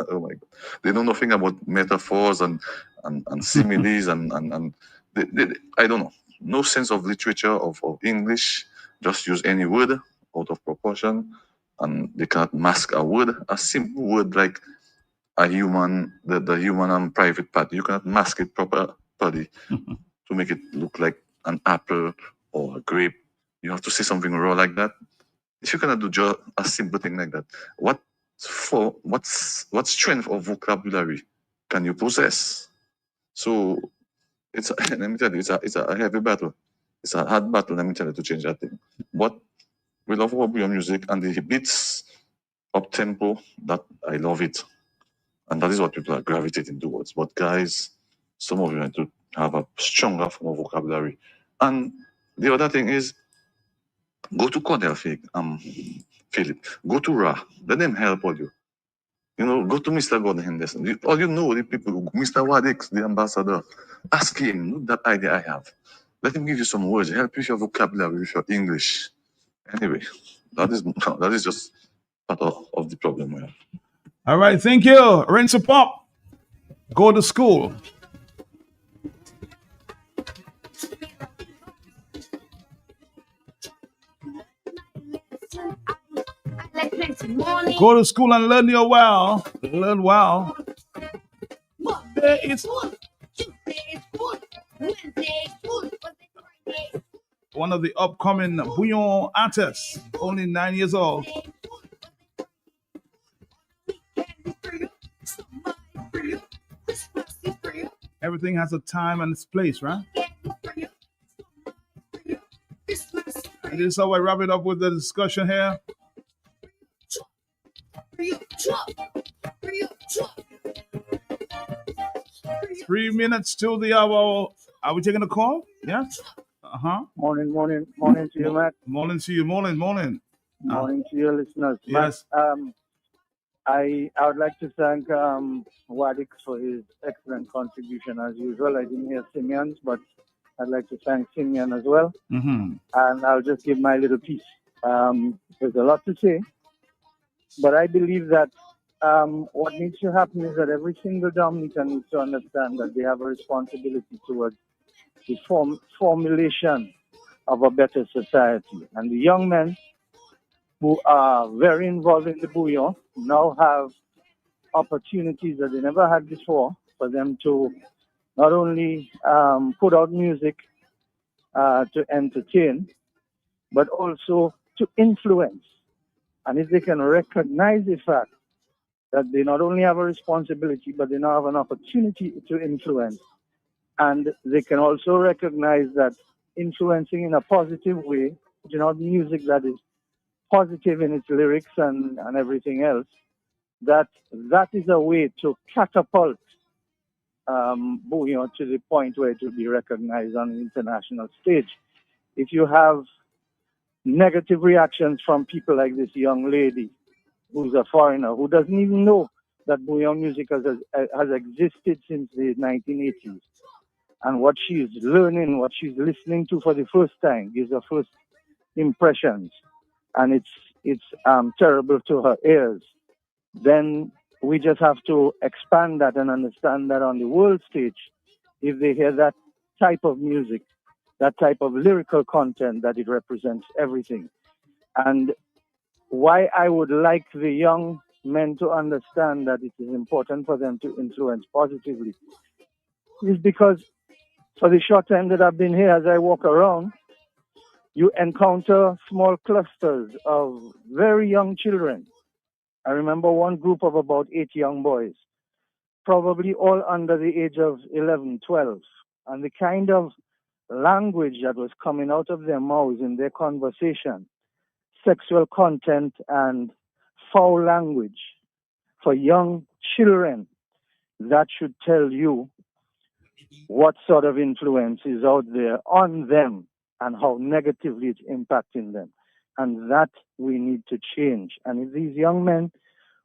oh my God, they know nothing about metaphors and similes and I don't know, no sense of literature, of English, just use any word out of proportion, and they cannot mask a word, a simple word like a human, the human and private part. You cannot mask it properly to make it look like an apple or a grape. You have to say something raw like that. If you cannot do just a simple thing like that, what strength of vocabulary can you possess? So it's let me tell you, it's a heavy battle. It's a hard battle, let me tell you, to change that thing. But we love our music, and the beats up tempo, that I love it. And that is what people are gravitating towards. But guys, some of you need to have a stronger form of vocabulary. And the other thing is, go to Cornell, Philip. Go to Ra. Let them help all you. You know, go to Mr. Gordon Henderson. All you know, the people, Mr. Wadix, the ambassador, ask him, look that idea I have. Let him give you some words, help you with your vocabulary, with your English. Anyway, that is just part of the problem we have. All right, thank you. Rinse a pop. Go to school. Go to school and learn your well. Learn well. Monday is good. Tuesday is good. Wednesday is good. One of the upcoming Bouillon artists, only 9 years old. Everything has a time and its place, right? And this is how I wrap it up with the discussion here. 3 minutes till the hour. Are we taking a call? Yeah. Morning to you, Matt. Morning to you. Morning. Morning to your listeners. Yes. Matt, I would like to thank Wadix for his excellent contribution as usual. I didn't hear Simeon's, but I'd like to thank Simeon as well. Mm-hmm. And I'll just give my little piece. There's a lot to say, but I believe that what needs to happen is that every single Dominican needs to understand that they have a responsibility towards the formulation of a better society. And the young men who are very involved in the Bouillon now have opportunities that they never had before for them to not only put out music to entertain, but also to influence. And if they can recognize the fact that they not only have a responsibility, but they now have an opportunity to influence, and they can also recognize that influencing in a positive way, you know, music that is positive in its lyrics and everything else, that is a way to catapult Bouillon to the point where it will be recognized on an international stage. If you have negative reactions from people like this young lady who's a foreigner, who doesn't even know that Bouillon music has existed since the 1980s, and what she's learning, what she's listening to for the first time gives her first impressions, and it's terrible to her ears, then we just have to expand that and understand that on the world stage, if they hear that type of music, that type of lyrical content, that it represents everything. And why I would like the young men to understand that it is important for them to influence positively is because for the short time that I've been here, as I walk around, you encounter small clusters of very young children. I remember one group of about 8 young boys, probably all under the age of 11, 12. And the kind of language that was coming out of their mouths in their conversation, sexual content and foul language for young children, that should tell you what sort of influence is out there on them and how negatively it's impacting them. And that we need to change. And if these young men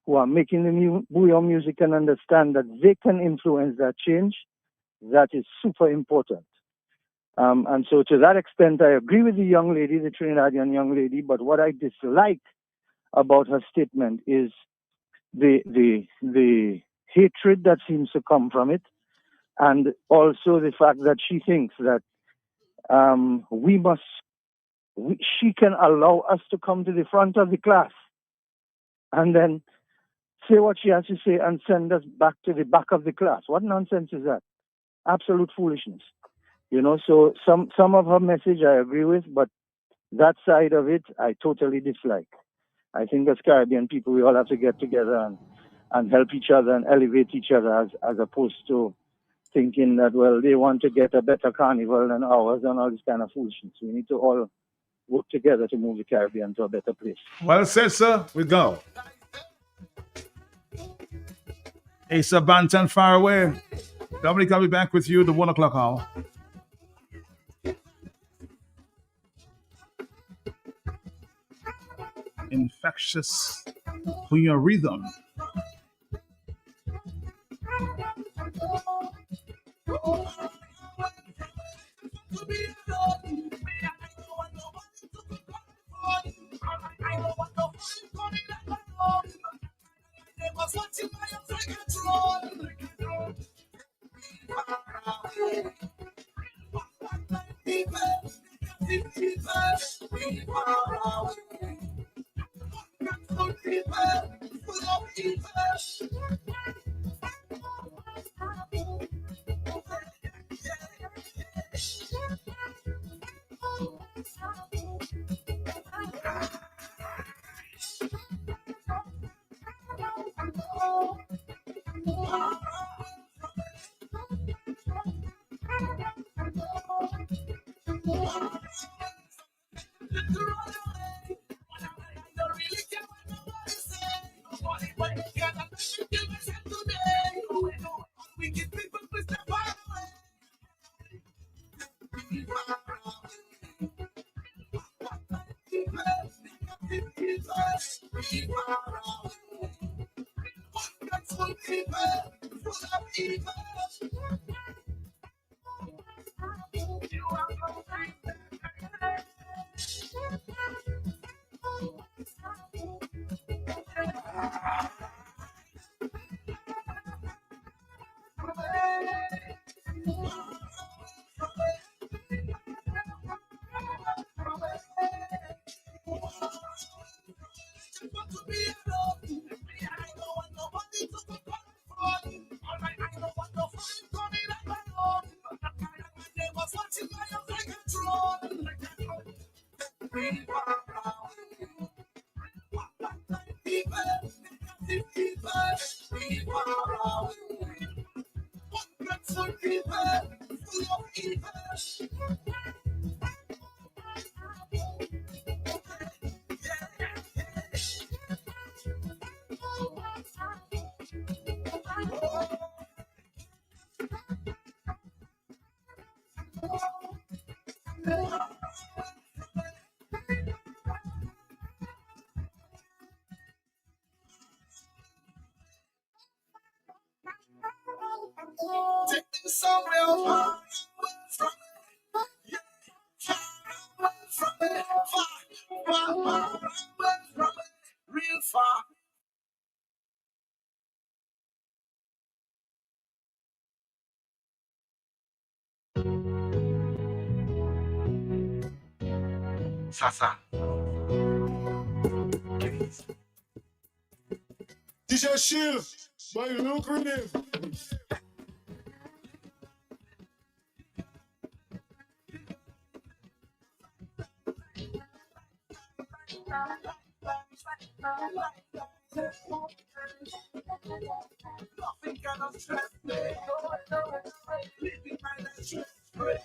who are making the new bouyon music can understand that they can influence that change, that is super important. And so to that extent, I agree with the young lady, the Trinidadian young lady, but what I dislike about her statement is the hatred that seems to come from it, and also the fact that she thinks that she can allow us to come to the front of the class and then say what she has to say and send us back to the back of the class. What nonsense is that? Absolute foolishness. You know, so some of her message I agree with, but that side of it I totally dislike. I think as Caribbean people, we all have to get together and help each other and elevate each other as opposed to thinking that, well, they want to get a better carnival than ours and all this kind of foolishness. We need to all work together to move the Caribbean to a better place. Well said, sir. We go. Asa Banton, far away. Dominic, I'll be back with you at the 1 o'clock hour. Infectious bouyon rhythm. Sasa. DJ Shield, by lucrative. Nothing cannot stress me. Living my life stress free.